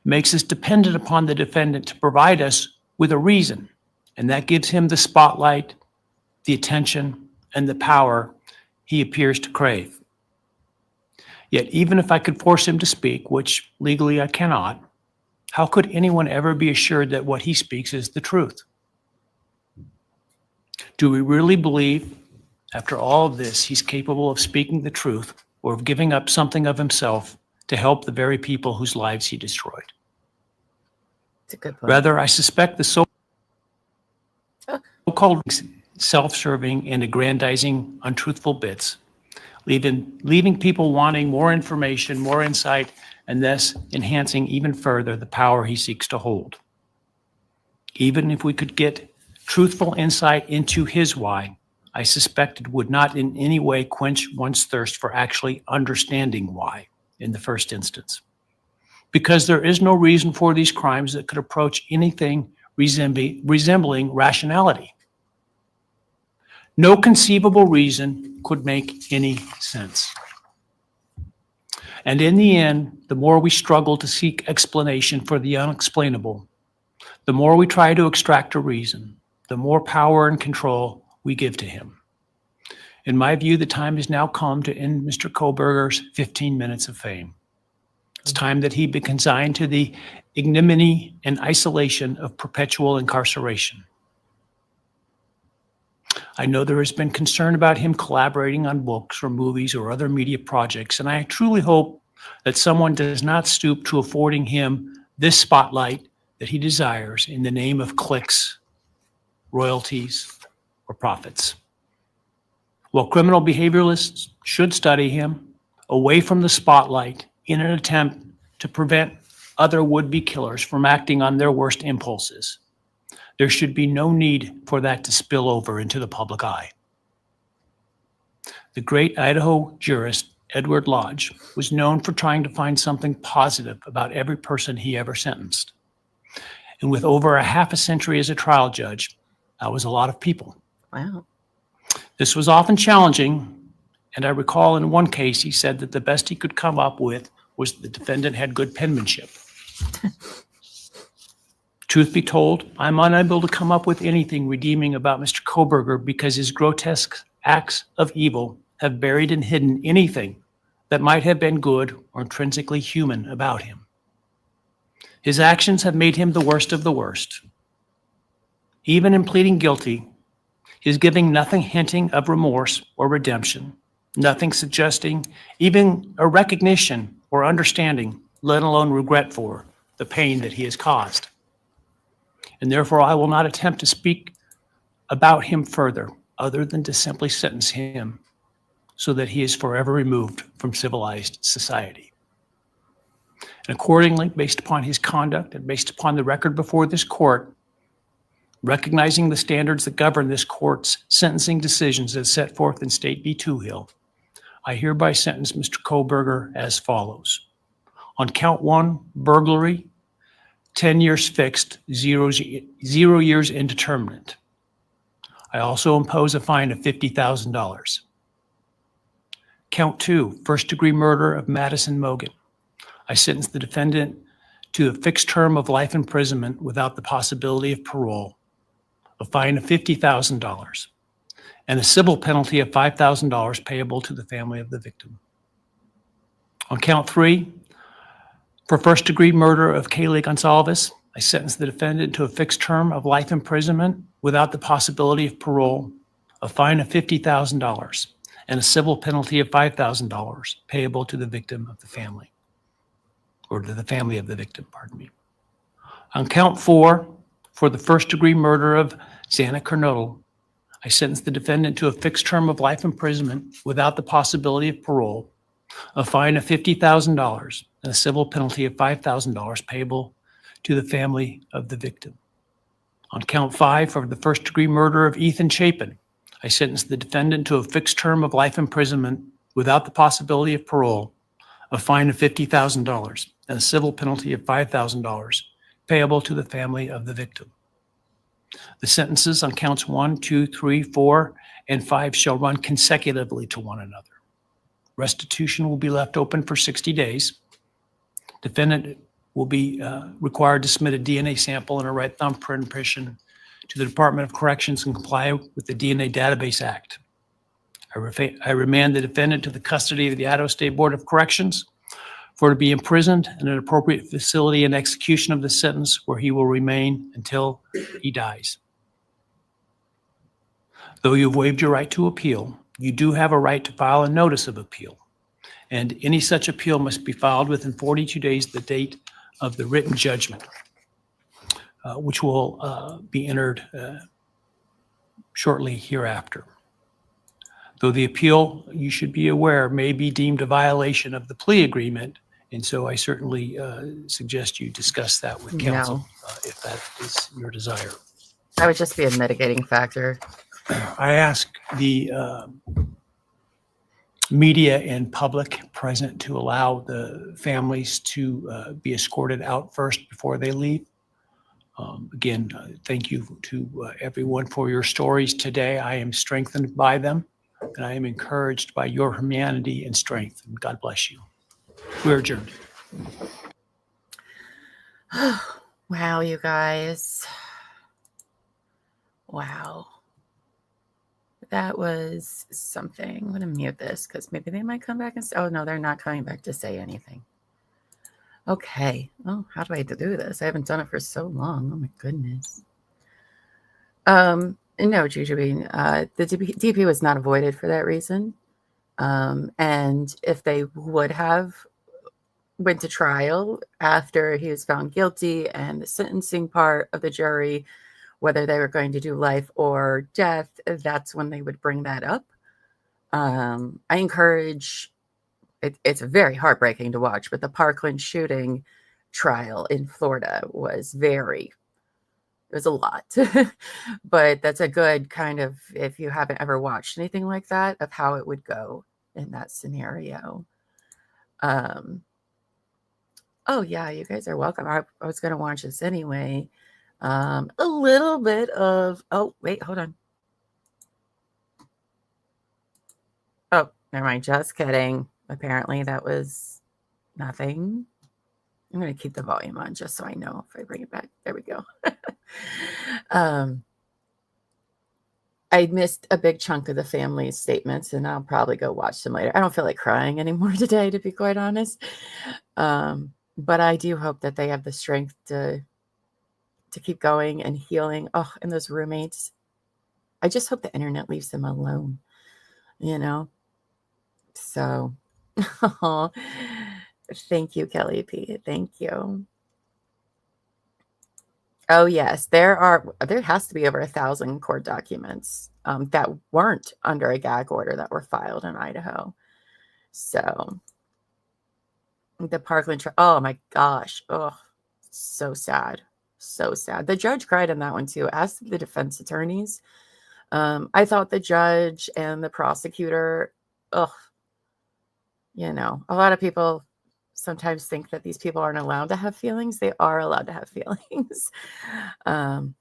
makes us dependent upon the defendant to provide us with a reason, and that gives him the spotlight, the attention, and the power he appears to crave. Yet even if I could force him to speak, which legally I cannot, how could anyone ever be assured that what he speaks is the truth? Do we really believe, after all of this, he's capable of speaking the truth or of giving up something of himself to help the very people whose lives he destroyed? It's a good point. Rather, I suspect the so-called self-serving and aggrandizing untruthful bits, leaving people wanting more information, more insight, and thus enhancing even further the power he seeks to hold. Even if we could get truthful insight into his why, I suspect it would not in any way quench one's thirst for actually understanding why in the first instance. Because there is no reason for these crimes that could approach anything resembling rationality. No conceivable reason could make any sense. And in the end, the more we struggle to seek explanation for the unexplainable, the more we try to extract a reason, the more power and control we give to him. In my view, the time has now come to end Mr. Kohberger's 15 minutes of fame. It's time that he be consigned to the ignominy and isolation of perpetual incarceration. I know there has been concern about him collaborating on books or movies or other media projects, and I truly hope that someone does not stoop to affording him this spotlight that he desires in the name of clicks, royalties, or profits. While criminal behavioralists should study him away from the spotlight in an attempt to prevent other would-be killers from acting on their worst impulses, There should be no need for that to spill over into the public eye. The great Idaho jurist Edward Lodge was known for trying to find something positive about every person he ever sentenced. And with over a half a century as a trial judge, that was a lot of people. Wow. This was often challenging, and I recall in one case he said that the best he could come up with was the defendant had good penmanship. Truth be told, I'm unable to come up with anything redeeming about Mr. Kohberger because his grotesque acts of evil have buried and hidden anything that might have been good or intrinsically human about him. His actions have made him the worst of the worst. Even in pleading guilty, he is giving nothing hinting of remorse or redemption, nothing suggesting even a recognition or understanding, let alone regret for the pain that he has caused. And therefore, I will not attempt to speak about him further, other than to simply sentence him so that he is forever removed from civilized society. And accordingly, based upon his conduct and based upon the record before this court, recognizing the standards that govern this court's sentencing decisions as set forth in State v. Toohill, I hereby sentence Mr. Kohberger as follows. On count 1, burglary, 10 years fixed, 0 years indeterminate. I also impose a fine of $50,000. Count 2, first-degree murder of Madison Mogan. I sentence the defendant to a fixed term of life imprisonment without the possibility of parole, a fine of $50,000, and a civil penalty of $5,000 payable to the family of the victim. On count 3, for first-degree murder of Kaylee Gonzalez, I sentence the defendant to a fixed term of life imprisonment without the possibility of parole, a fine of $50,000, and a civil penalty of $5,000 payable to the victim of the family, or to the family of the victim, pardon me. On count 4, for the first-degree murder of Xana Kernodle, I sentence the defendant to a fixed term of life imprisonment without the possibility of parole, a fine of $50,000, and a civil penalty of $5,000 payable to the family of the victim. On count 5, for the first-degree murder of Ethan Chapin, I sentence the defendant to a fixed term of life imprisonment without the possibility of parole, a fine of $50,000, and a civil penalty of $5,000 payable to the family of the victim. The sentences on counts 1, 2, 3, 4, and 5 shall run consecutively to one another. Restitution will be left open for 60 days. Defendant will be required to submit a DNA sample and a right thumbprint impression to the Department of Corrections and comply with the DNA Database Act. I remand the defendant to the custody of the Idaho State Board of Corrections for to be imprisoned in an appropriate facility and execution of the sentence where he will remain until he dies. Though you've waived your right to appeal, you do have a right to file a notice of appeal. And any such appeal must be filed within 42 days of the date of the written judgment, which will be entered shortly hereafter. Though the appeal, you should be aware, may be deemed a violation of the plea agreement, and so I certainly suggest you discuss that with counsel if that is your desire. That would just be a mitigating factor. I ask the media and public present to allow the families to be escorted out first before they leave. Again, thank you to everyone for your stories today. I am strengthened by them, and I am encouraged by your humanity and strength. And God bless you. We're adjourned. Wow, you guys. Wow. That was something. I'm going to mute this because maybe they might come back and say, oh, no, they're not coming back to say anything. Okay. Oh, how do I do this? I haven't done it for so long. Oh, my goodness. No, Jujubee, the DP was not avoided for that reason. And if they would have went to trial after he was found guilty and the sentencing part of the jury, whether they were going to do life or death, that's when they would bring that up. I encourage, it's very heartbreaking to watch, but the Parkland shooting trial in Florida was very was a lot. But that's a good kind of, if you haven't ever watched anything like that, of how it would go in that scenario. Oh yeah, you guys are welcome. I was going to watch this anyway. A little bit of, oh, wait, hold on. Oh, never mind. Just kidding. Apparently that was nothing. I'm going to keep the volume on just so I know if I bring it back. There we go. I missed a big chunk of the family's statements, and I'll probably go watch them later. I don't feel like crying anymore today, to be quite honest. But I do hope that they have the strength to keep going and healing. Oh, and those roommates. I just hope the internet leaves them alone, you know? So, thank you, Kelly P. Thank you. Oh yes, there has to be over 1,000 court documents that weren't under a gag order that were filed in Idaho. So the Parkland trial, oh my gosh, oh, so sad, so sad. The judge cried on that one too. As did the defense attorneys. I thought the judge and the prosecutor, a lot of people sometimes think that these people aren't allowed to have feelings. They are allowed to have feelings. And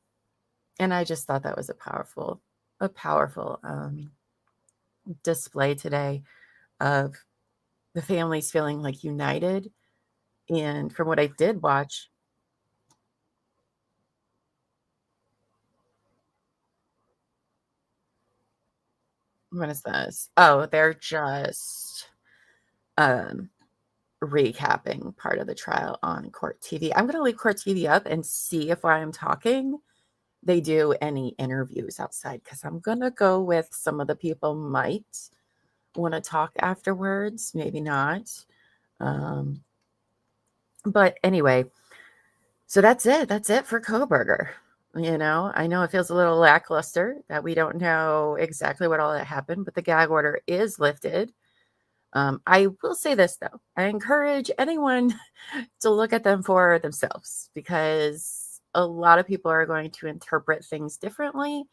I just thought that was a powerful display today of the families feeling like united. And from what I did watch, what is this? Oh, they're just recapping part of the trial on Court TV. I'm going to leave Court TV up and see if while I'm talking, they do any interviews outside, because I'm going to go with some of the people might want to talk afterwards, maybe not. But anyway, so that's it. That's it for Kohberger. I know it feels a little lackluster that we don't know exactly what all that happened, but the gag order is lifted. I will say this, though. I encourage anyone to look at them for themselves, because a lot of people are going to interpret things differently.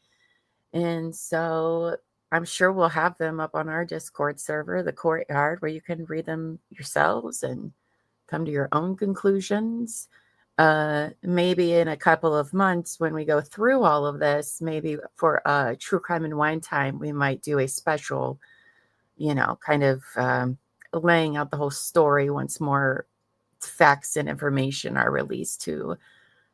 And so I'm sure we'll have them up on our Discord server, the Courtyard, where you can read them yourselves and come to your own conclusions. Maybe in a couple of months, when we go through all of this, maybe for True Crime and Wine Time, we might do a special, kind of laying out the whole story once more facts and information are released to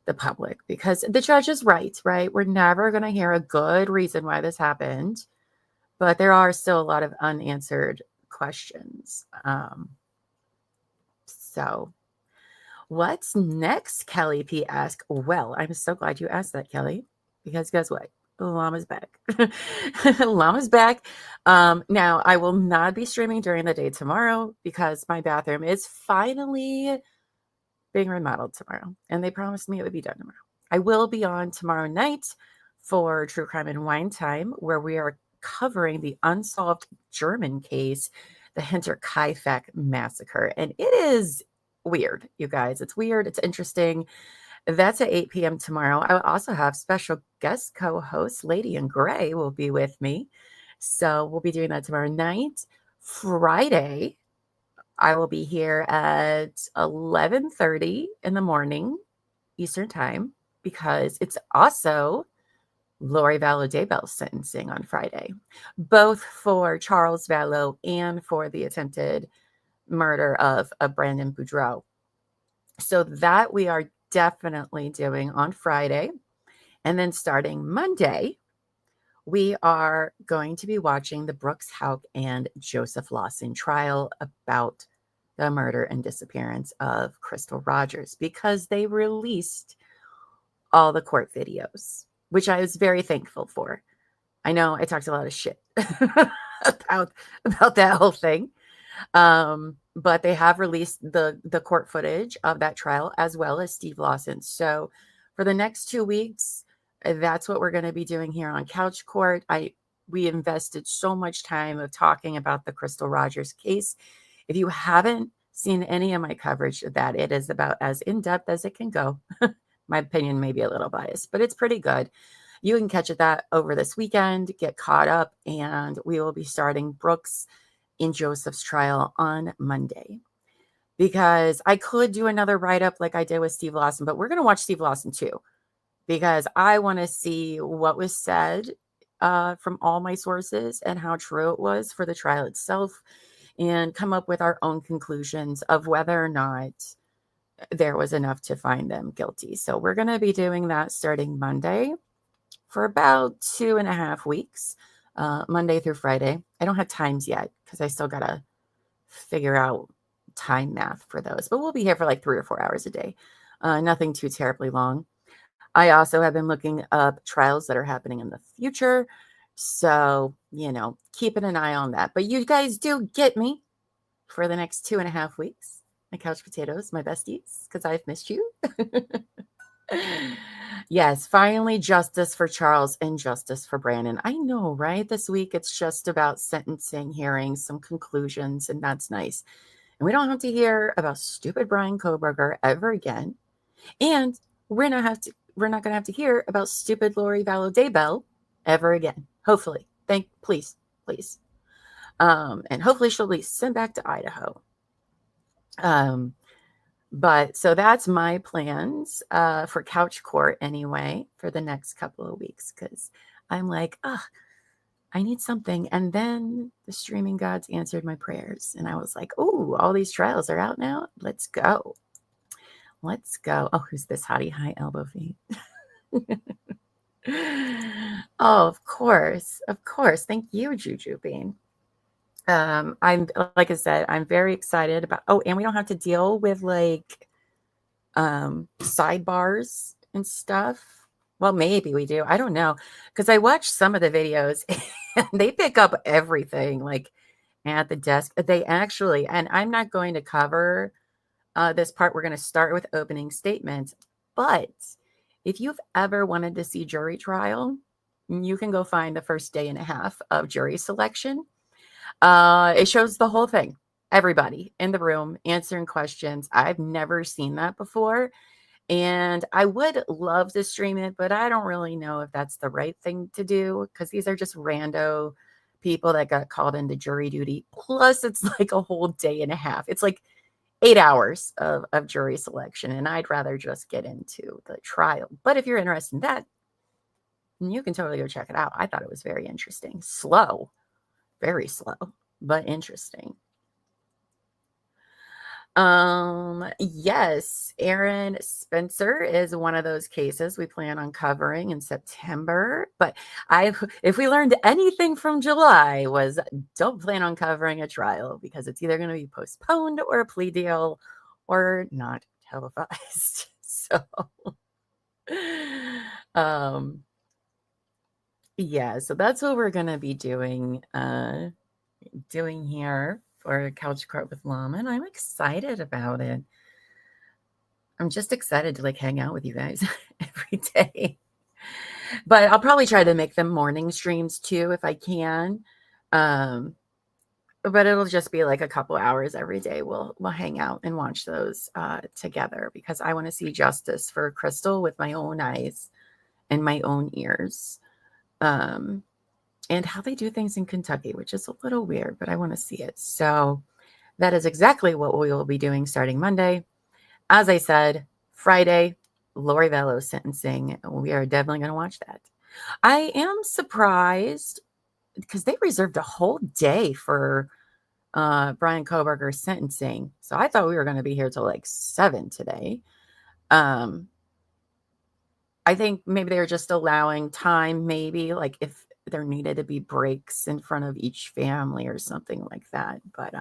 the public, because the judge is right? We're never going to hear a good reason why this happened, but there are still a lot of unanswered questions. So what's next? Kelly P asked. Well, I'm so glad you asked that, Kelly, because guess what? Llama's back. Llama's back. Now, I will not be streaming during the day tomorrow because my bathroom is finally being remodeled tomorrow, and they promised me it would be done tomorrow. I will be on tomorrow night for True Crime and Wine Time, where we are covering the unsolved German case, the Hinterkaifeck massacre. And it is weird, you guys. It's weird. It's interesting. That's at 8 p.m. tomorrow. I will also have special guest co-host Lady in Gray will be with me. So we'll be doing that tomorrow night. Friday, I will be here at 11:30 in the morning Eastern time, because it's also Lori Vallow Daybell's sentencing on Friday, both for Charles Vallow and for the attempted murder of Brandon Boudreaux. So that we are definitely doing on Friday. And then starting Monday, we are going to be watching the Brooks Houck and Joseph Lawson trial about the murder and disappearance of Crystal Rogers, because they released all the court videos, which I was very thankful for. I know I talked a lot of shit about that whole thing. But they have released the court footage of that trial, as well as Steve Lawson. So for the next 2 weeks, that's what we're going to be doing here on Couch Court. We invested so much time of talking about the Crystal Rogers case. If you haven't seen any of my coverage of that, it is about as in-depth as it can go. My opinion may be a little biased, but it's pretty good. You can catch that over this weekend, get caught up, and we will be starting Brooks in Joseph's trial on Monday. Because I could do another write-up like I did with Steve Lawson, but we're going to watch Steve Lawson too, because I want to see what was said from all my sources and how true it was for the trial itself, and come up with our own conclusions of whether or not there was enough to find them guilty. So we're going to be doing that starting Monday for about 2.5 weeks, Monday through Friday. I don't have times yet because I still got to figure out time math for those, but we'll be here for like 3 or 4 hours a day. Nothing too terribly long. I also have been looking up trials that are happening in the future. So, keeping an eye on that. But you guys do get me for the next 2.5 weeks. My couch potatoes, my besties, because I've missed you. Yes, finally justice for Charles and justice for Brandon. I know, right? This week it's just about sentencing hearings, some conclusions, and that's nice. And we don't have to hear about stupid Bryan Kohberger ever again. And we're not going to have to hear about stupid Lori Vallow Daybell ever again. Hopefully. Please. And hopefully she'll be sent back to Idaho. But so that's my plans for Couch Court anyway for the next couple of weeks, because I'm like, I need something. And then the streaming gods answered my prayers. And I was like, oh, all these trials are out now. Let's go. Oh, who's this hottie? High elbow feet. Oh, of course. Thank you, Juju Bean. I'm, like I said, I'm very excited about, and we don't have to deal with like sidebars and stuff. Well, maybe we do. I don't know. Because I watched some of the videos and they pick up everything like at the desk. They actually, and I'm not going to cover this part. We're going to start with opening statements. But if you've ever wanted to see jury trial, you can go find the first day and a half of jury selection. It shows the whole thing. Everybody in the room answering questions. I've never seen that before. And I would love to stream it, but I don't really know if that's the right thing to do, because these are just rando people that got called into jury duty. Plus, it's like a whole day and a half. It's like 8 hours of jury selection, and I'd rather just get into the trial. But if you're interested in that, you can totally go check it out. I thought it was very interesting. Slow, very slow, but interesting. Yes, Aaron Spencer is one of those cases we plan on covering in September. But if we learned anything from July, was don't plan on covering a trial, because it's either going to be postponed or a plea deal or not televised. So, yeah, so that's what we're going to be doing here for Couch Court with Llama, and I'm excited about it. I'm just excited to like hang out with you guys every day. But I'll probably try to make them morning streams too if I can. But it'll just be like a couple hours every day. We'll hang out and watch those together, because I want to see justice for Crystal with my own eyes and my own ears. And how they do things in Kentucky, which is a little weird, but I want to see it. So that is exactly what we will be doing starting Monday. As I said, Friday, Lori Vallow sentencing. We are definitely going to watch that. I am surprised because they reserved a whole day for Bryan Kohberger's sentencing. So I thought we were going to be here till like 7 today. I think maybe they were just allowing time, maybe like if there needed to be breaks in front of each family or something like that. But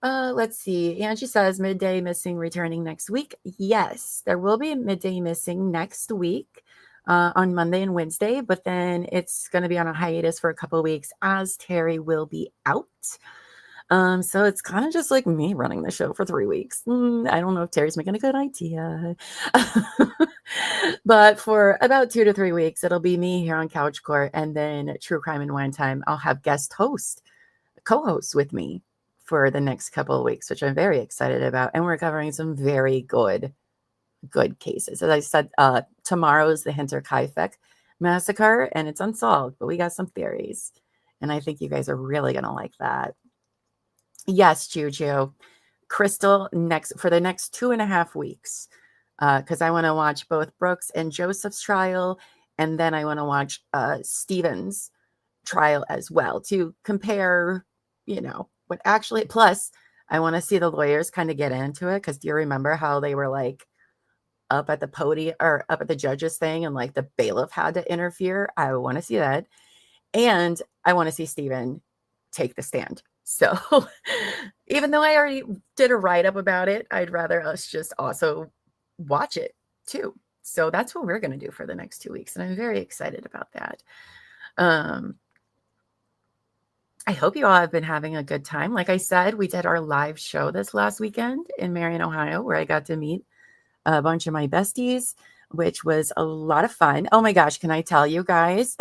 let's see. Angie says midday missing returning next week. Yes, there will be a midday missing next week on Monday and Wednesday, but then it's going to be on a hiatus for a couple of weeks as Terry will be out. So it's kind of just like me running the show for 3 weeks. I don't know if Terry's making a good idea. But for about 2 to 3 weeks, it'll be me here on Couch Court, and then True Crime and Wine Time. I'll have co-hosts with me for the next couple of weeks, which I'm very excited about. And we're covering some very good good cases. As I said, tomorrow's the Hinterkaifeck massacre, and it's unsolved, but we got some theories. And I think you guys are really going to like that. Yes, Juju. Crystal, for the next 2.5 weeks, because I want to watch both Brooks and Joseph's trial, and then I want to watch Stephen's trial as well to compare, what actually, plus I want to see the lawyers kind of get into it, because do you remember how they were like up at the podium or up at the judges thing and like the bailiff had to interfere? I want to see that. And I want to see Stephen take the stand. So even though I already did a write-up about it, I'd rather us just also watch it too. So that's what we're going to do for the next 2 weeks. And I'm very excited about that. I hope you all have been having a good time. Like I said, we did our live show this last weekend in Marion, Ohio, where I got to meet a bunch of my besties, which was a lot of fun. Oh my gosh, can I tell you guys?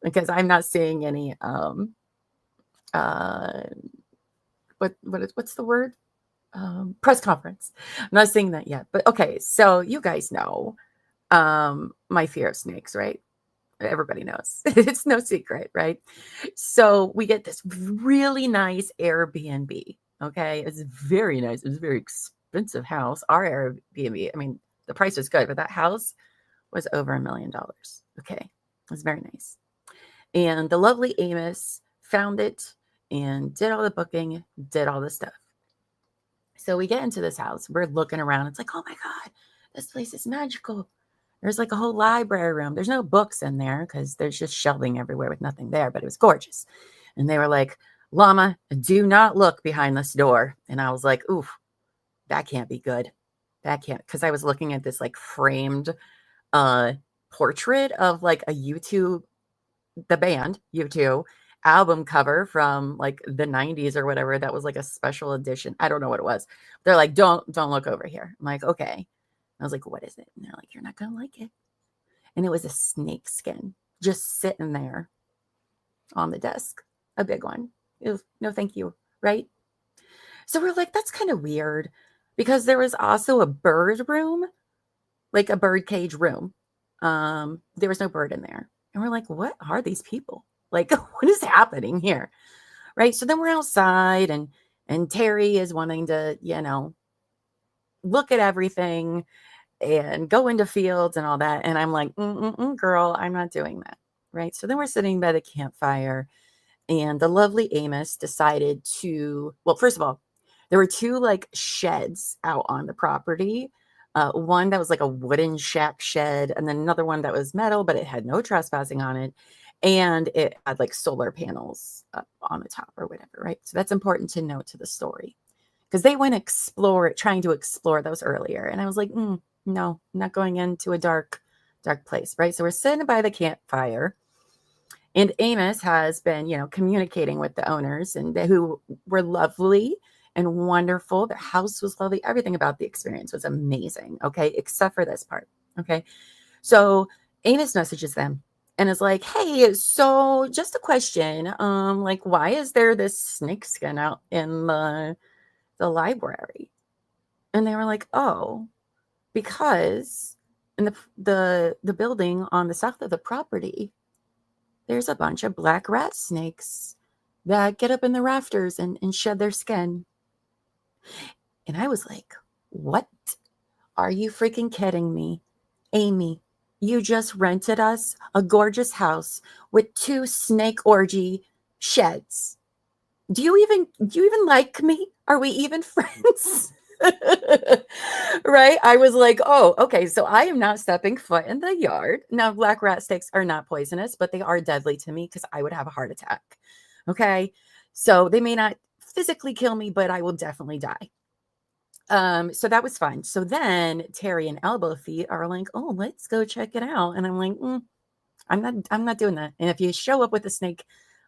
Because I'm not seeing any what's the word? Press conference. I'm not seeing that yet. But okay, so you guys know my fear of snakes, right? Everybody knows. It's no secret, right? So we get this really nice Airbnb. Okay. It's very nice. It's a very expensive house. Our Airbnb, I mean, the price was good, but that house was over $1 million. Okay. It was very nice. And the lovely Amos found it and did all the booking, did all the stuff. So we get into this house. We're looking around. It's like, oh my God, this place is magical. There's like a whole library room. There's no books in there because there's just shelving everywhere with nothing there, but it was gorgeous. And they were like, Llama, do not look behind this door. And I was like, oof, that can't be good. That can't, because I was looking at this like framed portrait of like a U2, the band U2 album cover from like the 90s or whatever. That was like a special edition. I don't know what it was. They're like, don't look over here. I'm like, okay. I was like, what is it? And they're like, you're not going to like it. And it was a snake skin just sitting there on the desk, a big one. It was, no, thank you. Right. So we're like, that's kind of weird, because there was also a bird room, like a bird cage room. There was no bird in there. And we're like, what are these people? Like, what is happening here? Right. So then we're outside and Terry is wanting to, look at everything and go into fields and all that. And I'm like, girl, I'm not doing that. Right. So then we're sitting by the campfire, and the lovely Amos decided to, well, first of all, there were 2 like sheds out on the property. One that was like a wooden shack shed, and then another one that was metal, but it had no trespassing on it. And it had like solar panels up on the top or whatever. Right. So that's important to note to the story, because they went trying to explore those earlier. And I was like, no, I'm not going into a dark place. Right. So we're sitting by the campfire, and Amos has been, communicating with the owners, and who were lovely and wonderful. Their house was lovely. Everything about the experience was amazing. Okay. Except for this part. Okay. So Amos messages them and is like, hey, so just a question. Like, why is there this snake skin out in the library? And they were like, oh, because in the building on the south of the property, there's a bunch of black rat snakes that get up in the rafters and shed their skin. And I was like, what? Are you freaking kidding me? Amy, you just rented us a gorgeous house with 2 snake orgy sheds. Do you even like me? Are we even friends? Right? I was like, oh, okay. So I am not stepping foot in the yard. Now, black rat snakes are not poisonous, but they are deadly to me because I would have a heart attack. Okay. So they may not physically kill me, but I will definitely die. So that was fun. So then Terry and Elbow Feet are like, oh, let's go check it out. And I'm like, I'm not doing that. And if you show up with a snake,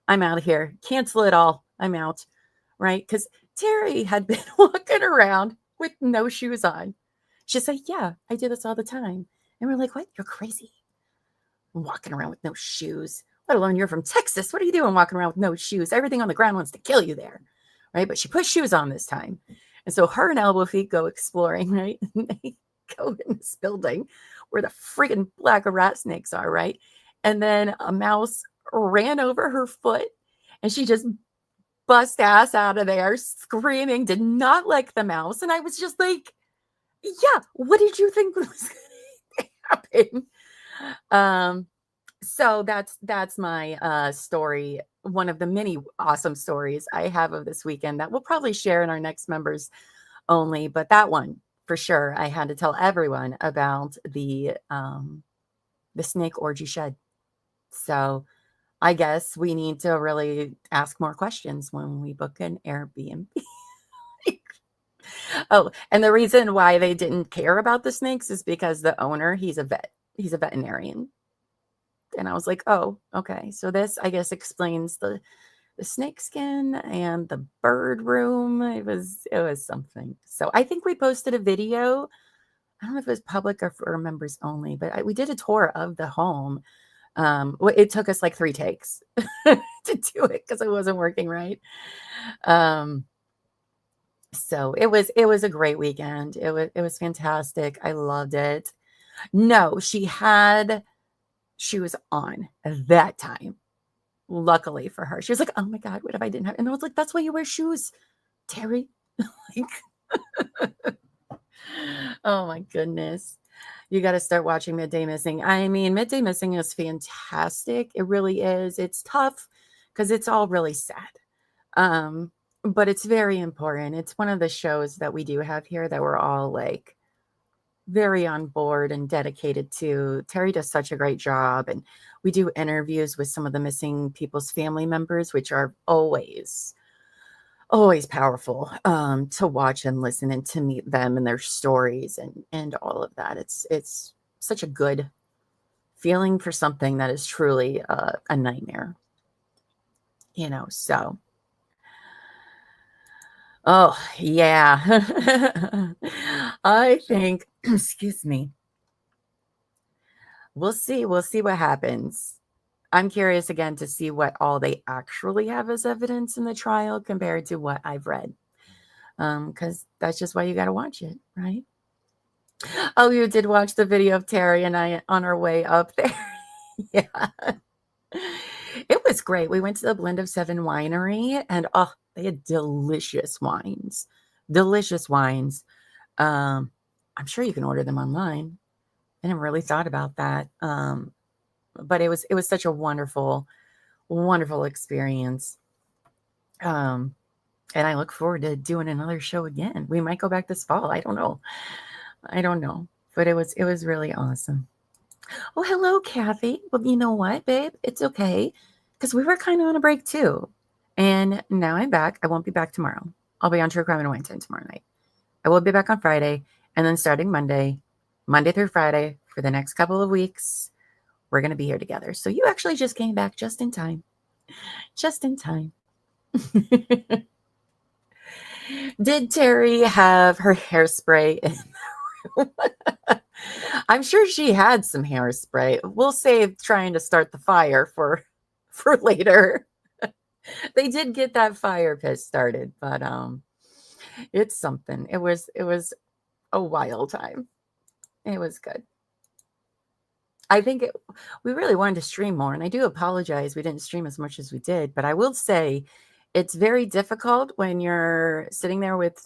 I'm out of here. Cancel it all. I'm out. Right. Because Terry had been walking around with no shoes on. She's like, yeah, I do this all the time. And we're like, what? You're crazy. Walking around with no shoes, let alone you're from Texas. What are you doing walking around with no shoes? Everything on the ground wants to kill you there. Right. But she put shoes on this time. And so her and Elbow Feet go exploring, right? And they go in this building where the freaking black rat snakes are, right? And then a mouse ran over her foot and she just bust ass out of there screaming, did not like the mouse. And I was just like, yeah, what did you think was going to happen? So that's my story, one of the many awesome stories I have of this weekend that we'll probably share in our next members only, but that one for sure I had to tell everyone about the snake orgy shed. So I guess we need to really ask more questions when we book an Airbnb. Oh, and the reason why they didn't care about the snakes is because the owner, he's a veterinarian. And I was like, oh, okay. So this, I guess, explains the snake skin and the bird room. It was something. So I think we posted a video. I don't know if it was public or for members only, but we did a tour of the home. It took us like 3 takes to do it because it wasn't working right. So it was a great weekend. It was fantastic. I loved it. No, she was on at that time. Luckily for her, she was like, "Oh my God, what if I didn't have?" And I was like, "That's why you wear shoes, Terry." Like, oh my goodness, you got to start watching Midday Missing. I mean, Midday Missing is fantastic. It really is. It's tough because it's all really sad, but it's very important. It's one of the shows that we do have here that we're all like very on board and dedicated to. Terry does such a great job, and we do interviews with some of the missing people's family members, which are always powerful to watch and listen and to meet them and their stories and all of that. It's such a good feeling for something that is truly a nightmare, so oh yeah. I think excuse me, we'll see what happens. I'm curious again to see what all they actually have as evidence in the trial compared to what I've read. Because that's just why you got to watch it, right? Oh, you did watch the video of Terry and I on our way up there. Yeah. It was great. We went to the Blend of Seven winery and they had delicious wines. Delicious wines. I'm sure you can order them online. I never really thought about that. But it was such a wonderful, wonderful experience. And I look forward to doing another show again. We might go back this fall. I don't know. But it was really awesome. Oh, hello, Kathy. Well, you know what, babe? It's okay. Because we were kind of on a break too. And now I'm back. I won't be back tomorrow. I'll be on True Crime and Wine Time tomorrow night. I will be back on Friday. And then starting Monday through Friday for the next couple of weeks, we're going to be here together. So you actually just came back just in time. Just in time. Did Terry have her hairspray in the room? I'm sure she had some hairspray. We'll save trying to start the fire for later. They did get that fire pit started, but it's something. It was a wild time. It was good. I think we really wanted to stream more, and I do apologize we didn't stream as much as we did, but I will say it's very difficult when you're sitting there with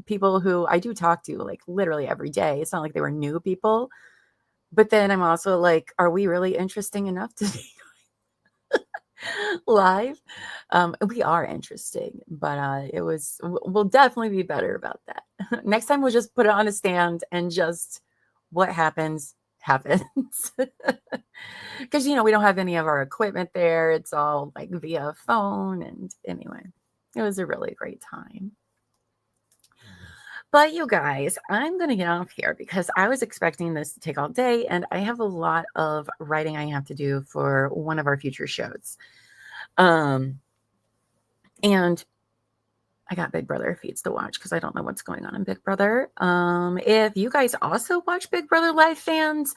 people who I do talk to like literally every day. It's not like they were new people, but then I'm also like, are we really interesting enough to be live? We are interesting, but we'll definitely be better about that. Next time we'll just put it on a stand and just what happens. Because we don't have any of our equipment there. It's all like via phone. And anyway, it was a really great time. But you guys, I'm going to get off here because I was expecting this to take all day, and I have a lot of writing I have to do for one of our future shows. And I got Big Brother feeds to watch because I don't know what's going on in Big Brother. If you guys also watch Big Brother live, fans,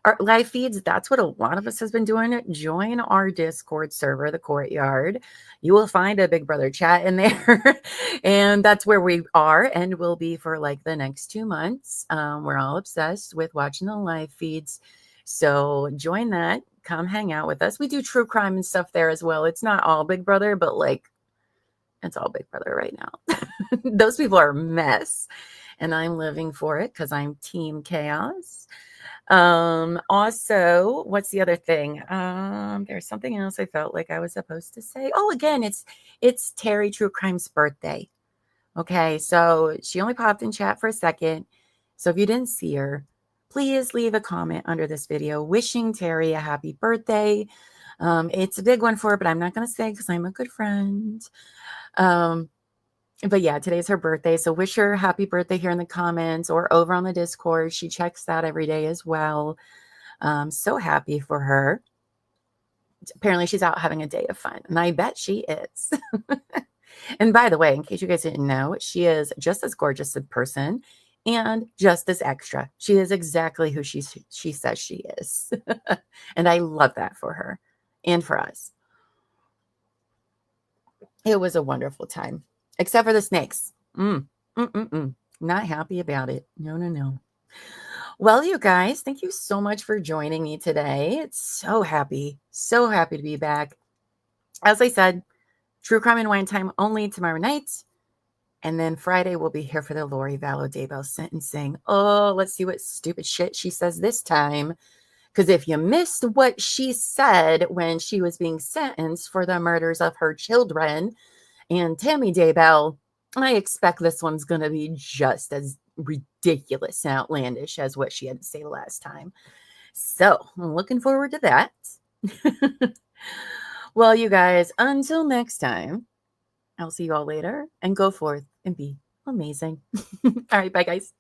our live feeds, that's what a lot of us has been doing. Join our Discord server, the Courtyard. You will find a Big Brother chat in there. And that's where we are and will be for like the next 2 months. We're all obsessed with watching the live feeds. So join that. Come hang out with us. We do true crime and stuff there as well. It's not all Big Brother, but like it's all Big Brother right now. Those people are a mess. And I'm living for it because I'm Team Chaos. Also, what's the other thing? There's something else I felt like I was supposed to say. Oh, again, it's Terry True Crime's birthday. Okay, so she only popped in chat for a second. So if you didn't see her, please leave a comment under this video wishing Terry a happy birthday. It's a big one for her, but I'm not going to say because I'm a good friend. But yeah, today's her birthday. So wish her happy birthday here in the comments or over on the Discord. She checks that every day as well. So happy for her. Apparently she's out having a day of fun, and I bet she is. And by the way, in case you guys didn't know, she is just as gorgeous in person and just as extra. She is exactly who she says she is. And I love that for her and for us. It was a wonderful time, except for the snakes. Not happy about it. No. Well, you guys, thank you so much for joining me today. It's so happy to be back. As I said, True Crime and Wine Time only tomorrow night. And then Friday, we'll be here for the Lori Vallow Daybell sentencing. Oh, let's see what stupid shit she says this time. Because if you missed what she said when she was being sentenced for the murders of her children and Tammy Daybell, I expect this one's going to be just as ridiculous and outlandish as what she had to say last time. So I'm looking forward to that. Well, you guys, until next time, I'll see you all later and go forth and be amazing. All right, bye, guys.